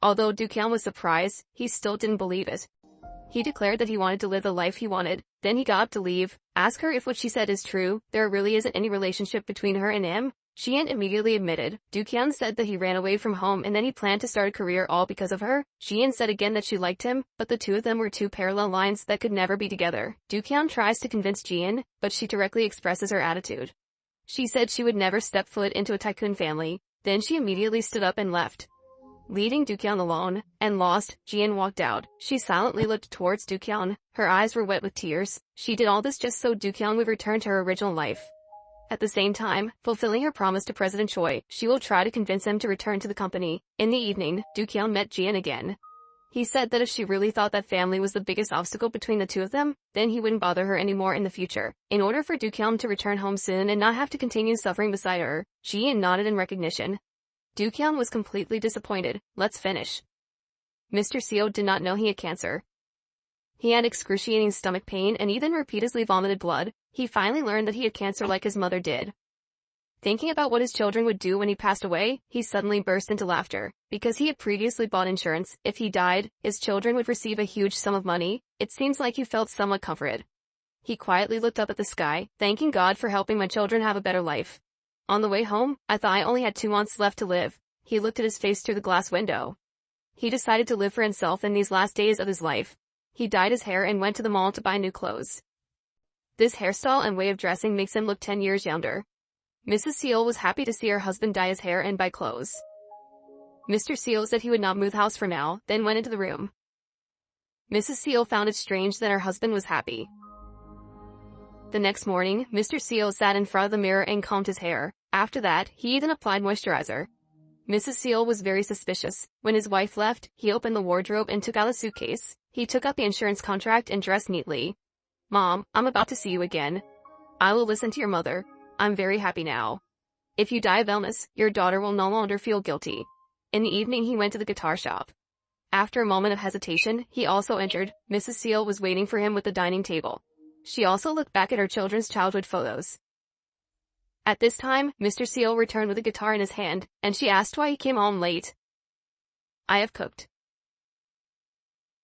Although Dukyang was surprised, he still didn't believe it. He declared that he wanted to live the life he wanted. Then he got up to leave, asked her if what she said is true, there really isn't any relationship between her and him. Jian immediately admitted. Dukyang said that he ran away from home and then he planned to start a career all because of her. Jian said again that she liked him, but the two of them were two parallel lines that could never be together. Dukyang tries to convince Jian, but she directly expresses her attitude. She said she would never step foot into a tycoon family. Then she immediately stood up and left, leaving Dukyang alone. And lost, Jian walked out. She silently looked towards Dukyang. Her eyes were wet with tears. She did all this just so Dukyang would return to her original life. At the same time, fulfilling her promise to President Choi, she will try to convince him to return to the company. In the evening, Dukyang met Jian again. He said that if she really thought that family was the biggest obstacle between the two of them, then he wouldn't bother her anymore in the future. In order for Dukyang to return home soon and not have to continue suffering beside her, Jian nodded in recognition. Dukyang was completely disappointed. Let's finish. Mr. Seo did not know he had cancer. He had excruciating stomach pain and even repeatedly vomited blood. He finally learned that he had cancer like his mother did. Thinking about what his children would do when he passed away, he suddenly burst into laughter. Because he had previously bought insurance, if he died, his children would receive a huge sum of money. It seems like he felt somewhat comforted. He quietly looked up at the sky, thanking God for helping my children have a better life. On the way home, I thought I only had 2 months left to live. He looked at his face through the glass window. He decided to live for himself in these last days of his life. He dyed his hair and went to the mall to buy new clothes. This hairstyle and way of dressing makes him look 10 years younger. Mrs. Seal was happy to see her husband dye his hair and buy clothes. Mr. Seal said he would not move house for now, then went into the room. Mrs. Seal found it strange that her husband was happy. The next morning, Mr. Seal sat in front of the mirror and combed his hair. After that, he even applied moisturizer. Mrs. Seal was very suspicious. When his wife left, he opened the wardrobe and took out a suitcase. He took out the insurance contract and dressed neatly. Mom, I'm about to see you again. I will listen to your mother. I'm very happy now. If you die of illness, your daughter will no longer feel guilty. In the evening he went to the guitar shop. After a moment of hesitation, he also entered. Mrs. Seal was waiting for him with the dining table. She also looked back at her children's childhood photos. At this time, Mr. Seal returned with a guitar in his hand, and she asked why he came home late. I have cooked.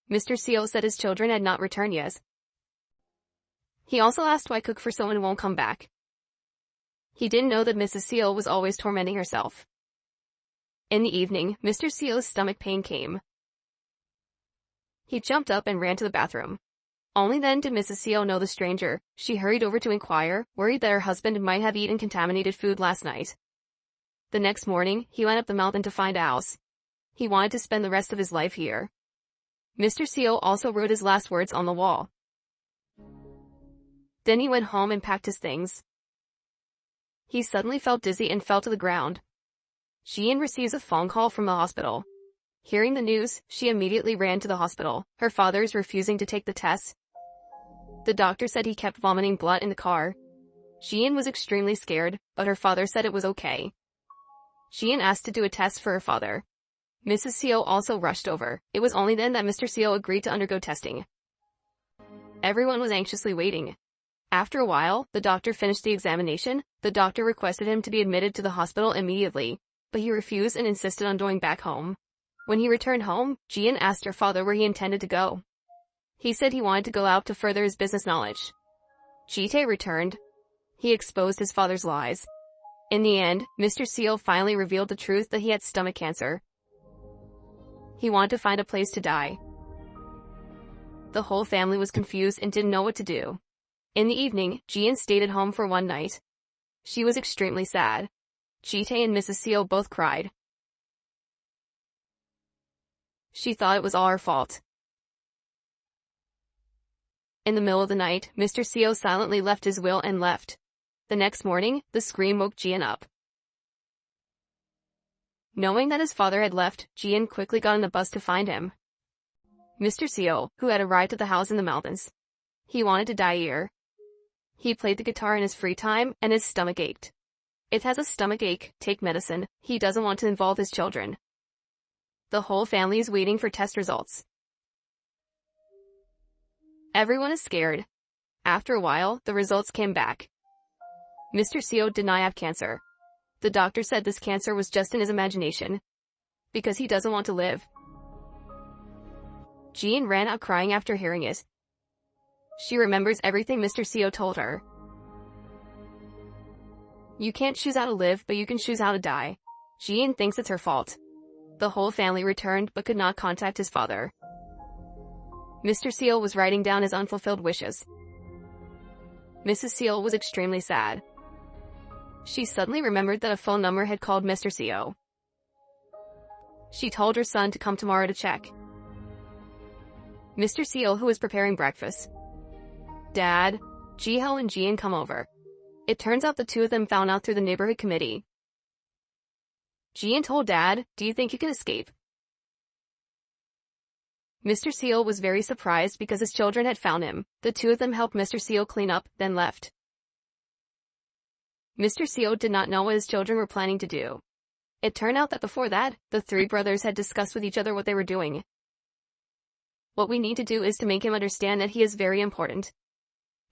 Mr. Seal said his children had not returned yet. He also asked why cook for someone who won't come back. He didn't know that Mrs. Seal was always tormenting herself. In the evening, Mr. Seal's stomach pain came. He jumped up and ran to the bathroom. Only then did Mrs. Seal know the stranger. She hurried over to inquire, worried that her husband might have eaten contaminated food last night. The next morning, he went up the mountain to find a house. He wanted to spend the rest of his life here. Mr. Seal also wrote his last words on the wall. Then he went home and packed his things. He suddenly felt dizzy and fell to the ground. Jian receives a phone call from the hospital. Hearing the news, she immediately ran to the hospital. Her father is refusing to take the test. The doctor said he kept vomiting blood in the car. Jian was extremely scared, but her father said it was okay. Jian asked to do a test for her father. Mrs. Seal also rushed over. It was only then that Mr. Seal agreed to undergo testing. Everyone was anxiously waiting. After a while, the doctor finished the examination. The doctor requested him to be admitted to the hospital immediately, but he refused and insisted on going back home. When he returned home, Jian asked her father where he intended to go. He said he wanted to go out to further his business knowledge. Jite returned. He exposed his father's lies. In the end, Mr. Seal finally revealed the truth that he had stomach cancer. He wanted to find a place to die. The whole family was confused and didn't know what to do. In the evening, Jian stayed at home for one night. She was extremely sad. Jite and Mrs. Seal both cried. She thought it was all her fault. In the middle of the night, Mr. Seal silently left his will and left. The next morning, the scream woke Jian up. Knowing that his father had left, Jian quickly got on a bus to find him. Mr. Seal, who had arrived at the house in the mountains. He wanted to die here. He played the guitar in his free time, and his stomach ached. It has a stomach ache, take medicine. He doesn't want to involve his children. The whole family is waiting for test results. Everyone is scared. After a while, the results came back. Mr. Seo did not have cancer. The doctor said this cancer was just in his imagination, because he doesn't want to live. Jean ran out crying after hearing it. She remembers everything Mr. Seo told her. You can't choose how to live, but you can choose how to die. Jean thinks it's her fault. The whole family returned but could not contact his father. Mr. Seo was writing down his unfulfilled wishes. Mrs. Seo was extremely sad. She suddenly remembered that a phone number had called Mr. Seo. She told her son to come tomorrow to check. Mr. Seo, who was preparing breakfast. Dad, Jiho and Jian come over. It turns out the two of them found out through the neighborhood committee. Jian told Dad, do you think you can escape? Mr. Seo was very surprised because his children had found him. The two of them helped Mr. Seo clean up, then left. Mr. Seo did not know what his children were planning to do. It turned out that before that, the three brothers had discussed with each other what they were doing. What we need to do is to make him understand that he is very important.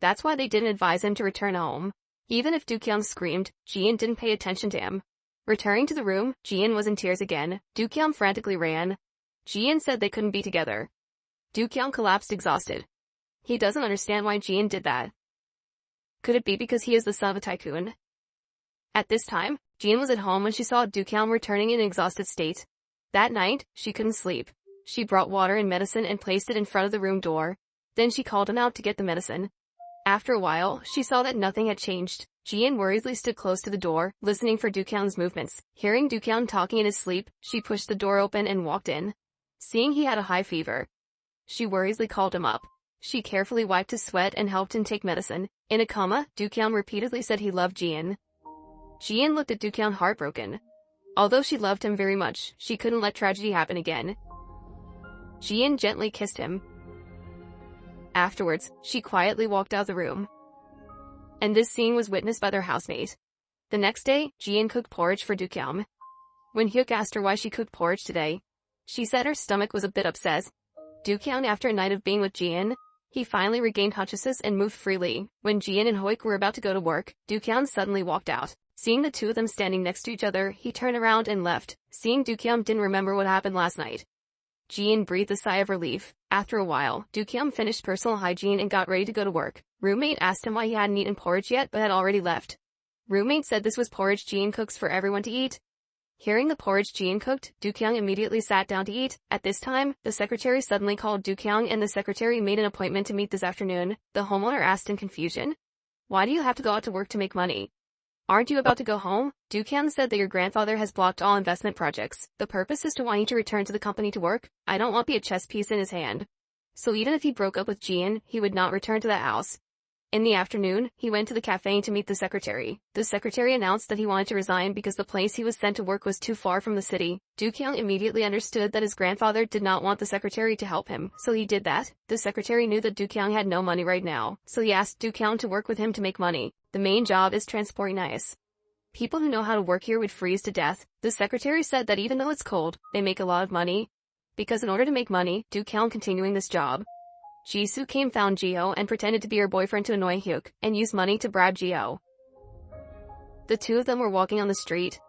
That's why they didn't advise him to return home. Even if Dookyang screamed, Jian didn't pay attention to him. Returning to the room, Jian was in tears again. Dookyang frantically ran. Jian said they couldn't be together. Dookyang collapsed exhausted. He doesn't understand why Jian did that. Could it be because he is the son of a tycoon? At this time, Jian was at home when she saw Dookyang returning in an exhausted state. That night, she couldn't sleep. She brought water and medicine and placed it in front of the room door. Then she called him out to get the medicine. After a while, she saw that nothing had changed. Jian worriedly stood close to the door, listening for Dookyang's movements. Hearing Dookyang talking in his sleep, she pushed the door open and walked in. Seeing he had a high fever, she worriedly called him up. She carefully wiped his sweat and helped him take medicine. In a coma, Dookyang repeatedly said he loved Jian. Jian looked at Dookyang heartbroken. Although she loved him very much, she couldn't let tragedy happen again. Jian gently kissed him. Afterwards, she quietly walked out of the room. And this scene was witnessed by their housemate. The next day, Jian cooked porridge for Dookyang. When Hyuk asked her why she cooked porridge today, she said her stomach was a bit upset. Dookyang, after a night of being with Jian, he finally regained consciousness and moved freely. When Jian and Hoik were about to go to work, Dookyang suddenly walked out. Seeing the two of them standing next to each other, he turned around and left. Seeing Dookyang didn't remember what happened last night, Jian breathed a sigh of relief. After a while, Dookyang finished personal hygiene and got ready to go to work. Roommate asked him why he hadn't eaten porridge yet but had already left. Roommate said this was porridge Jian cooks for everyone to eat. Hearing the porridge Jian cooked, Dookyang immediately sat down to eat. At this time, the secretary suddenly called Dookyang and the secretary made an appointment to meet this afternoon. The homeowner asked in confusion, "Why do you have to go out to work to make money? Aren't you about to go home?" Dookyang said that your grandfather has blocked all investment projects. The purpose is to want you to return to the company to work. I don't want to be a chess piece in his hand. So even if he broke up with Jian, he would not return to that house. In the afternoon, he went to the cafe to meet the secretary. The secretary announced that he wanted to resign because the place he was sent to work was too far from the city. Dookyang immediately understood that his grandfather did not want the secretary to help him, so he did that. The secretary knew that Dookyang had no money right now, so he asked Dookyang to work with him to make money. The main job is transporting ice. People who know how to work here would freeze to death. The secretary said that even though it's cold, they make a lot of money. Because in order to make money, Dookyang continuing this job. Jisoo came found Jiho and pretended to be her boyfriend to annoy Hyuk, and used money to bribe Jiho. The two of them were walking on the street.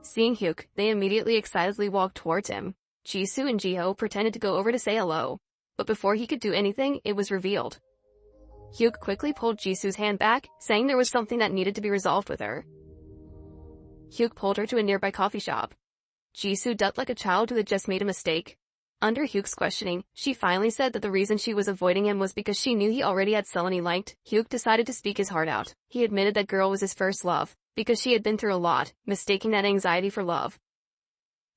Seeing Hyuk, they immediately excitedly walked towards him. Jisoo and Jiho pretended to go over to say hello. But before he could do anything, it was revealed. Hyuk quickly pulled Jisoo's hand back, saying there was something that needed to be resolved with her. Hyuk pulled her to a nearby coffee shop. Jisoo ducked like a child who had just made a mistake. Under Hyuk's questioning, she finally said that the reason she was avoiding him was because she knew he already had someone he liked. Hyuk decided to speak his heart out. He admitted that girl was his first love, because she had been through a lot, mistaking that anxiety for love.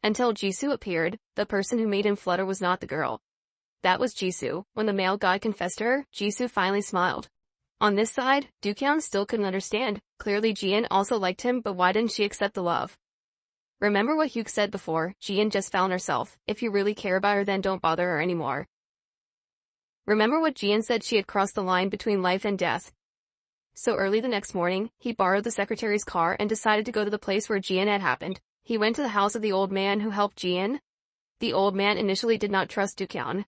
Until Jisoo appeared, the person who made him flutter was not the girl. That was Jisoo. When the male god confessed to her, Jisoo finally smiled. On this side, Dookyang still couldn't understand. Clearly Jian also liked him, but why didn't she accept the love? Remember what Hyuk said before, Jian just found herself. If you really care about her, then don't bother her anymore. Remember what Jian said, she had crossed the line between life and death. So early the next morning, he borrowed the secretary's car and decided to go to the place where Jian had happened. He went to the house of the old man who helped Jian. The old man initially did not trust Dookyang.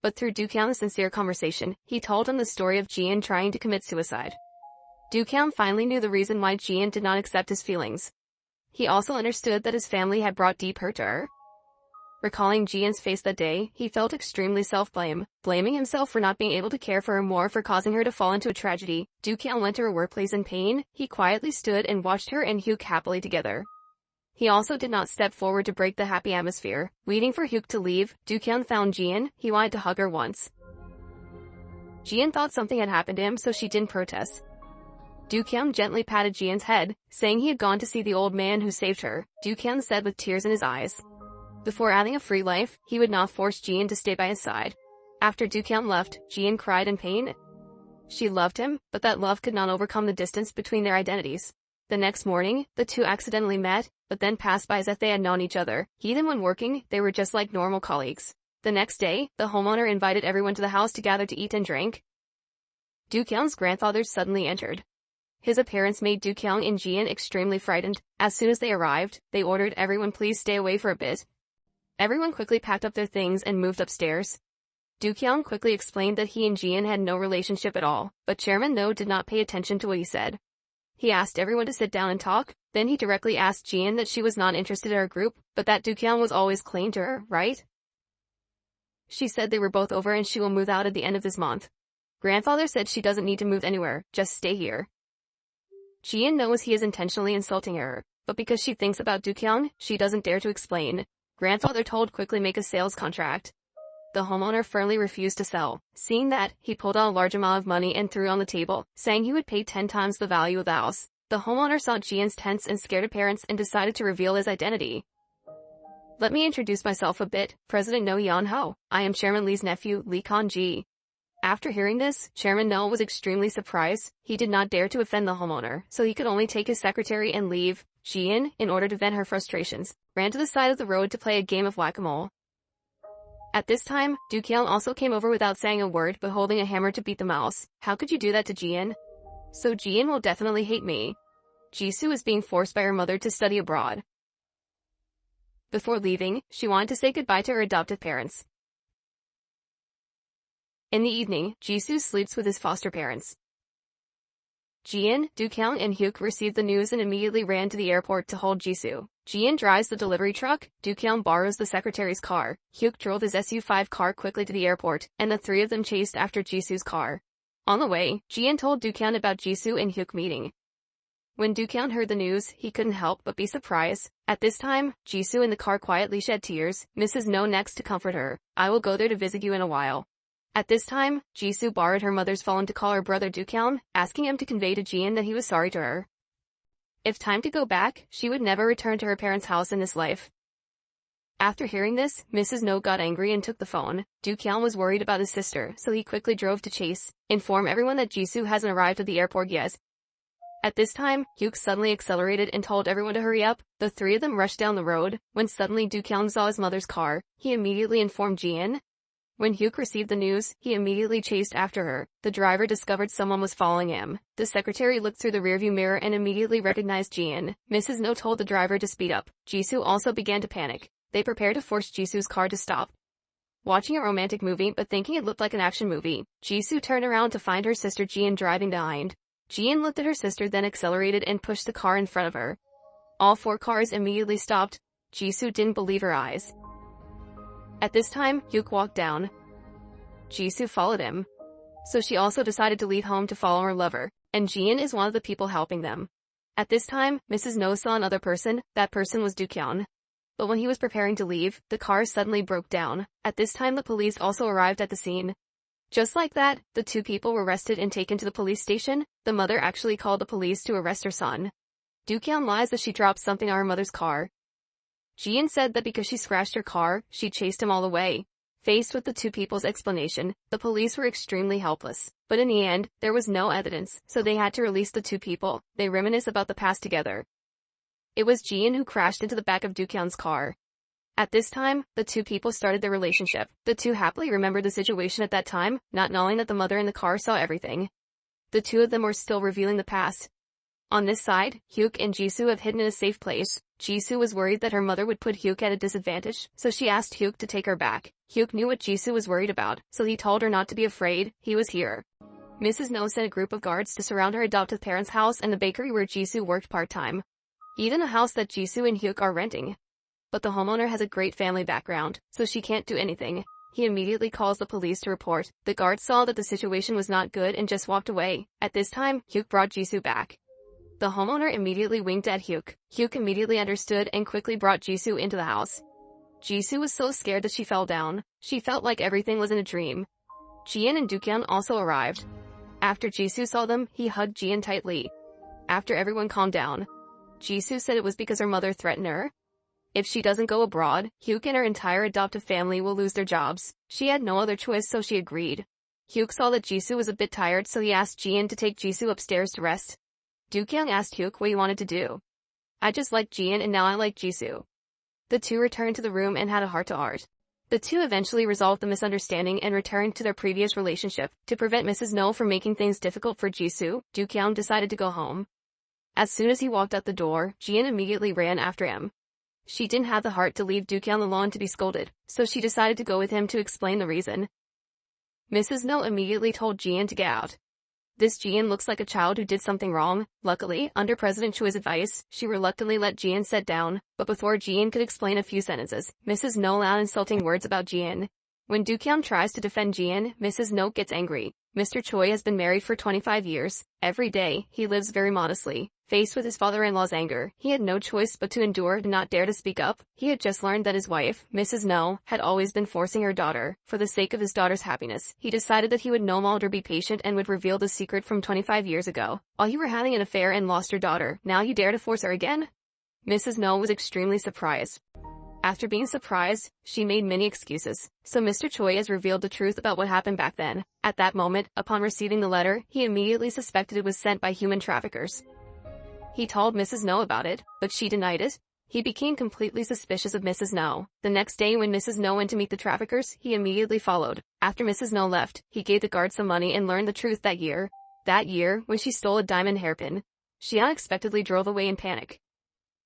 But through Dookyang's sincere conversation, he told him the story of Jian trying to commit suicide. Kyung finally knew the reason why Jian did not accept his feelings. He also understood that his family had brought deep hurt to her. Recalling Jian's face that day, he felt extremely self-blame, blaming himself for not being able to care for her more, for causing her to fall into a tragedy. Kyung went to her workplace in pain. He quietly stood and watched her and Hyuk happily together. He also did not step forward to break the happy atmosphere. Waiting for Hyuk to leave, Kyung found Jian. He wanted to hug her once. Jian thought something had happened to him, so she didn't protest. Kyung gently patted Jian's head, saying he had gone to see the old man who saved her. Kyung said with tears in his eyes. Before adding a free life, he would not force Jian to stay by his side. After Kyung left, Jian cried in pain. She loved him, but that love could not overcome the distance between their identities. The next morning, the two accidentally met, but then passed by as if they had known each other. Even when working, they were just like normal colleagues. The next day, the homeowner invited everyone to the house to gather to eat and drink. Kyung's grandfather suddenly entered. His appearance made Kyung and Jian extremely frightened. As soon as they arrived, they ordered everyone please stay away for a bit. Everyone quickly packed up their things and moved upstairs. Kyung quickly explained that he and Jian had no relationship at all, but Chairman No did not pay attention to what he said. He asked everyone to sit down and talk. Then he directly asked Jian that she was not interested in her group, but that Kyung was always clean to her, right? She said they were both over and she will move out at the end of this month. Grandfather said she doesn't need to move anywhere, just stay here. Jian knows he is intentionally insulting her, but because she thinks about Kyung, she doesn't dare to explain. Grandfather told quickly make a sales contract. The homeowner firmly refused to sell. Seeing that, he pulled out a large amount of money and threw it on the table, saying he would pay 10 times the value of the house. The homeowner saw Jian's tense and scared appearance and decided to reveal his identity. Let me introduce myself a bit, President No Yeon-ho. I am Chairman Lee's nephew, Lee Kon-ji. After hearing this, Chairman No was extremely surprised. He did not dare to offend the homeowner, so he could only take his secretary and leave. Jian, in order to vent her frustrations, ran to the side of the road to play a game of whack-a-mole. At this time, Kyung also came over without saying a word but holding a hammer to beat the mouse. How could you do that to Jian? So Jian will definitely hate me. Jisoo is being forced by her mother to study abroad. Before leaving, she wanted to say goodbye to her adoptive parents. In the evening, Jisoo sleeps with his foster parents. Jian, Kyung and Hyuk received the news and immediately ran to the airport to hold Jisoo. Jian drives the delivery truck, Kyung borrows the secretary's car, Hyuk drove his SU-5 car quickly to the airport, and the three of them chased after Jisoo's car. On the way, Jian told Kyung about Jisoo and Hyuk meeting. When Kyung heard the news, he couldn't help but be surprised. At this time, Jisoo in the car quietly shed tears. Mrs. No next to comfort her. I will go there to visit you in a while. At this time, Jisoo borrowed her mother's phone to call her brother Kyung, asking him to convey to Jian that he was sorry to her. If time to go back, she would never return to her parents' house in this life. After hearing this, Mrs. No got angry and took the phone. Kyung was worried about his sister, so he quickly drove to inform everyone that Jisoo hasn't arrived at the airport yet. At this time, Hyuk suddenly accelerated and told everyone to hurry up. The three of them rushed down the road. When suddenly Kyung saw his mother's car, he immediately informed Jian. When Hyuk received the news, he immediately chased after her. The driver discovered someone was following him. The secretary looked through the rearview mirror and immediately recognized Jian. Mrs. No told the driver to speed up. Jisoo also began to panic. They prepared to force Jisoo's car to stop. Watching a romantic movie but thinking it looked like an action movie, Jisoo turned around to find her sister Jian driving behind. Jian looked at her sister, then accelerated and pushed the car in front of her. All four cars immediately stopped. Jisoo didn't believe her eyes. At this time, Hyuk walked down. Jisoo followed him. So she also decided to leave home to follow her lover, and Jian is one of the people helping them. At this time, Mrs. No saw another person. That person was Kyung. But when he was preparing to leave, the car suddenly broke down. At this time the police also arrived at the scene. Just like that, the two people were arrested and taken to the police station. The mother actually called the police to arrest her son. Kyung lies that she dropped something on her mother's car. Jian said that because she scratched her car, she chased him all the way. Faced with the two people's explanation, the police were extremely helpless. But in the end, there was no evidence, so they had to release the two people. They reminisce about the past together. It was Jian who crashed into the back of Kyung's car. At this time, the two people started their relationship. The two happily remembered the situation at that time, not knowing that the mother in the car saw everything. The two of them were still revealing the past. On this side, Hyuk and Jisoo have hidden in a safe place. Jisoo was worried that her mother would put Hyuk at a disadvantage, so she asked Hyuk to take her back. Hyuk knew what Jisoo was worried about, so he told her not to be afraid. He was here. Mrs. No sent a group of guards to surround her adoptive parents' house and the bakery where Jisoo worked part-time. Even a house that Jisoo and Hyuk are renting. But the homeowner has a great family background, so she can't do anything. He immediately calls the police to report. The guards saw that the situation was not good and just walked away. At this time, Hyuk brought Jisoo back. The homeowner immediately winked at Hyuk. Hyuk immediately understood and quickly brought Jisoo into the house. Jisoo was so scared that she fell down. She felt like everything was in a dream. Jian and Dookyang also arrived. After Jisoo saw them, he hugged Jian tightly. After everyone calmed down, Jisoo said it was because her mother threatened her. If she doesn't go abroad, Hyuk and her entire adoptive family will lose their jobs. She had no other choice, so she agreed. Hyuk saw that Jisoo was a bit tired, so he asked Jian to take Jisoo upstairs to rest. Dookyang asked Hyuk what he wanted to do. I just liked Jian and now I like Jisoo. The two returned to the room and had a heart-to-heart. The two eventually resolved the misunderstanding and returned to their previous relationship. To prevent Mrs. No from making things difficult for Jisoo, Dookyang decided to go home. As soon as he walked out the door, Jian immediately ran after him. She didn't have the heart to leave Dookyang alone to be scolded, so she decided to go with him to explain the reason. Mrs. No immediately told Jian to get out. This Jian looks like a child who did something wrong. Luckily, under President Choi's advice, she reluctantly let Jian sit down, but before Jian could explain a few sentences, Mrs. No allowed insulting words about Jian. When Dookyang tries to defend Jian, Mrs. No gets angry. Mr. Choi has been married for 25 years. Every day, he lives very modestly. Faced with his father-in-law's anger, he had no choice but to endure and not dare to speak up. He had just learned that his wife, Mrs. No, had always been forcing her daughter. For the sake of his daughter's happiness, he decided that he would no longer be patient and would reveal the secret from 25 years ago. While you were having an affair and lost your daughter, now you dare to force her again? Mrs. No was extremely surprised. After being surprised, she made many excuses. So Mr. Choi has revealed the truth about what happened back then. At that moment, upon receiving the letter, he immediately suspected it was sent by human traffickers. He told Mrs. No about it, but she denied it. He became completely suspicious of Mrs. No. The next day when Mrs. No went to meet the traffickers, he immediately followed. After Mrs. No left, he gave the guards some money and learned the truth that year. That year, when she stole a diamond hairpin, she unexpectedly drove away in panic.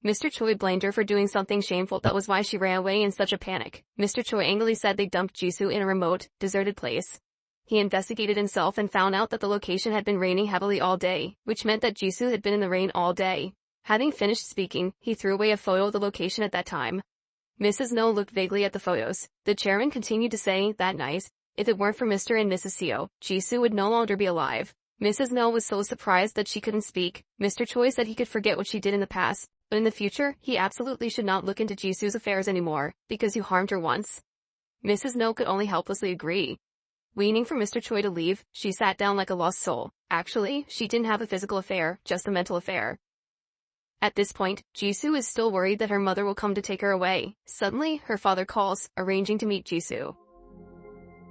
Mr. Choi blamed her for doing something shameful. That was why she ran away in such a panic. Mr. Choi angrily said they dumped Jisoo in a remote, deserted place. He investigated himself and found out that the location had been raining heavily all day, which meant that Jisoo had been in the rain all day. Having finished speaking, he threw away a photo of the location at that time. Mrs. No looked vaguely at the photos. The chairman continued to say, "That night, if it weren't for Mr. and Mrs. Seo, Jisoo would no longer be alive." Mrs. No was so surprised that she couldn't speak. Mr. Choi said he could forget what she did in the past, but in the future, he absolutely should not look into Jisoo's affairs anymore, because you harmed her once. Mrs. No could only helplessly agree. Waiting for Mr. Choi to leave, she sat down like a lost soul. Actually, she didn't have a physical affair, just a mental affair. At this point, Jisoo is still worried that her mother will come to take her away. Suddenly, her father calls, arranging to meet Jisoo.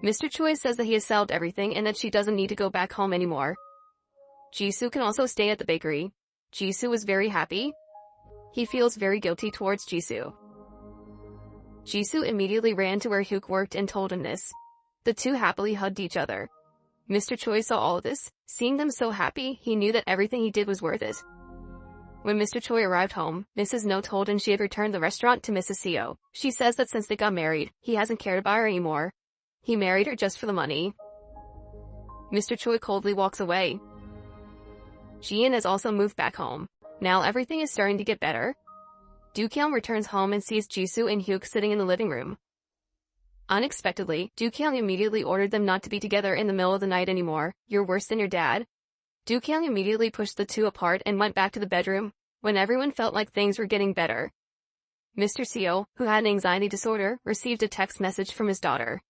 Mr. Choi says that he has solved everything and that she doesn't need to go back home anymore. Jisoo can also stay at the bakery. Jisoo was very happy. He feels very guilty towards Jisoo. Jisoo immediately ran to where Hyuk worked and told him this. The two happily hugged each other. Mr. Choi saw all of this. Seeing them so happy, he knew that everything he did was worth it. When Mr. Choi arrived home, Mrs. No told him she had returned the restaurant to Mrs. Seo. She says that since they got married, he hasn't cared about her anymore. He married her just for the money. Mr. Choi coldly walks away. Jian has also moved back home. Now everything is starting to get better. Dookyang returns home and sees Jisoo and Hyuk sitting in the living room. Unexpectedly, Dookyang immediately ordered them not to be together in the middle of the night anymore. "You're worse than your dad." Dookyang immediately pushed the two apart and went back to the bedroom. When everyone felt like things were getting better, Mr. Seo, who had an anxiety disorder, received a text message from his daughter.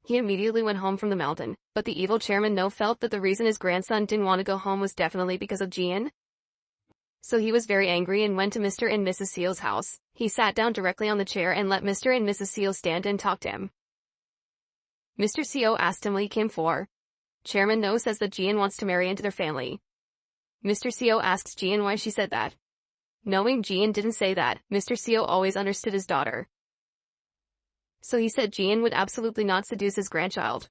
He immediately went home from the mountain, but the evil chairman No felt that the reason his grandson didn't want to go home was definitely because of Jian. So he was very angry and went to Mr. and Mrs. Seal's house. He sat down directly on the chair and let Mr. and Mrs. Seal stand and talk to him. Mr. Seo asked him what he came for. Chairman No says that Jian wants to marry into their family. Mr. Seo asks Jian why she said that. Knowing Jian didn't say that, Mr. Seo always understood his daughter. So he said Jian would absolutely not seduce his grandchild.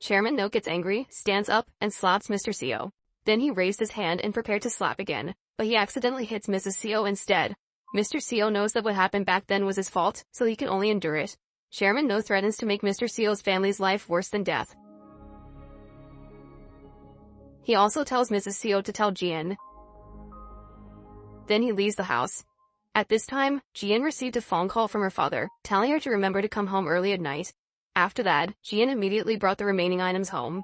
Chairman No gets angry, stands up, and slaps Mr. Seo. Then he raised his hand and prepared to slap again, but he accidentally hits Mrs. Seo instead. Mr. Seo knows that what happened back then was his fault, so he can only endure it. Chairman No threatens to make Mr. Seo's family's life worse than death. He also tells Mrs. Seo to tell Jian. Then he leaves the house. At this time, Jian received a phone call from her father, telling her to remember to come home early at night. After that, Jian immediately brought the remaining items home.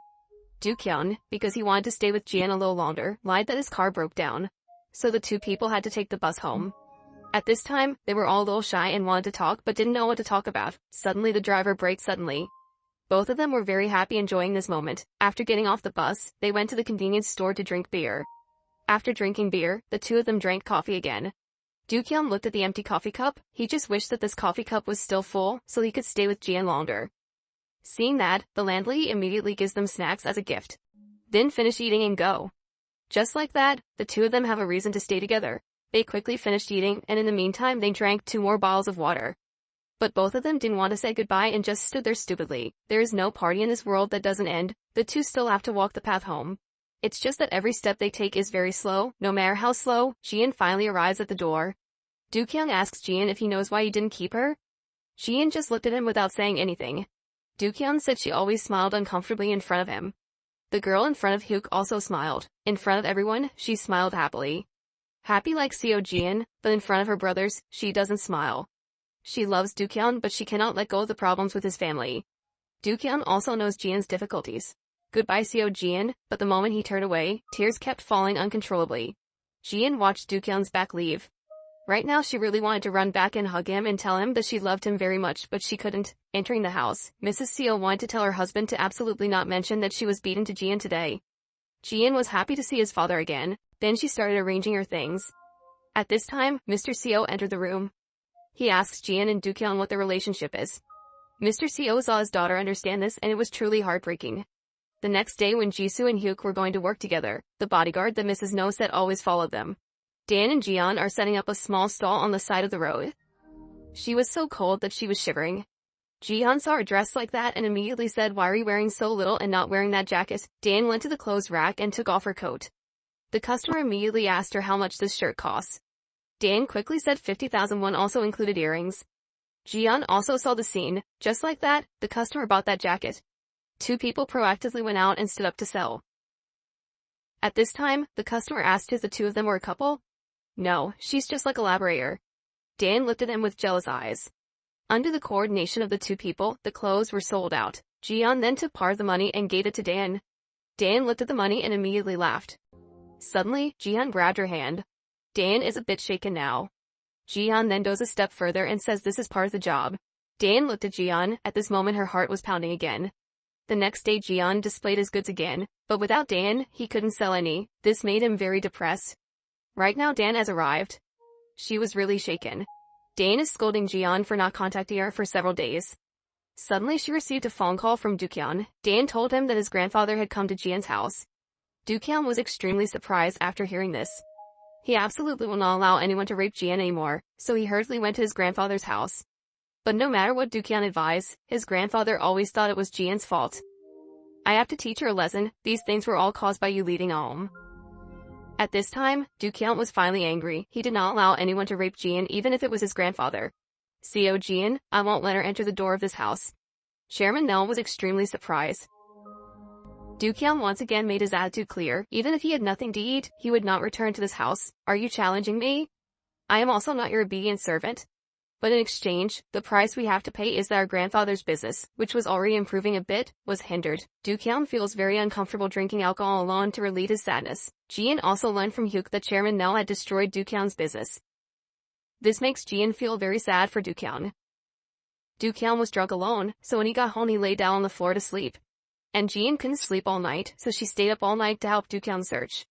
Do-kyun, because he wanted to stay with Jian a little longer, lied that his car broke down. So the two people had to take the bus home. At this time, they were all a little shy and wanted to talk but didn't know what to talk about. Suddenly the driver braked suddenly. Both of them were very happy enjoying this moment. After getting off the bus, they went to the convenience store to drink beer. After drinking beer, the two of them drank coffee again. Do-kyun looked at the empty coffee cup. He just wished that this coffee cup was still full so he could stay with Jian longer. Seeing that, the landlady immediately gives them snacks as a gift. Then finish eating and go. Just like that, the two of them have a reason to stay together. They quickly finished eating, and in the meantime they drank 2 more bottles of water. But both of them didn't want to say goodbye and just stood there stupidly. There is no party in this world that doesn't end. The two still have to walk the path home. It's just that every step they take is very slow. No matter how slow, Jian finally arrives at the door. Do-kyung asks Jian if he knows why he didn't keep her. Jian just looked at him without saying anything. Do-kyung said she always smiled uncomfortably in front of him. The girl in front of Hyuk also smiled. In front of everyone, she smiled happily. Happy like Seo Jian, but in front of her brothers, she doesn't smile. She loves Do-kyung but she cannot let go of the problems with his family. Do-kyung also knows Jian's difficulties. Goodbye Seo Jian, but the moment he turned away, tears kept falling uncontrollably. Jian watched Do-kyung's back leave. Right now she really wanted to run back and hug him and tell him that she loved him very much but she couldn't. Entering the house, Mrs. Seo wanted to tell her husband to absolutely not mention that she was beaten to Jian today. Jian was happy to see his father again. Then she started arranging her things. At this time, Mr. Seo entered the room. He asks Jian and Do-kyung what their relationship is. Mr. Seo saw his daughter understand this and it was truly heartbreaking. The next day when Jisoo and Hyuk were going to work together, the bodyguard that Mrs. No said always followed them. Dan and Jian are setting up a small stall on the side of the road. She was so cold that she was shivering. Jihan saw her dressed like that and immediately said, "Why are you wearing so little and not wearing that jacket?" Dan went to the clothes rack and took off her coat. The customer immediately asked her how much this shirt costs. Dan quickly said 50,000 won also included earrings. Jian also saw the scene. Just like that, the customer bought that jacket. Two people proactively went out and stood up to sell. At this time, the customer asked if the two of them were a couple. No, she's just like a collaborator. Dan looked at him with jealous eyes. Under the coordination of the two people, the clothes were sold out. Jian then took part of the money and gave it to Dan. Dan looked at the money and immediately laughed. Suddenly, Jihan grabbed her hand. Dan is a bit shaken now. Jihan then goes a step further and says this is part of the job. Dan looked at Jihan. At this moment her heart was pounding again. The next day Jihan displayed his goods again, but without Dan, he couldn't sell any. This made him very depressed. Right now Dan has arrived. She was really shaken. Dan is scolding Jihan for not contacting her for several days. Suddenly she received a phone call from Do-kyung. Dan told him that his grandfather had come to Jian's house. Do-kyung was extremely surprised after hearing this. He absolutely will not allow anyone to rape Jian anymore, so he hurriedly went to his grandfather's house. But no matter what Do-kyung advised, his grandfather always thought it was Jian's fault. "I have to teach her a lesson. These things were all caused by you leaving home." At this time, Do-kyung was finally angry. He did not allow anyone to rape Jian even if it was his grandfather. "Seo Jian, I won't let her enter the door of this house." Chairman Nell was extremely surprised. Do-kyung once again made his attitude clear. Even if he had nothing to eat, he would not return to this house. "Are you challenging me? I am also not your obedient servant. But in exchange, the price we have to pay is that our grandfather's business, which was already improving a bit, was hindered." Do-kyung feels very uncomfortable drinking alcohol alone to relieve his sadness. Jian also learned from Hyuk that Chairman Nell had destroyed Do-kyung's business. This makes Jian feel very sad for Do-kyung. Do-kyung was drunk alone, so when he got home he lay down on the floor to sleep. And Jian couldn't sleep all night, so she stayed up all night to help Do-kyung search.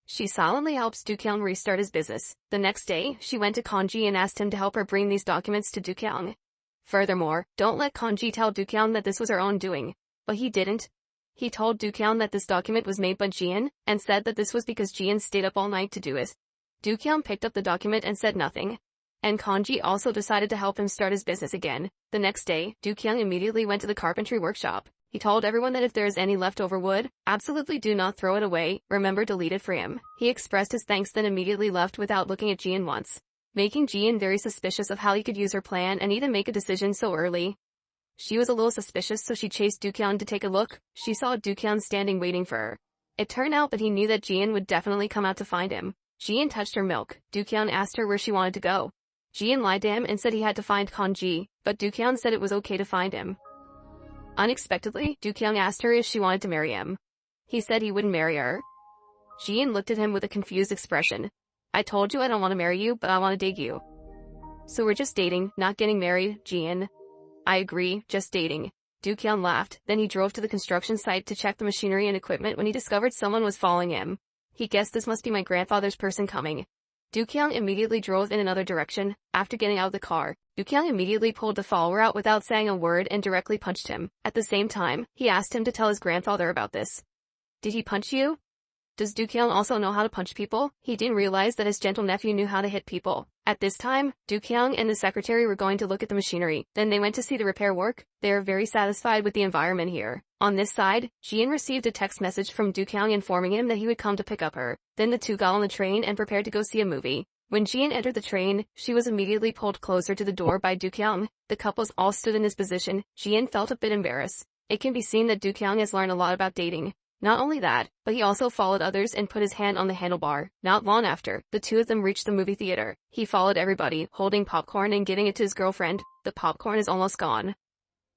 She silently helps Do-kyung restart his business. The next day, she went to Kanji and asked him to help her bring these documents to Do-kyung. Furthermore, don't let Kanji tell Do-kyung that this was her own doing. But he didn't. He told Do-kyung that this document was made by Jian, and said that this was because Jian stayed up all night to do it. Do-kyung picked up the document and said nothing. And Kanji also decided to help him start his business again. The next day, Do-kyung immediately went to the carpentry workshop. He told everyone that if there is any leftover wood, absolutely do not throw it away, remember to leave it for him. He expressed his thanks then immediately left without looking at Jian once, making Jian very suspicious of how he could use her plan and even make a decision so early. She was a little suspicious so she chased Do-kyung to take a look. She saw Do-kyung standing waiting for her. It turned out that he knew that Jian would definitely come out to find him. Jian touched her milk. Dookyang asked her where she wanted to go. Jian lied to him and said he had to find Kanji, but Dookyang said it was okay to find him. Unexpectedly, Dookyang asked her if she wanted to marry him. He said he wouldn't marry her. Jian looked at him with a confused expression. I told you I don't want to marry you, but I want to date you. So we're just dating, not getting married, Jian. I agree, just dating. Dookyang laughed, then he drove to the construction site to check the machinery and equipment when he discovered someone was following him. He guessed this must be my grandfather's person coming. Dookyang immediately drove in another direction. After getting out of the car, Dookyang immediately pulled the follower out without saying a word and directly punched him. At the same time, he asked him to tell his grandfather about this. Did he punch you? Does Dookyang also know how to punch people? He didn't realize that his gentle nephew knew how to hit people. At this time, Dookyang and the secretary were going to look at the machinery. Then they went to see the repair work. They are very satisfied with the environment here. On this side, Jian received a text message from Dookyang informing him that he would come to pick up her. Then the two got on the train and prepared to go see a movie. When Jian entered the train, she was immediately pulled closer to the door by Dookyang. The couples all stood in this position. Jian felt a bit embarrassed. It can be seen that Dookyang has learned a lot about dating. Not only that, but he also followed others and put his hand on the handlebar. Not long after, the two of them reached the movie theater. He followed everybody, holding popcorn and giving it to his girlfriend. The popcorn is almost gone.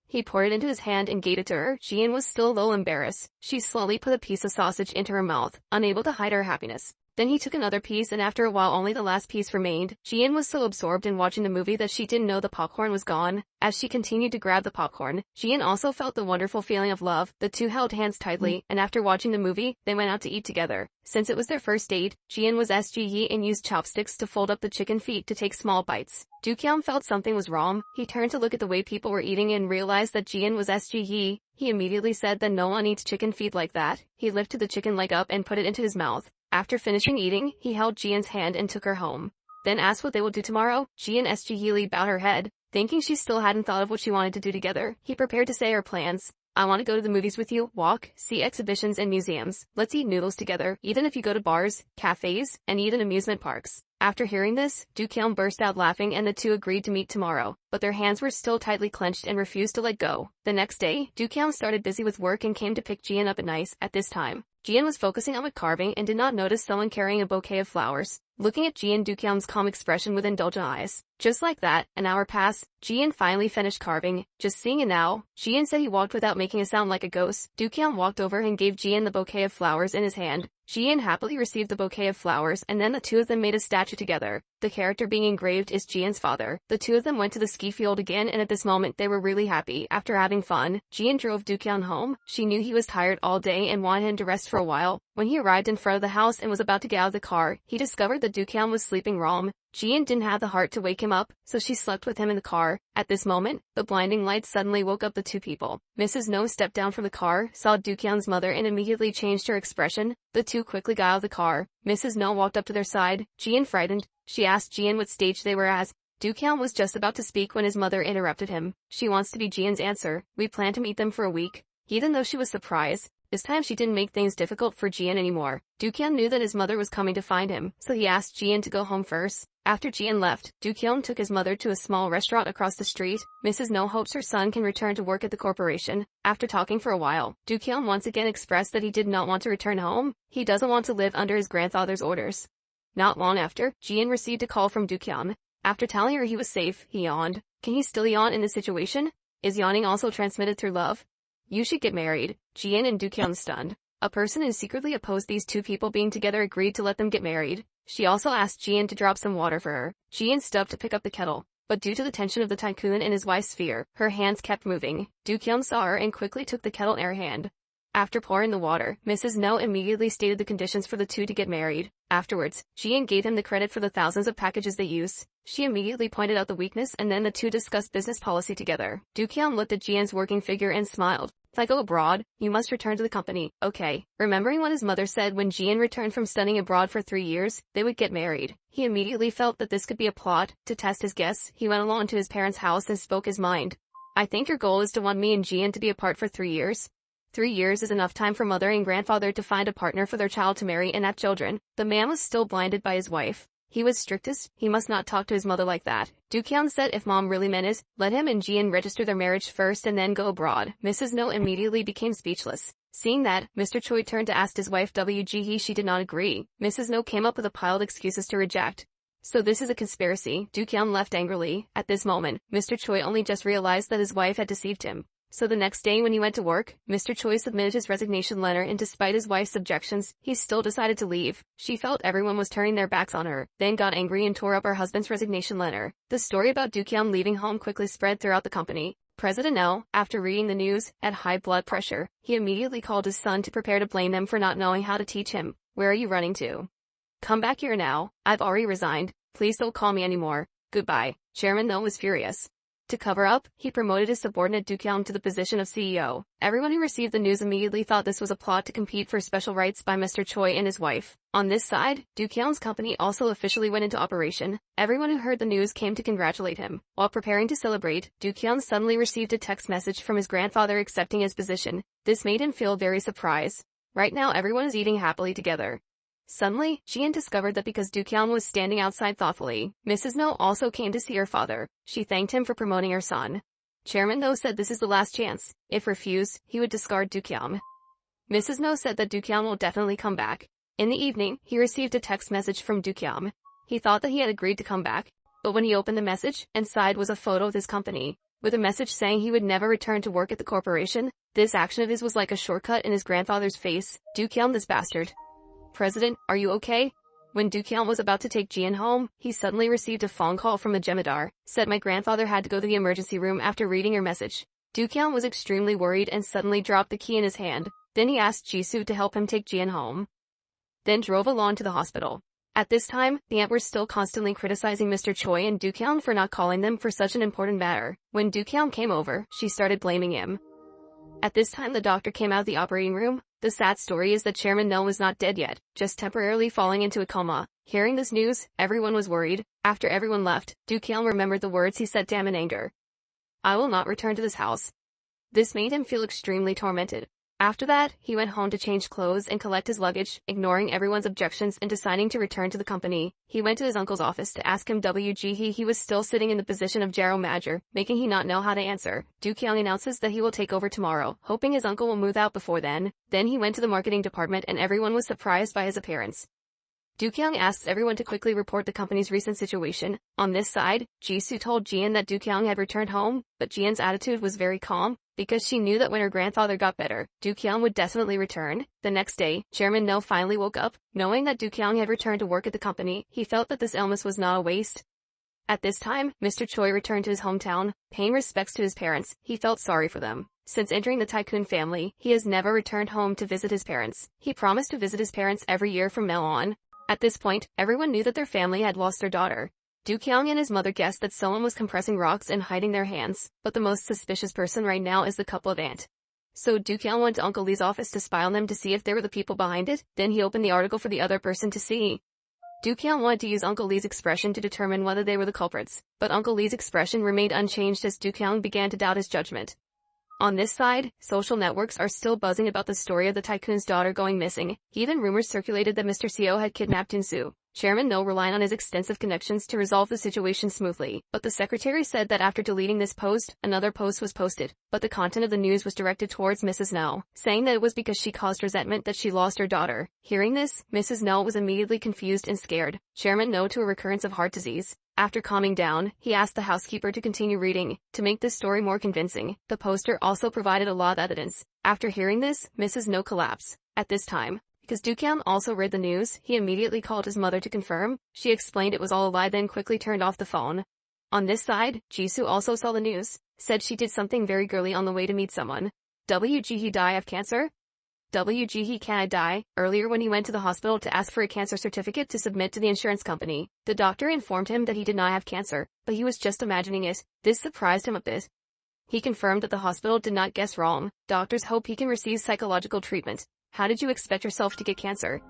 He poured it into his hand and gave it to her. Jian was still a little embarrassed. She slowly put a piece of sausage into her mouth, unable to hide her happiness. Then he took another piece and after a while only the last piece remained. Jian was so absorbed in watching the movie that she didn't know the popcorn was gone. As she continued to grab the popcorn, Jian also felt the wonderful feeling of love. The two held hands tightly, and after watching the movie, they went out to eat together. Since it was their first date, Jian was SGE and used chopsticks to fold up the chicken feet to take small bites. Dookyang felt something was wrong. He turned to look at the way people were eating and realized that Jian was SGE. He immediately said that no one eats chicken feet like that. He lifted the chicken leg up and put it into his mouth. After finishing eating, he held Jian's hand and took her home. Then asked what they will do tomorrow. Jian SGE bowed her head. Thinking she still hadn't thought of what she wanted to do together, he prepared to say her plans. I want to go to the movies with you, walk, see exhibitions and museums. Let's eat noodles together, even if you go to bars, cafes, and even amusement parks. After hearing this, Dookyang burst out laughing and the two agreed to meet tomorrow, but their hands were still tightly clenched and refused to let go. The next day, Dookyang started busy with work and came to pick Jian up at night. At this time, Jian was focusing on carving and did not notice someone carrying a bouquet of flowers. Looking at Jian, Dookyang's calm expression with indulgent eyes. Just like that, an hour passed. Jian finally finished carving. Just seeing it now, Jian said he walked without making a sound like a ghost. Dookyang walked over and gave Jian the bouquet of flowers in his hand. Jian happily received the bouquet of flowers and then the two of them made a statue together. The character being engraved is Jian's father. The two of them went to the ski field again and at this moment they were really happy. After having fun, Jian drove Dookyang home. She knew he was tired all day and wanted him to rest for a while. When he arrived in front of the house and was about to get out of the car, he discovered that Dookyang was sleeping wrong. Jian didn't have the heart to wake him up, so she slept with him in the car. At this moment, the blinding light suddenly woke up the two people. Mrs. No stepped down from the car, saw Dookyang's mother and immediately changed her expression. The two quickly got out of the car. Mrs. No walked up to their side. Jian frightened. She asked Jian what stage they were at. Dookyang was just about to speak when his mother interrupted him. She wants to be Jian's answer. We plan to meet them for a week. Even though she was surprised, this time she didn't make things difficult for Jian anymore. Dookyang knew that his mother was coming to find him, so he asked Jian to go home first. After Jian left, Dookyang took his mother to a small restaurant across the street. Mrs. No hopes her son can return to work at the corporation. After talking for a while, Dookyang once again expressed that he did not want to return home. He doesn't want to live under his grandfather's orders. Not long after, Jian received a call from Dookyang. After telling her he was safe, he yawned. Can he still yawn in this situation? Is yawning also transmitted through love? You should get married. Jian and Dookyang stunned. A person who secretly opposed these two people being together agreed to let them get married. She also asked Jian to drop some water for her. Jian stooped to pick up the kettle, but due to the tension of the tycoon and his wife's fear, her hands kept moving. Dookyang saw her and quickly took the kettle in her hand. After pouring the water, Mrs. No immediately stated the conditions for the two to get married. Afterwards, Jian gave him the credit for the thousands of packages they use. She immediately pointed out the weakness and then the two discussed business policy together. Dookyang looked at Jian's working figure and smiled. If I go abroad, you must return to the company. Okay. Remembering what his mother said when Jian returned from studying abroad for 3 years, they would get married. He immediately felt that this could be a plot. To test his guess, he went along to his parents' house and spoke his mind. I think your goal is to want me and Jian to be apart for 3 years. 3 years is enough time for mother and grandfather to find a partner for their child to marry and have children. The man was still blinded by his wife. He was strictest. He must not talk to his mother like that. Dookyang said if mom really meant it, let him and Jian register their marriage first and then go abroad. Mrs. No immediately became speechless. Seeing that, Mr. Choi turned to ask his wife WG. She did not agree. Mrs. No came up with a pile of excuses to reject. So this is a conspiracy, Do-kyung left angrily. At this moment, Mr. Choi only just realized that his wife had deceived him. So the next day when he went to work, Mr. Choi submitted his resignation letter, and despite his wife's objections, he still decided to leave. She felt everyone was turning their backs on her, then got angry and tore up her husband's resignation letter. The story about Do-kyung leaving home quickly spread throughout the company. President No, after reading the news, had high blood pressure. He immediately called his son to prepare to blame them for not knowing how to teach him. Where are you running to? Come back here now. I've already resigned. Please don't call me anymore. Goodbye. Chairman No was furious. To cover up, he promoted his subordinate Do-kyung to the position of CEO. Everyone who received the news immediately thought this was a plot to compete for special rights by Mr. Choi and his wife. On this side, Do-kyung's company also officially went into operation. Everyone who heard the news came to congratulate him. While preparing to celebrate, Do-kyung suddenly received a text message from his grandfather accepting his position. This made him feel very surprised. Right now everyone is eating happily together. Suddenly, Jian discovered that because Do-kyung was standing outside thoughtfully, Mrs. No also came to see her father. She thanked him for promoting her son. Chairman No said this is the last chance. If refused, he would discard Do-kyung. Mrs. No said that Do-kyung will definitely come back. In the evening, he received a text message from Do-kyung. He thought that he had agreed to come back, but when he opened the message, inside was a photo of his company, with a message saying he would never return to work at the corporation. This action of his was like a shortcut in his grandfather's face. Do-kyung, this bastard. President, are you okay? When Do-kyung was about to take Jian home, he suddenly received a phone call from the Jemidar. Said my grandfather had to go to the emergency room after reading your message. Do-kyung was extremely worried and suddenly dropped the key in his hand. Then he asked Jisoo to help him take Jian home. Then drove along to the hospital. At this time, the aunt were still constantly criticizing Mr. Choi and Do-kyung for not calling them for such an important matter. When Do-kyung came over, she started blaming him. At this time the doctor came out of the operating room. The sad story is that Chairman No was not dead yet, just temporarily falling into a coma. Hearing this news, everyone was worried. After everyone left, Do-kyung remembered the words he said to him in anger. I will not return to this house. This made him feel extremely tormented. After that, he went home to change clothes and collect his luggage, ignoring everyone's objections and deciding to return to the company. He went to his uncle's office to ask him WG. He was still sitting in the position of general manager, making he not know how to answer. Do-kyung announces that he will take over tomorrow, hoping his uncle will move out before then. Then he went to the marketing department and everyone was surprised by his appearance. Do-kyung asks everyone to quickly report the company's recent situation. On this side, Jisoo told Jian that Do-kyung had returned home, but Jian's attitude was very calm, because she knew that when her grandfather got better, Do-kyung would definitely return. The next day, Chairman No finally woke up. Knowing that Do-kyung had returned to work at the company, he felt that this illness was not a waste. At this time, Mr. Choi returned to his hometown, paying respects to his parents. He felt sorry for them. Since entering the tycoon family, he has never returned home to visit his parents. He promised to visit his parents every year from now on. At this point, everyone knew that their family had lost their daughter. Do-kyung and his mother guessed that someone was compressing rocks and hiding their hands, but the most suspicious person right now is the couple of aunt. So Do-kyung went to Uncle Lee's office to spy on them to see if they were the people behind it. Then he opened the article for the other person to see. Do-kyung wanted to use Uncle Lee's expression to determine whether they were the culprits, but Uncle Lee's expression remained unchanged as Do-kyung began to doubt his judgment. On this side, social networks are still buzzing about the story of the tycoon's daughter going missing. Even rumors circulated that Mr. Seo had kidnapped Insu. Chairman No relied on his extensive connections to resolve the situation smoothly, but the secretary said that after deleting this post, another post was posted, but the content of the news was directed towards Mrs. No, saying that it was because she caused resentment that she lost her daughter. Hearing this, Mrs. No was immediately confused and scared. Chairman No to a recurrence of heart disease. After calming down, he asked the housekeeper to continue reading. To make this story more convincing, the poster also provided a lot of evidence. After hearing this, Mrs. No collapsed. At this time, because Do-kyung also read the news, he immediately called his mother to confirm. She explained it was all a lie, then quickly turned off the phone. On this side, Jisoo also saw the news, said she did something very girly on the way to meet someone. WG he die of cancer? WG he can I die? Earlier when he went to the hospital to ask for a cancer certificate to submit to the insurance company, the doctor informed him that he did not have cancer, but he was just imagining it. This surprised him a bit. He confirmed that the hospital did not guess wrong. Doctors hope he can receive psychological treatment. How did you expect yourself to get cancer?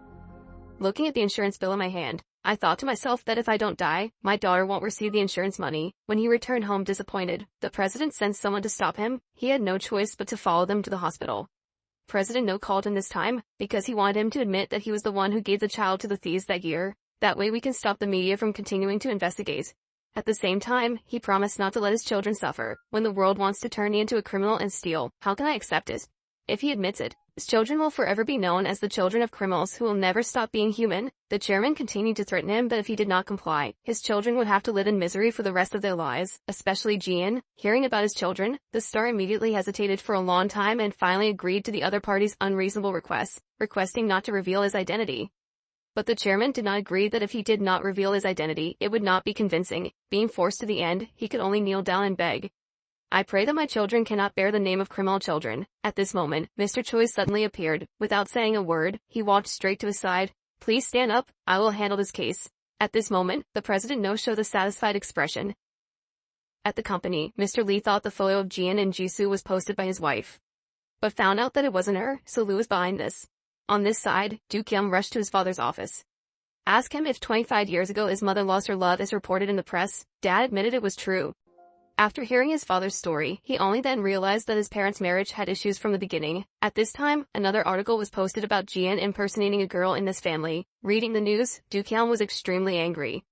Looking at the insurance bill in my hand, I thought to myself that if I don't die, my daughter won't receive the insurance money. When he returned home disappointed, the president sent someone to stop him. He had no choice but to follow them to the hospital. President No called him this time, because he wanted him to admit that he was the one who gave the child to the thieves that year. That way we can stop the media from continuing to investigate. At the same time, he promised not to let his children suffer. When the world wants to turn me into a criminal and steal, how can I accept it? If he admits it, His children will forever be known as the children of criminals who will never stop being human. The chairman continued to threaten him that if he did not comply, his children would have to live in misery for the rest of their lives, especially Jian. Hearing about his children, the star immediately hesitated for a long time and finally agreed to the other party's unreasonable request, requesting not to reveal his identity. But the chairman did not agree that if he did not reveal his identity, it would not be convincing. Being forced to the end, he could only kneel down and beg. I pray that my children cannot bear the name of criminal children. At this moment, Mr. Choi suddenly appeared. Without saying a word, he walked straight to his side. Please stand up, I will handle this case. At this moment, the president showed a satisfied expression. At the company, Mr. Lee thought the photo of Jian and Jisoo was posted by his wife, but found out that it wasn't her, so Lou was behind this. On this side, Do-kyung rushed to his father's office. Ask him if 25 years ago his mother lost her love as reported in the press. Dad admitted it was true. After hearing his father's story, he only then realized that his parents' marriage had issues from the beginning. At this time, another article was posted about Jian impersonating a girl in this family. Reading the news, Do-kyung was extremely angry.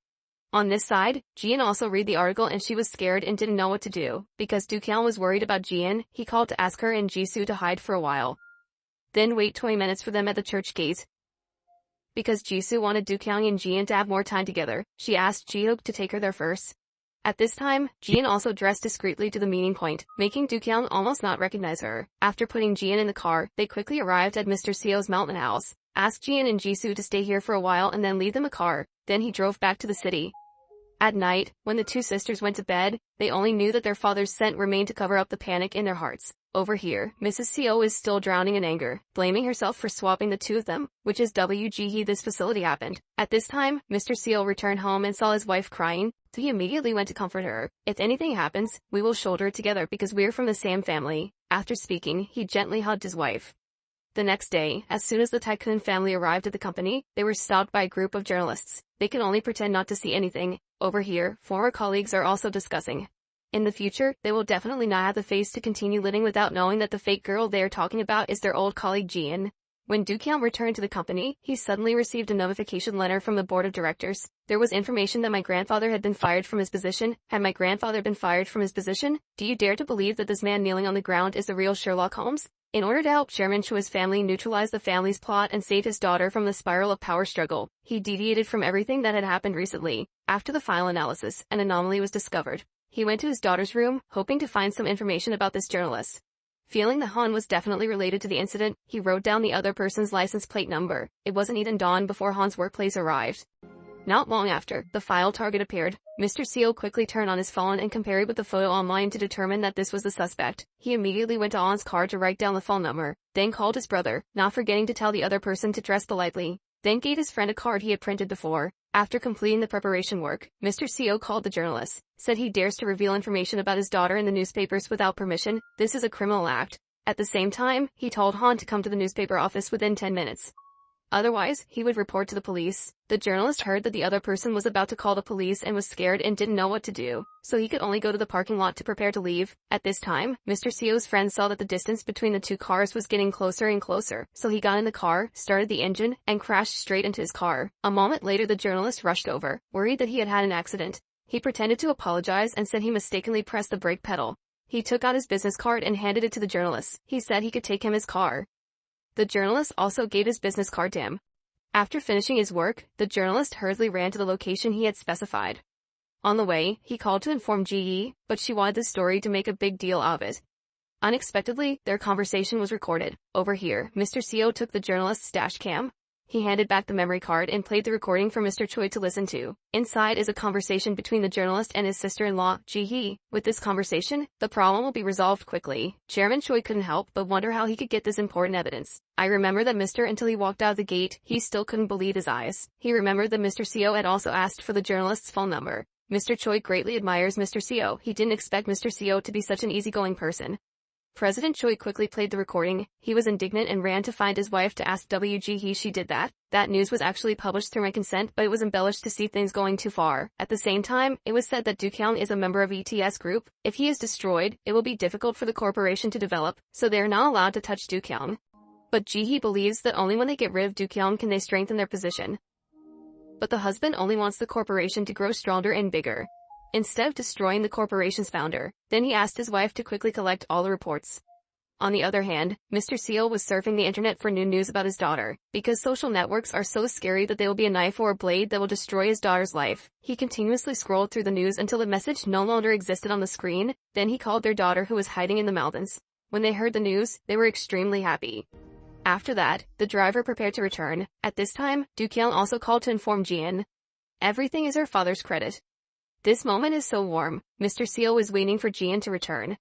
On this side, Jian also read the article and she was scared and didn't know what to do. Because Do-kyung was worried about Jian, he called to ask her and Jisoo to hide for a while. Then wait 20 minutes for them at the church gate. Because Jisoo wanted Do-kyung and Jian to have more time together, she asked Ji-hook to take her there first. At this time, Jian also dressed discreetly to the meeting point, making Do-kyung almost not recognize her. After putting Jian in the car, they quickly arrived at Mr. Seo's mountain house, asked Jian and Jisoo to stay here for a while and then leave them a car. Then he drove back to the city. At night, when the two sisters went to bed, they only knew that their father's scent remained to cover up the panic in their hearts. Over here, Mrs. Seo is still drowning in anger, blaming herself for swapping the two of them, which is WGE this facility happened. At this time, Mr. Seo returned home and saw his wife crying, so he immediately went to comfort her. If anything happens, we will shoulder it together because we're from the same family. After speaking, he gently hugged his wife. The next day, as soon as the tycoon family arrived at the company, they were stopped by a group of journalists. They could only pretend not to see anything. Over here, former colleagues are also discussing. In the future, they will definitely not have the face to continue living without knowing that the fake girl they are talking about is their old colleague Jian. When Do-kyung returned to the company, he suddenly received a notification letter from the board of directors. There was information that my grandfather had been fired from his position. Had my grandfather been fired from his position? Do you dare to believe that this man kneeling on the ground is the real Sherlock Holmes? In order to help Chairman Choi's family neutralize the family's plot and save his daughter from the spiral of power struggle, he deviated from everything that had happened recently. After the file analysis, an anomaly was discovered. He went to his daughter's room, hoping to find some information about this journalist. Feeling that Han was definitely related to the incident, he wrote down the other person's license plate number. It wasn't even dawn before Han's workplace arrived. Not long after, the file target appeared. Mr. Seo quickly turned on his phone and compared it with the photo online to determine that this was the suspect. He immediately went to Han's car to write down the phone number, then called his brother, not forgetting to tell the other person to dress politely. Then gave his friend a card he had printed before. After completing the preparation work, Mr. Seo called the journalist, said he dares to reveal information about his daughter in the newspapers without permission. This is a criminal act. At the same time, he told Han to come to the newspaper office within 10 minutes. Otherwise, he would report to the police. The journalist heard that the other person was about to call the police and was scared and didn't know what to do, so he could only go to the parking lot to prepare to leave. At this time, Mr. Seo's friend saw that the distance between the two cars was getting closer and closer, so he got in the car, started the engine, and crashed straight into his car. A moment later the journalist rushed over, worried that he had had an accident. He pretended to apologize and said he mistakenly pressed the brake pedal. He took out his business card and handed it to the journalist. He said he could take him his car. The journalist also gave his business card to him. After finishing his work, the journalist hurriedly ran to the location he had specified. On the way, he called to inform Ji-hee, but she wanted the story to make a big deal of it. Unexpectedly, their conversation was recorded. Over here, Mr. Seo took the journalist's dash cam. He handed back the memory card and played the recording for Mr. Choi to listen to. Inside is a conversation between the journalist and his sister-in-law, Ji-hee. With this conversation, the problem will be resolved quickly. Chairman Choi couldn't help but wonder how he could get this important evidence. I remember that until he walked out of the gate, he still couldn't believe his eyes. He remembered that Mr. Seo had also asked for the journalist's phone number. Mr. Choi greatly admires Mr. Seo. He didn't expect Mr. Seo to be such an easygoing person. President Choi quickly played the recording. He was indignant and ran to find his wife to ask WGE she did that. That news was actually published through my consent, but it was embellished to see things going too far. At the same time, it was said that Do-kyung is a member of ETS group. If he is destroyed, it will be difficult for the corporation to develop, so they are not allowed to touch Do-kyung. But Ji-hee believes that only when they get rid of Do-kyung can they strengthen their position. But the husband only wants the corporation to grow stronger and bigger, instead of destroying the corporation's founder. Then he asked his wife to quickly collect all the reports. On the other hand, Mr. Seo was surfing the internet for new news about his daughter. Because social networks are so scary that they will be a knife or a blade that will destroy his daughter's life, he continuously scrolled through the news until the message no longer existed on the screen. Then he called their daughter, who was hiding in the mountains. When they heard the news, they were extremely happy. After that, the driver prepared to return. At this time, Do-kyung also called to inform Jian. Everything is her father's credit. This moment is so warm. Mr. Seo is waiting for Jian to return.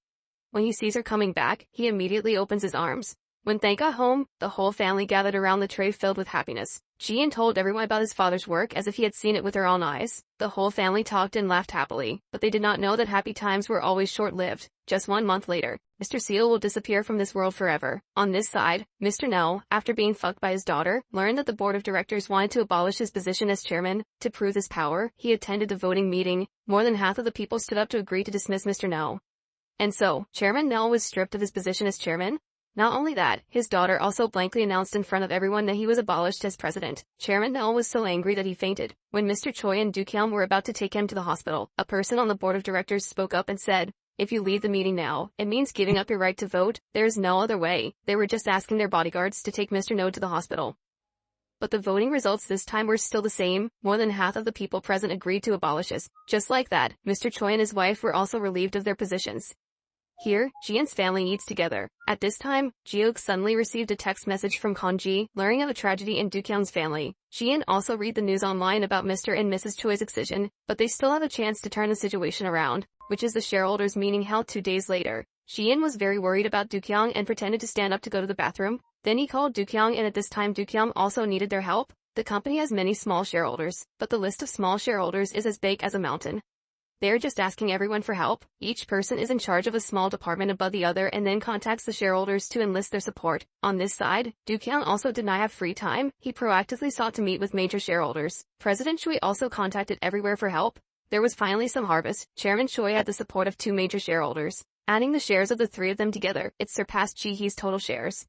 When he sees her coming back, he immediately opens his arms. When they got home, the whole family gathered around the tray filled with happiness. Jian told everyone about his father's work as if he had seen it with their own eyes. The whole family talked and laughed happily, but they did not know that happy times were always short-lived. Just 1 month later, Mr. Seo will disappear from this world forever. On this side, Mr. No, after being fucked by his daughter, learned that the board of directors wanted to abolish his position as chairman. To prove his power, he attended the voting meeting. More than half of the people stood up to agree to dismiss Mr. No. And so, Chairman No was stripped of his position as chairman. Not only that, his daughter also blankly announced in front of everyone that he was abolished as president. Chairman No was so angry that he fainted. When Mr. Choi and Do-kyung were about to take him to the hospital, a person on the board of directors spoke up and said, "If you leave the meeting now, it means giving up your right to vote. There is no other way." They were just asking their bodyguards to take Mr. No to the hospital. But the voting results this time were still the same. More than half of the people present agreed to abolish us. Just like that, Mr. Choi and his wife were also relieved of their positions. Here, Jian's family eats together. At this time, Jiyook suddenly received a text message from Konji, learning of a tragedy in Do-kyung's family. Jian also read the news online about Mr. and Mrs. Choi's excision, but they still have a chance to turn the situation around, which is the shareholders' meeting held 2 days later. Jian was very worried about Do-kyung and pretended to stand up to go to the bathroom. Then he called Do-kyung, and at this time Do-kyung also needed their help. The company has many small shareholders, but the list of small shareholders is as big as a mountain. They're just asking everyone for help. Each person is in charge of a small department above the other and then contacts the shareholders to enlist their support. On this side, Do-kyung also did not have free time. He proactively sought to meet with major shareholders. President Choi also contacted everywhere for help. There was finally some harvest. Chairman Choi had the support of 2 major shareholders. Adding the shares of the 3 of them together, it surpassed Ji-hee's total shares.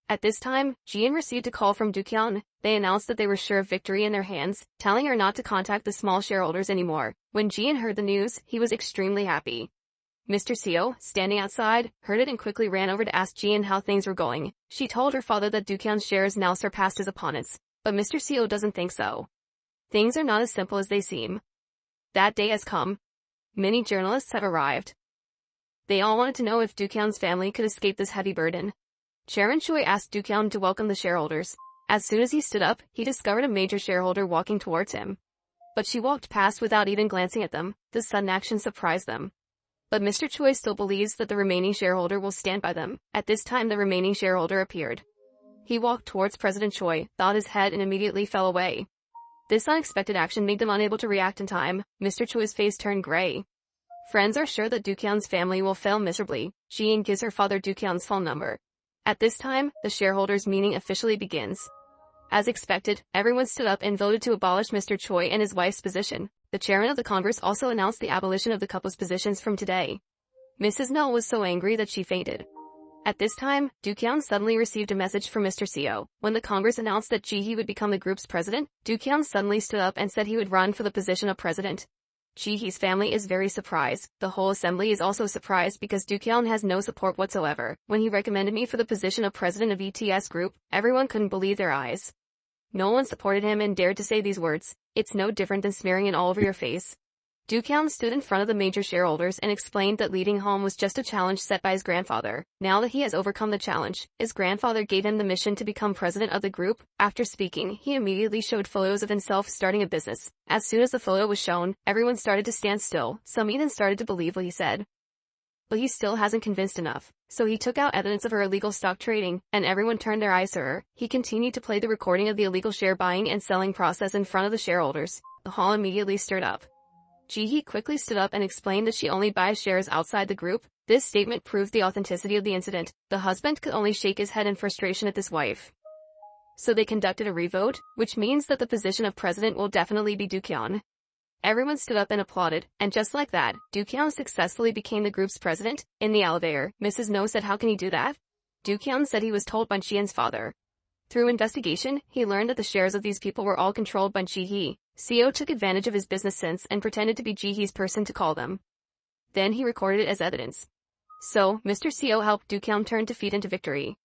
At this time, Jian received a call from Do-kyung. They announced that they were sure of victory in their hands, telling her not to contact the small shareholders anymore. When Jian heard the news, he was extremely happy. Mr. Seo, standing outside, heard it and quickly ran over to ask Jian how things were going. She told her father that Do-kyung's shares now surpassed his opponents. But Mr. Seo doesn't think so. Things are not as simple as they seem. That day has come. Many journalists have arrived. They all wanted to know if Do-kyung's family could escape this heavy burden. Chairman Choi asked Do-kyung to welcome the shareholders. As soon as he stood up, he discovered a major shareholder walking towards him. But she walked past without even glancing at them. This sudden action surprised them. But Mr. Choi still believes that the remaining shareholder will stand by them. At this time, the remaining shareholder appeared. He walked towards President Choi, bowed his head and immediately fell away. This unexpected action made them unable to react in time. Mr. Choi's face turned gray. Friends are sure that Do-kyung's family will fail miserably. Jian gives her father Do-kyung's phone number. At this time, the shareholders' meeting officially begins. As expected, everyone stood up and voted to abolish Mr. Choi and his wife's position. The chairman of the Congress also announced the abolition of the couple's positions from today. Mrs. No was so angry that she fainted. At this time, Do-kyung suddenly received a message from Mr. Seo. When the Congress announced that Ji-hee would become the group's president, Do-kyung suddenly stood up and said he would run for the position of president. Ji-hee's family is very surprised. The whole assembly is also surprised because Do-kyung has no support whatsoever. When he recommended me for the position of president of ETS Group, everyone couldn't believe their eyes. No one supported him and dared to say these words. It's no different than smearing it all over your face. Do-kyung stood in front of the major shareholders and explained that leading home was just a challenge set by his grandfather. Now that he has overcome the challenge, his grandfather gave him the mission to become president of the group. After speaking, he immediately showed photos of himself starting a business. As soon as the photo was shown, everyone started to stand still. Some even started to believe what he said. But he still hasn't convinced enough. So he took out evidence of her illegal stock trading, and everyone turned their eyes to her. He continued to play the recording of the illegal share buying and selling process in front of the shareholders. The hall immediately stirred up. Ji-hee quickly stood up and explained that she only buys shares outside the group. This statement proved the authenticity of the incident. The husband could only shake his head in frustration at this wife. So they conducted a revote, which means that the position of president will definitely be Do-kyung. Everyone stood up and applauded, and just like that, Do-kyung successfully became the group's president. In the elevator, Mrs. No said, "How can he do that?" Do-kyung said he was told by Jian's father. Through investigation, he learned that the shares of these people were all controlled by Ji-hee. Seo took advantage of his business sense and pretended to be Ji-hee's person to call them. Then he recorded it as evidence. So, Mr. CO helped Do-kyung turn defeat into victory.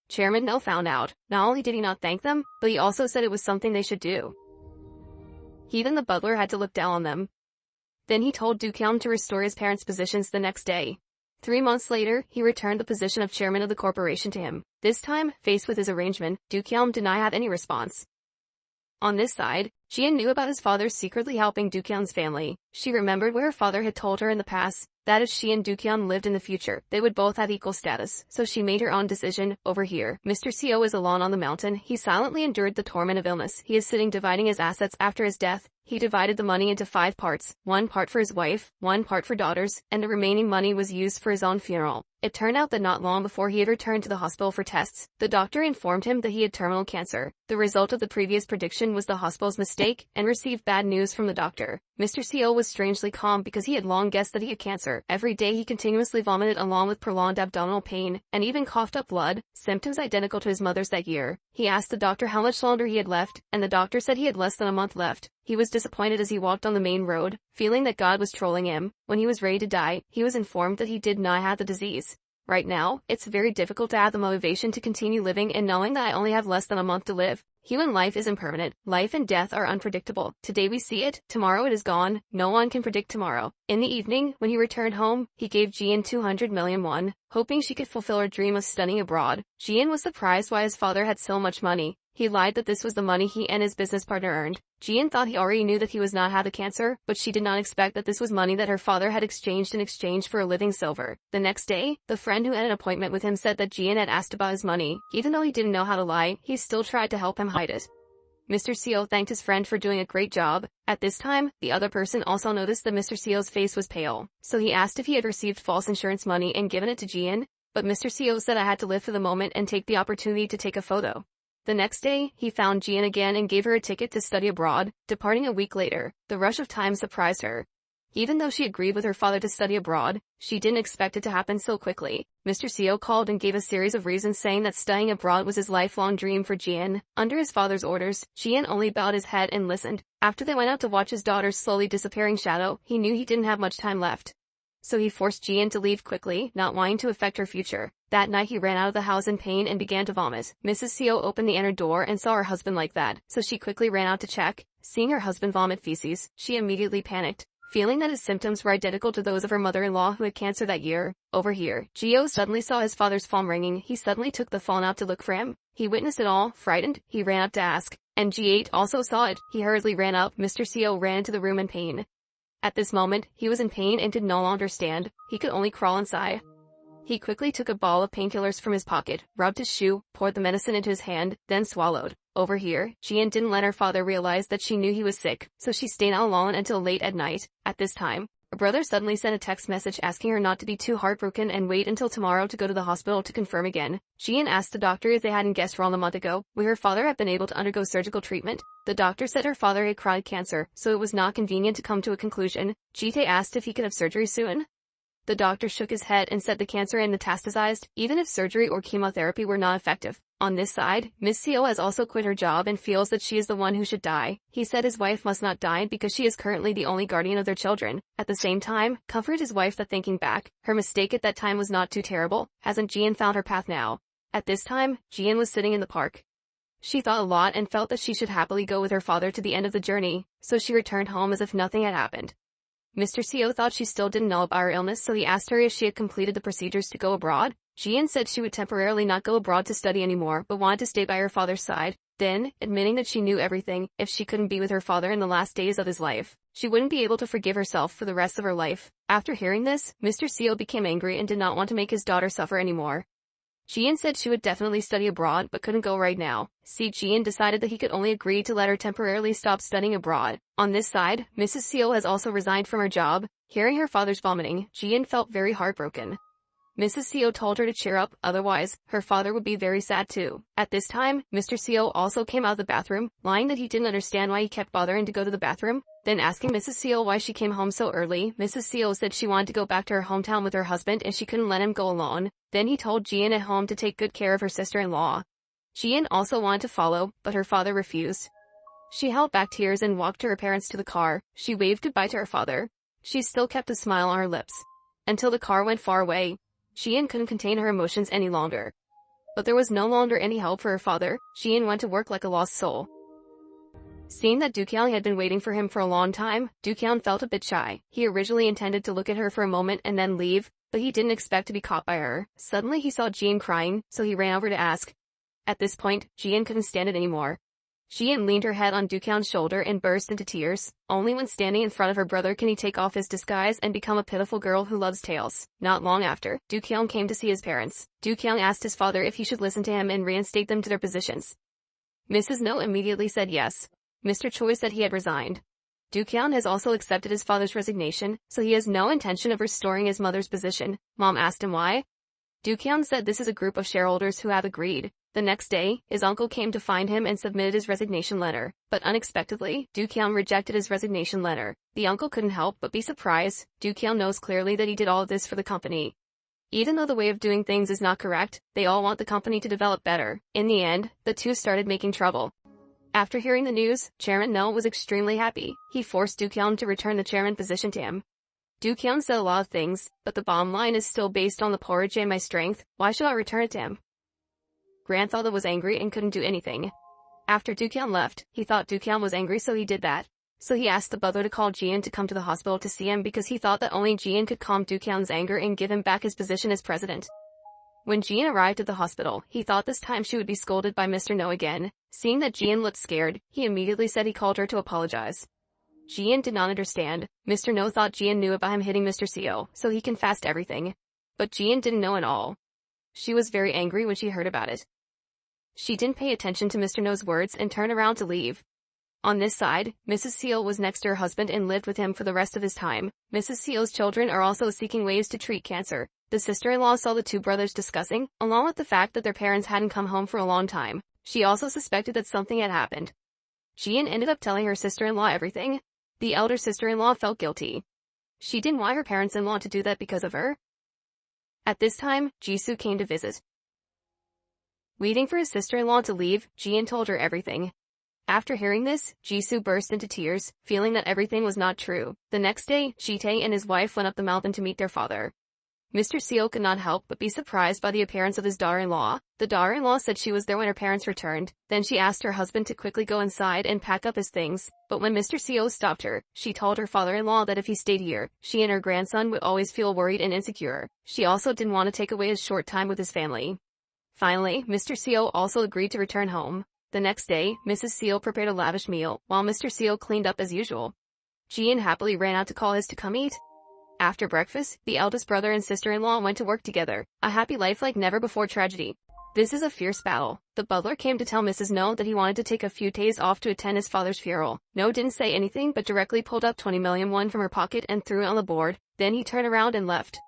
Chairman No found out. Not only did he not thank them, but he also said it was something they should do. Even the butler had to look down on them. Then he told Do-kyung to restore his parents' positions the next day. 3 months later, he returned the position of chairman of the corporation to him. This time, faced with his arrangement, Do-kyung did not have any response. On this side, Jian knew about his father secretly helping Do-kyung's family. She remembered what her father had told her in the past, that if she and Do-kyung lived in the future, they would both have equal status, so she made her own decision. Over here, Mr. CO is alone on the mountain. He silently endured the torment of illness. He is sitting dividing his assets after his death. He divided the money into 5 parts, 1 part for his wife, 1 part for daughters, and the remaining money was used for his own funeral. It turned out that not long before he had returned to the hospital for tests, the doctor informed him that he had terminal cancer. The result of the previous prediction was the hospital's mistake, and received bad news from the doctor. Mr. CO was strangely calm because he had long guessed that he had cancer. Every day he continuously vomited along with prolonged abdominal pain, and even coughed up blood, symptoms identical to his mother's that year. He asked the doctor how much longer he had left, and the doctor said he had less than a month left. He was disappointed as he walked on the main road, feeling that God was trolling him. When he was ready to die, he was informed that he did not have the disease. Right now, it's very difficult to have the motivation to continue living and knowing that I only have less than a month to live. Human life is impermanent. Life and death are unpredictable. Today we see it, tomorrow it is gone. No one can predict tomorrow. In the evening, when he returned home, he gave Jian 200 million won, hoping she could fulfill her dream of studying abroad. Jian was surprised why his father had so much money. He lied that this was the money he and his business partner earned. Jian thought he already knew that he was not have the cancer, but she did not expect that this was money that her father had exchanged in exchange for a living silver. The next day, the friend who had an appointment with him said that Jian had asked about his money. Even though he didn't know how to lie, he still tried to help him hide it. Mr. CO thanked his friend for doing a great job. At this time, the other person also noticed that Mr. CO's face was pale, so he asked if he had received false insurance money and given it to Jian, but Mr. CO said I had to live for the moment and take the opportunity to take a photo. The next day, he found Jian again and gave her a ticket to study abroad, departing a week later. The rush of time surprised her. Even though she agreed with her father to study abroad, she didn't expect it to happen so quickly. Mr. CO called and gave a series of reasons saying that studying abroad was his lifelong dream for Jian. Under his father's orders, Jian only bowed his head and listened. After they went out to watch his daughter's slowly disappearing shadow, he knew he didn't have much time left. So he forced Jian to leave quickly, not wanting to affect her future. That night he ran out of the house in pain and began to vomit. Mrs. CO opened the inner door and saw her husband like that, so she quickly ran out to check. Seeing her husband vomit feces, she immediately panicked, feeling that his symptoms were identical to those of her mother-in-law who had cancer that year. Over here, Gio suddenly saw his father's phone ringing. He suddenly took the phone out to look for him. He witnessed it all. Frightened, he ran up to ask, and G8 also saw it. He hurriedly ran up. Mr. CO ran into the room in pain. At this moment, he was in pain and could no longer stand. He could only crawl and sigh. He quickly took a ball of painkillers from his pocket, rubbed his shoe, poured the medicine into his hand, then swallowed. Over here, Jian didn't let her father realize that she knew he was sick, so she stayed out alone until late at night. At this time, her brother suddenly sent a text message asking her not to be too heartbroken and wait until tomorrow to go to the hospital to confirm again. Jian asked the doctor if they hadn't guessed wrong a month ago. Would her father have been able to undergo surgical treatment? The doctor said her father had chronic cancer, so it was not convenient to come to a conclusion. Jitae asked if he could have surgery soon. The doctor shook his head and said the cancer had metastasized, even if surgery or chemotherapy were not effective. On this side, Miss CO has also quit her job and feels that she is the one who should die. He said his wife must not die because she is currently the only guardian of their children. At the same time, comforted his wife that thinking back, her mistake at that time was not too terrible. Hasn't Jian found her path now? At this time, Jian was sitting in the park. She thought a lot and felt that she should happily go with her father to the end of the journey, so she returned home as if nothing had happened. Mr. CO thought she still didn't know about her illness, so he asked her if she had completed the procedures to go abroad. Jian said she would temporarily not go abroad to study anymore, but wanted to stay by her father's side. Then, admitting that she knew everything, if she couldn't be with her father in the last days of his life, she wouldn't be able to forgive herself for the rest of her life. After hearing this, Mr. CO became angry and did not want to make his daughter suffer anymore. Jian said she would definitely study abroad but couldn't go right now. Jian decided that he could only agree to let her temporarily stop studying abroad. On this side, Mrs. CO has also resigned from her job. Hearing her father's vomiting, Jian felt very heartbroken. Mrs. CO told her to cheer up, otherwise, her father would be very sad too. At this time, Mr. CO also came out of the bathroom, lying that he didn't understand why he kept bothering to go to the bathroom. Then asking Mrs. CO why she came home so early, Mrs. CO said she wanted to go back to her hometown with her husband and she couldn't let him go alone. Then he told Jian at home to take good care of her sister-in-law. Jian also wanted to follow, but her father refused. She held back tears and walked to her parents to the car. She waved goodbye to her father. She still kept a smile on her lips. Until the car went far away. Ji-in couldn't contain her emotions any longer. But there was no longer any help for her father. Ji-in went to work like a lost soul. Seeing that Do-kyung had been waiting for him for a long time, Do-kyung felt a bit shy. He originally intended to look at her for a moment and then leave, but he didn't expect to be caught by her. Suddenly he saw Ji-in crying, so he ran over to ask. At this point, Ji-in couldn't stand it anymore. Ji-in leaned her head on Do-kyung's shoulder and burst into tears. Only when standing in front of her brother can he take off his disguise and become a pitiful girl who loves tales. Not long after, Do-kyung came to see his parents. Do-kyung asked his father if he should listen to him and reinstate them to their positions. Mrs. No immediately said yes. Mr. Choi said he had resigned. Do-kyung has also accepted his father's resignation, so he has no intention of restoring his mother's position. Mom asked him why. Do-kyung said this is a group of shareholders who have agreed. The next day, his uncle came to find him and submitted his resignation letter. But unexpectedly, Do-kyung rejected his resignation letter. The uncle couldn't help but be surprised. Do-kyung knows clearly that he did all of this for the company. Even though the way of doing things is not correct, they all want the company to develop better. In the end, the two started making trouble. After hearing the news, Chairman No was extremely happy. He forced Do-kyung to return the chairman position to him. Do-kyung said a lot of things, but the bottom line is still based on the porridge and my strength. Why should I return it to him? Grandfather was angry and couldn't do anything. After Do-kyung left, he thought Do-kyung was angry, so he did that. So he asked the butler to call Ji-in to come to the hospital to see him because he thought that only Ji-in could calm Do-kyung's anger and give him back his position as president. When Ji-in arrived at the hospital, he thought this time she would be scolded by Mr. No again. Seeing that Ji-in looked scared, he immediately said he called her to apologize. Ji-in did not understand. Mr. No thought Ji-in knew about him hitting Mr. Seo, so he confessed everything. But Ji-in didn't know at all. She was very angry when she heard about it. She didn't pay attention to Mr. No's words and turned around to leave. On this side, Mrs. Seo was next to her husband and lived with him for the rest of his time. Mrs. Seo's children are also seeking ways to treat cancer. The sister-in-law saw the two brothers discussing, along with the fact that their parents hadn't come home for a long time. She also suspected that something had happened. Ji-in ended up telling her sister-in-law everything. The elder sister-in-law felt guilty. She didn't want her parents-in-law to do that because of her. At this time, Jisoo came to visit. Waiting for his sister-in-law to leave, Ji-in told her everything. After hearing this, Jisoo burst into tears, feeling that everything was not true. The next day, Ji-tae and his wife went up the mountain to meet their father. Mr. Seo could not help but be surprised by the appearance of his daughter-in-law. The daughter-in-law said she was there when her parents returned. Then she asked her husband to quickly go inside and pack up his things. But when Mr. Seo stopped her, she told her father-in-law that if he stayed here, she and her grandson would always feel worried and insecure. She also didn't want to take away his short time with his family. Finally, Mr. Seo also agreed to return home. The next day, Mrs. Seo prepared a lavish meal, while Mr. Seo cleaned up as usual. Ji-in happily ran out to call his to come eat. After breakfast, the eldest brother and sister-in-law went to work together. A happy life like never before tragedy. This is a fierce battle. The butler came to tell Mrs. No that he wanted to take a few days off to attend his father's funeral. No didn't say anything but directly pulled up 20 million won from her pocket and threw it on the board. Then he turned around and left.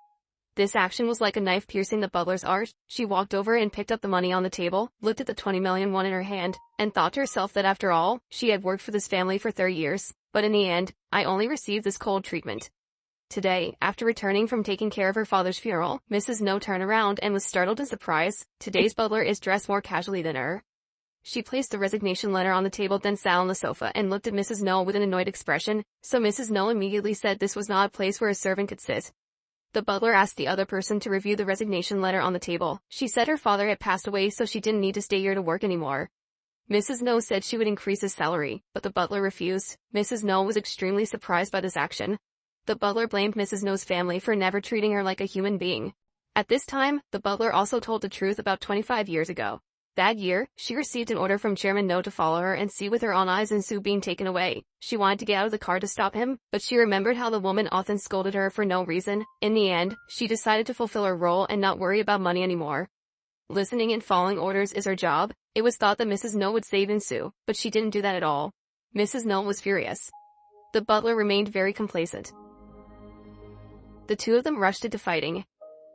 This action was like a knife piercing the butler's heart. She walked over and picked up the money on the table, looked at the 20 million won in her hand, and thought to herself that after all, she had worked for this family for 30 years. But in the end, I only received this cold treatment. Today, after returning from taking care of her father's funeral, Mrs. No turned around and was startled and surprised. Today's butler is dressed more casually than her. She placed the resignation letter on the table, then sat on the sofa and looked at Mrs. No with an annoyed expression. So Mrs. No immediately said this was not a place where a servant could sit. The butler asked the other person to review the resignation letter on the table. She said her father had passed away, so she didn't need to stay here to work anymore. Mrs. No said she would increase his salary, but the butler refused. Mrs. No was extremely surprised by this action. The butler blamed Mrs. No's family for never treating her like a human being. At this time, the butler also told the truth about 25 years ago. That year, she received an order from Chairman No to follow her and see with her own eyes Insu being taken away. She wanted to get out of the car to stop him, but she remembered how the woman often scolded her for no reason. In the end, she decided to fulfill her role and not worry about money anymore. Listening and following orders is her job. It was thought that Mrs. No would save Insu, but she didn't do that at all. Mrs. No was furious. The butler remained very complacent. The two of them rushed into fighting.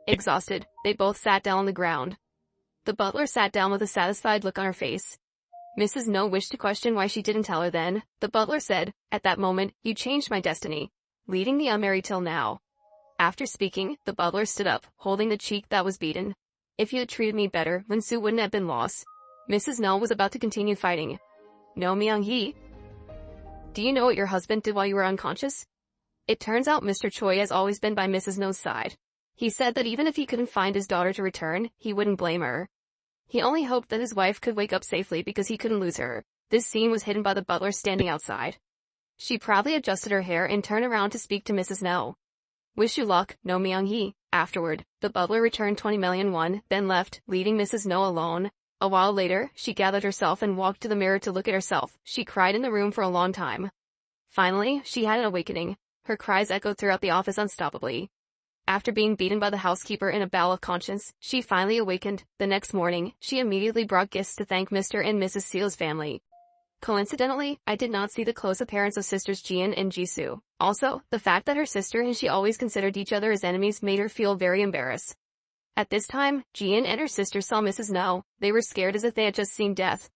Exhausted, they both sat down on the ground. The butler sat down with a satisfied look on her face. Mrs. No wished to question why she didn't tell her then. The butler said, "At that moment, you changed my destiny, leading the unmarried till now." After speaking, the butler stood up, holding the cheek that was beaten. "If you had treated me better, Winsu wouldn't have been lost." Mrs. No was about to continue fighting. "No, Myung-hee? Do you know what your husband did while you were unconscious?" It turns out Mr. Choi has always been by Mrs. No's side. He said that even if he couldn't find his daughter to return, he wouldn't blame her. He only hoped that his wife could wake up safely because he couldn't lose her. This scene was hidden by the butler standing outside. She proudly adjusted her hair and turned around to speak to Mrs. No. Wish you luck, No Myung-hee. Afterward, the butler returned 20 million won, then left, leaving Mrs. No alone. A while later, she gathered herself and walked to the mirror to look at herself. She cried in the room for a long time. Finally, she had an awakening. Her cries echoed throughout the office unstoppably. After being beaten by the housekeeper in a battle of conscience, she finally awakened. The next morning, she immediately brought gifts to thank Mr. and Mrs. Seal's family. Coincidentally, I did not see the close appearance of sisters Jian and Jisoo. Also, the fact that her sister and she always considered each other as enemies made her feel very embarrassed. At this time, Jian and her sister saw Mrs. No. They were scared as if they had just seen death.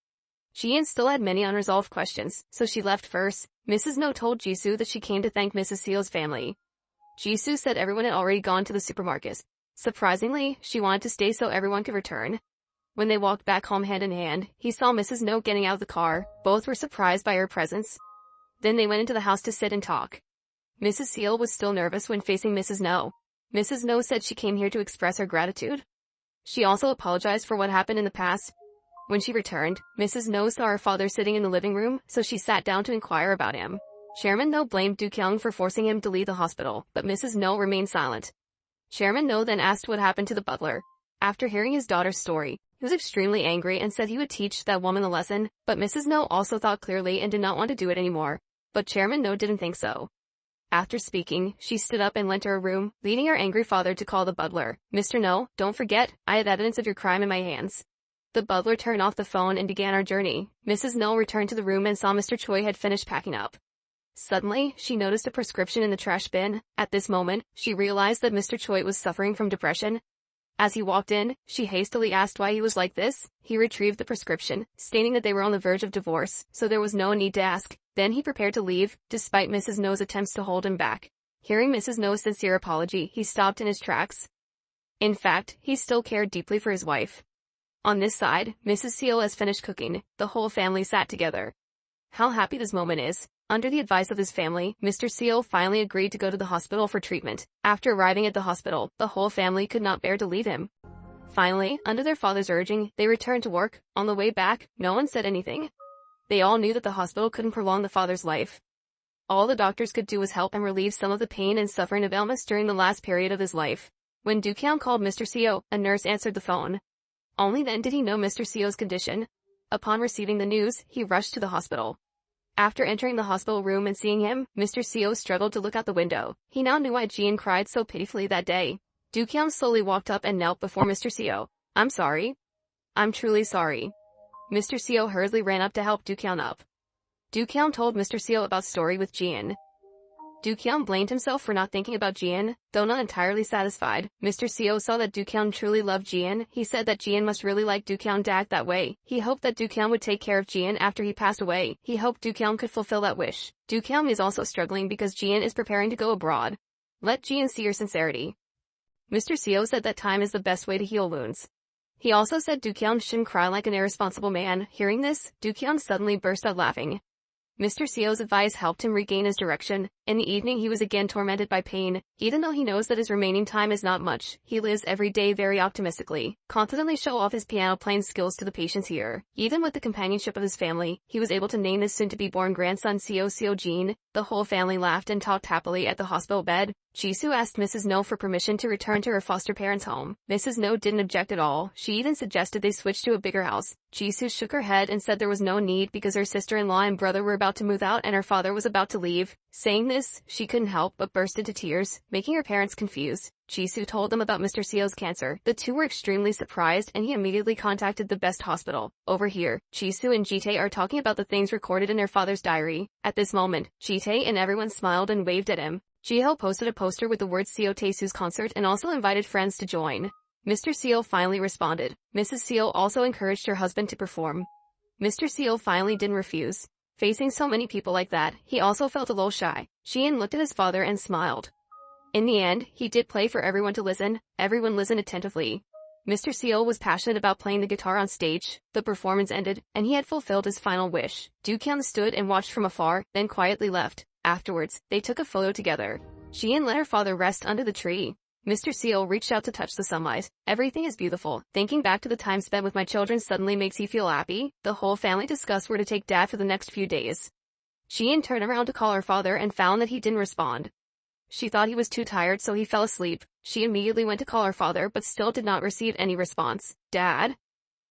Jian still had many unresolved questions, so she left first. Mrs. No told Jisoo that she came to thank Mrs. Seal's family. Jisoo said everyone had already gone to the supermarket. Surprisingly, she wanted to stay so everyone could return. When they walked back home hand in hand, he saw Mrs. No getting out of the car. Both were surprised by her presence. Then they went into the house to sit and talk. Mrs. Seal was still nervous when facing Mrs. No. Mrs. No said she came here to express her gratitude. She also apologized for what happened in the past. When she returned, Mrs. No saw her father sitting in the living room, so she sat down to inquire about him. Chairman No blamed Do-kyung for forcing him to leave the hospital, but Mrs. No remained silent. Chairman No then asked what happened to the butler. After hearing his daughter's story, he was extremely angry and said he would teach that woman a lesson, but Mrs. No also thought clearly and did not want to do it anymore. But Chairman No didn't think so. After speaking, she stood up and went to her room, leading her angry father to call the butler. Mr. No, don't forget, I have evidence of your crime in my hands. The butler turned off the phone and began our journey. Mrs. No returned to the room and saw Mr. Choi had finished packing up. Suddenly, she noticed a prescription in the trash bin. At this moment, she realized that Mr. Choi was suffering from depression. As he walked in, she hastily asked why he was like this. He retrieved the prescription, stating that they were on the verge of divorce, so there was no need to ask. Then he prepared to leave, despite Mrs. No's attempts to hold him back. Hearing Mrs. No's sincere apology, he stopped in his tracks. In fact, he still cared deeply for his wife. On this side, Mrs. Seal has finished cooking. The whole family sat together. How happy this moment is. Under the advice of his family, Mr. Seal finally agreed to go to the hospital for treatment. After arriving at the hospital, the whole family could not bear to leave him. Finally, under their father's urging, they returned to work. On the way back, no one said anything. They all knew that the hospital couldn't prolong the father's life. All the doctors could do was help and relieve some of the pain and suffering of illness during the last period of his life. When Do-kyung called Mr. Seo, a nurse answered the phone. Only then did he know Mr. Seo's condition. Upon receiving the news, he rushed to the hospital. After entering the hospital room and seeing him, Mr. Seo struggled to look out the window. He now knew why Jian cried so pitifully that day. Do-kyung slowly walked up and knelt before Mr. Seo. I'm sorry. I'm truly sorry. Mr. Seo hurriedly ran up to help Do-kyung up. Do-kyung told Mr. Seo about story with Jian. Do-kyung blamed himself for not thinking about Jian, though not entirely satisfied. Mr. Seo saw that Do-kyung truly loved Jian. He said that Jian must really like Do-kyung to act that way. He hoped that Do-kyung would take care of Jian after he passed away. He hoped Do-kyung could fulfill that wish. Do-kyung is also struggling because Jian is preparing to go abroad. Let Jian see your sincerity. Mr. Seo said that time is the best way to heal wounds. He also said Do-kyung shouldn't cry like an irresponsible man. Hearing this, Do-kyung suddenly burst out laughing. Mr. Seo's advice helped him regain his direction. In the evening he was again tormented by pain. Even though he knows that his remaining time is not much, he lives every day very optimistically, confidently show off his piano playing skills to the patients here. Even with the companionship of his family, he was able to name his soon-to-be-born grandson Seo Jin. The whole family laughed and talked happily at the hospital bed. Jisoo asked Mrs. No for permission to return to her foster parents' home. Mrs. No didn't object at all. She even suggested they switch to a bigger house. Jisoo shook her head and said there was no need because her sister-in-law and brother were about to move out and her father was about to leave. Saying this, she couldn't help but burst into tears, making her parents confused. Jisoo told them about Mr. Seo's cancer. The two were extremely surprised and he immediately contacted the best hospital. Over here, Jisoo and Jitae are talking about the things recorded in their father's diary. At this moment, Jitae and everyone smiled and waved at him. Jiho posted a poster with the words Seo Taesu's concert and also invited friends to join. Mr. Seo finally responded. Mrs. Seo also encouraged her husband to perform. Mr. Seo finally didn't refuse. Facing so many people like that, he also felt a little shy. Jian looked at his father and smiled. In the end, he did play for everyone to listen. Everyone listened attentively. Mr. Seo was passionate about playing the guitar on stage. The performance ended, and he had fulfilled his final wish. Do-kyung stood and watched from afar, then quietly left. Afterwards, they took a photo together. Jian let her father rest under the tree. Mr. Seal reached out to touch the sunlight. Everything is beautiful. Thinking back to the time spent with my children suddenly makes you feel happy. The whole family discussed where to take Dad for the next few days. Jean turned around to call her father and found that he didn't respond. She thought he was too tired, so he fell asleep. She immediately went to call her father but still did not receive any response. Dad?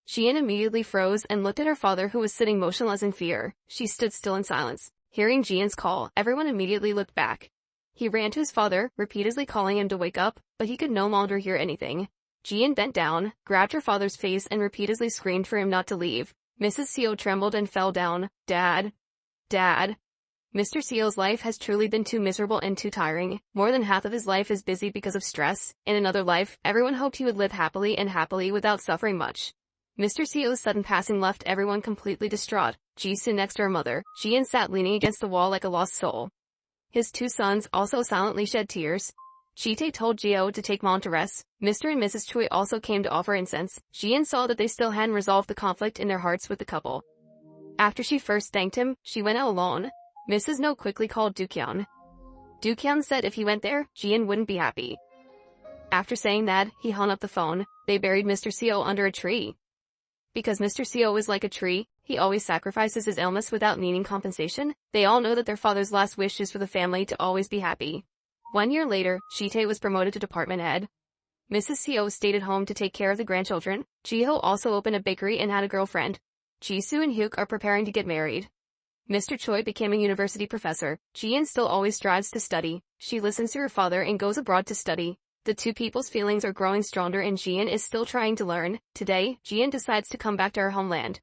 Jean immediately froze and looked at her father, who was sitting motionless in fear. She stood still in silence. Hearing Jean's call, everyone immediately looked back. He ran to his father, repeatedly calling him to wake up, but he could no longer hear anything. Jean bent down, grabbed her father's face and repeatedly screamed for him not to leave. Mrs. Seal trembled and fell down. Dad? Dad? Mr. Seal's life has truly been too miserable and too tiring. More than half of his life is busy because of stress. In another life, everyone hoped he would live happily without suffering much. Mr. Seal's sudden passing left everyone completely distraught. Ji stood next to her mother. Jean sat leaning against the wall like a lost soul. His two sons also silently shed tears. Chite told Gio to take Mom to rest. Mr. and Mrs. Choi also came to offer incense. Jean saw that they still hadn't resolved the conflict in their hearts with the couple. After she first thanked him, she went out alone. Mrs. No quickly called Dukyeon. Dukyeon said if he went there, Jean wouldn't be happy. After saying that, he hung up the phone. They buried Mr. Seo under a tree. Because Mr. Seo is like a tree, he always sacrifices his illness without needing compensation. They all know that their father's last wish is for the family to always be happy. 1 year later, Chite was promoted to department head. Mrs. Seo stayed at home to take care of the grandchildren. Jiho also opened a bakery and had a girlfriend. Jisoo and Hyuk are preparing to get married. Mr. Choi became a university professor. Jian still always strives to study. She listens to her father and goes abroad to study. The two people's feelings are growing stronger and Jian is still trying to learn. Today, Jian decides to come back to her homeland.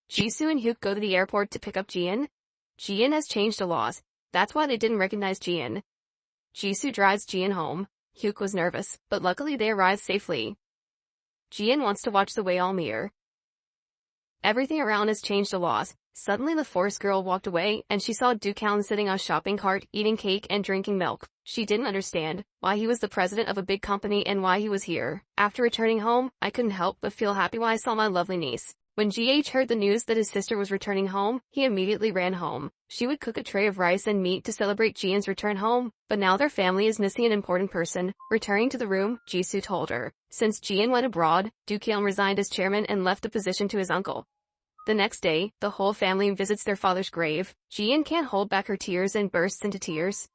Jisoo and Hyuk go to the airport to pick up Jian. Jian has changed the laws. That's why they didn't recognize Jian. Jisoo drives Jian home. Hyuk was nervous, but luckily they arrived safely. Jian wants to watch the Whale mirror. Everything around has changed the laws. Suddenly the forest girl walked away, and she saw Dukyeon sitting on a shopping cart, eating cake and drinking milk. She didn't understand why he was the president of a big company and why he was here. After returning home, I couldn't help but feel happy when I saw my lovely niece. When GH heard the news that his sister was returning home, he immediately ran home. She would cook a tray of rice and meat to celebrate Jian's return home, but now their family is missing an important person. Returning to the room, Jisoo told her. Since Jian went abroad, Dukyeon resigned as chairman and left the position to his uncle. The next day, the whole family visits their father's grave. Jian can't hold back her tears and bursts into tears.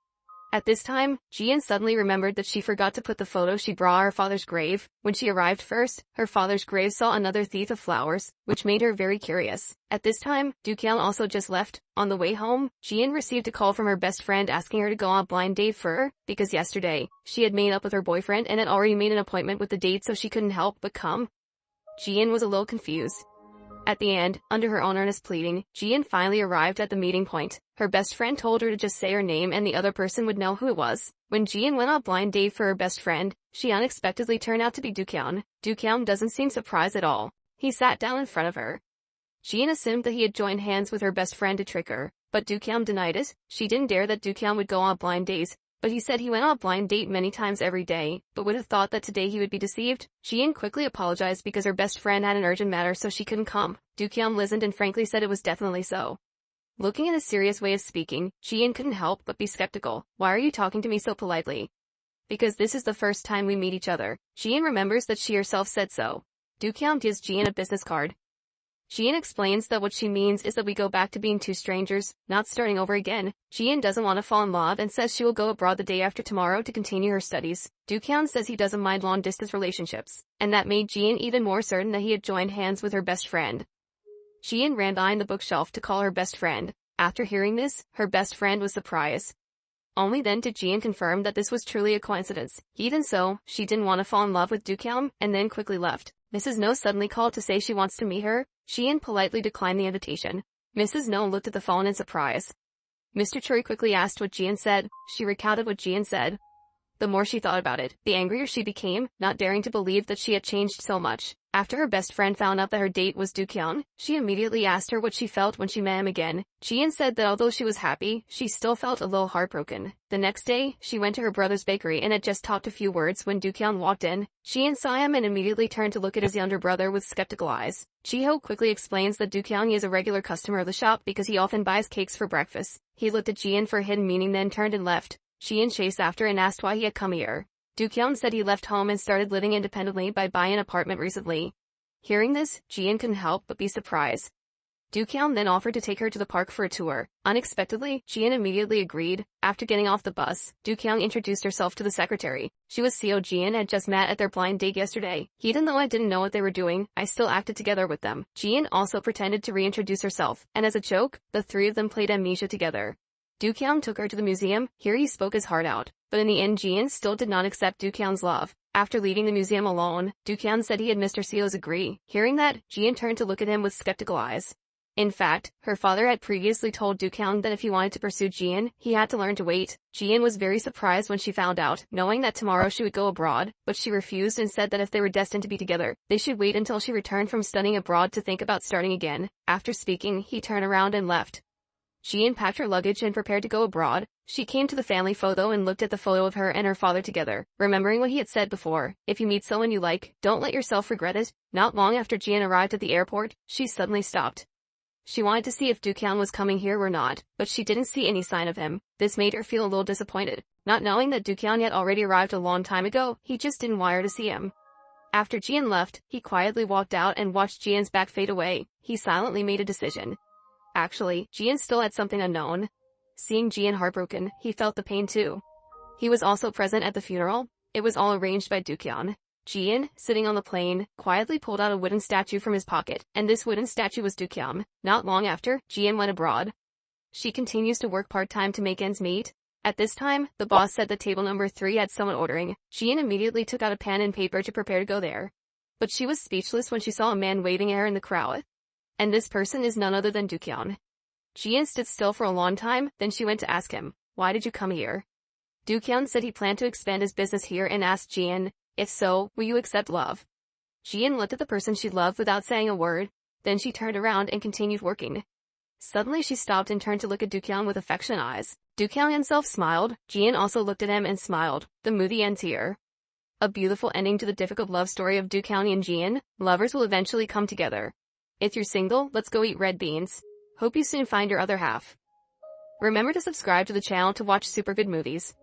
At this time, Jian suddenly remembered that she forgot to put the photo she brought at her father's grave. When she arrived first, her father's grave saw another wreath of flowers, which made her very curious. At this time, Dukyeon also just left. On the way home, Jian received a call from her best friend asking her to go on a blind date for her, because yesterday, she had made up with her boyfriend and had already made an appointment with the date, so she couldn't help but come. Jian was a little confused. At the end, under her own earnest pleading, Jian finally arrived at the meeting point. Her best friend told her to just say her name and the other person would know who it was. When Jian went on a blind date for her best friend, she unexpectedly turned out to be Dukyeon. Dukyeon doesn't seem surprised at all. He sat down in front of her. Jian assumed that he had joined hands with her best friend to trick her, but Dukyeon denied it. She didn't dare that Dukyeon would go on blind dates, but he said he went on a blind date many times every day, but would have thought that today he would be deceived. Jian quickly apologized because her best friend had an urgent matter so she couldn't come. Dukyeon listened and frankly said it was definitely so. Looking at his serious way of speaking, Jian couldn't help but be skeptical. Why are you talking to me so politely? Because this is the first time we meet each other. Jian remembers that she herself said so. Dukyeon gives Jian a business card. Jian explains that what she means is that we go back to being two strangers, not starting over again. Jian doesn't want to fall in love and says she will go abroad the day after tomorrow to continue her studies. Dukyeon says he doesn't mind long-distance relationships, and that made Jian even more certain that he had joined hands with her best friend. Jian ran behind the bookshelf to call her best friend. After hearing this, her best friend was surprised. Only then did Jian confirm that this was truly a coincidence. Even so, she didn't want to fall in love with Dukyeon, and then quickly left. Mrs. No suddenly called to say she wants to meet her. Jian politely declined the invitation. Mrs. No looked at the phone in surprise. Mr. Choi quickly asked what Jian said. She recounted what Jian said. The more she thought about it, the angrier she became, not daring to believe that she had changed so much. After her best friend found out that her date was Dukyeon, she immediately asked her what she felt when she met him again. Jian said that although she was happy, she still felt a little heartbroken. The next day, she went to her brother's bakery and had just talked a few words when Dukyeon walked in. Jian saw him and immediately turned to look at his younger brother with skeptical eyes. Jiho quickly explains that Dukyeon is a regular customer of the shop because he often buys cakes for breakfast. He looked at Jian for a hidden meaning then turned and left. Jian chased after and asked why he had come here. Do-kyung said he left home and started living independently by buying an apartment recently. Hearing this, Jian couldn't help but be surprised. Do-kyung then offered to take her to the park for a tour. Unexpectedly, Jian immediately agreed. After getting off the bus, Do-kyung introduced herself to the secretary. She was Seo Jian had just met at their blind date yesterday. Even though I didn't know what they were doing, I still acted together with them. Jian also pretended to reintroduce herself, and as a joke, the three of them played amnesia together. Do-kyung took her to the museum. Here he spoke his heart out. But in the end, Jian still did not accept Do-kyung's love. After leaving the museum alone, Do-kyung said he had Mr. Seo's agree. Hearing that, Jian turned to look at him with skeptical eyes. In fact, her father had previously told Do-kyung that if he wanted to pursue Jian, he had to learn to wait. Jian was very surprised when she found out, knowing that tomorrow she would go abroad, but she refused and said that if they were destined to be together, they should wait until she returned from studying abroad to think about starting again. After speaking, he turned around and left. Jian packed her luggage and prepared to go abroad. She came to the family photo and looked at the photo of her and her father together, remembering what he had said before. If you meet someone you like, don't let yourself regret it. Not long after Jian arrived at the airport, she suddenly stopped. She wanted to see if Do-kyung was coming here or not, but she didn't see any sign of him. This made her feel a little disappointed. Not knowing that Do-kyung had already arrived a long time ago, he just didn't wire to see him. After Jian left, he quietly walked out and watched Jian's back fade away. He silently made a decision. Actually, Jian still had something unknown. Seeing Jian heartbroken, he felt the pain too. He was also present at the funeral. It was all arranged by Do-kyung. Jian, sitting on the plane, quietly pulled out a wooden statue from his pocket, and this wooden statue was Do-kyung. Not long after, Jian went abroad. She continues to work part-time to make ends meet. At this time, the boss said that table number 3 had someone ordering. Jian immediately took out a pen and paper to prepare to go there. But she was speechless when she saw a man waving at her in the crowd. And this person is none other than Do-kyung. Jian stood still for a long time, then she went to ask him, "Why did you come here?" Do-kyung said he planned to expand his business here and asked Jian, "If so, will you accept love?" Jian looked at the person she loved without saying a word. Then she turned around and continued working. Suddenly she stopped and turned to look at Do-kyung with affectionate eyes. Do-kyung himself smiled. Jian also looked at him and smiled. The movie ends here. A beautiful ending to the difficult love story of Do-kyung and Jian. Lovers will eventually come together. If you're single, let's go eat red beans. Hope you soon find your other half. Remember to subscribe to the channel to watch super good movies.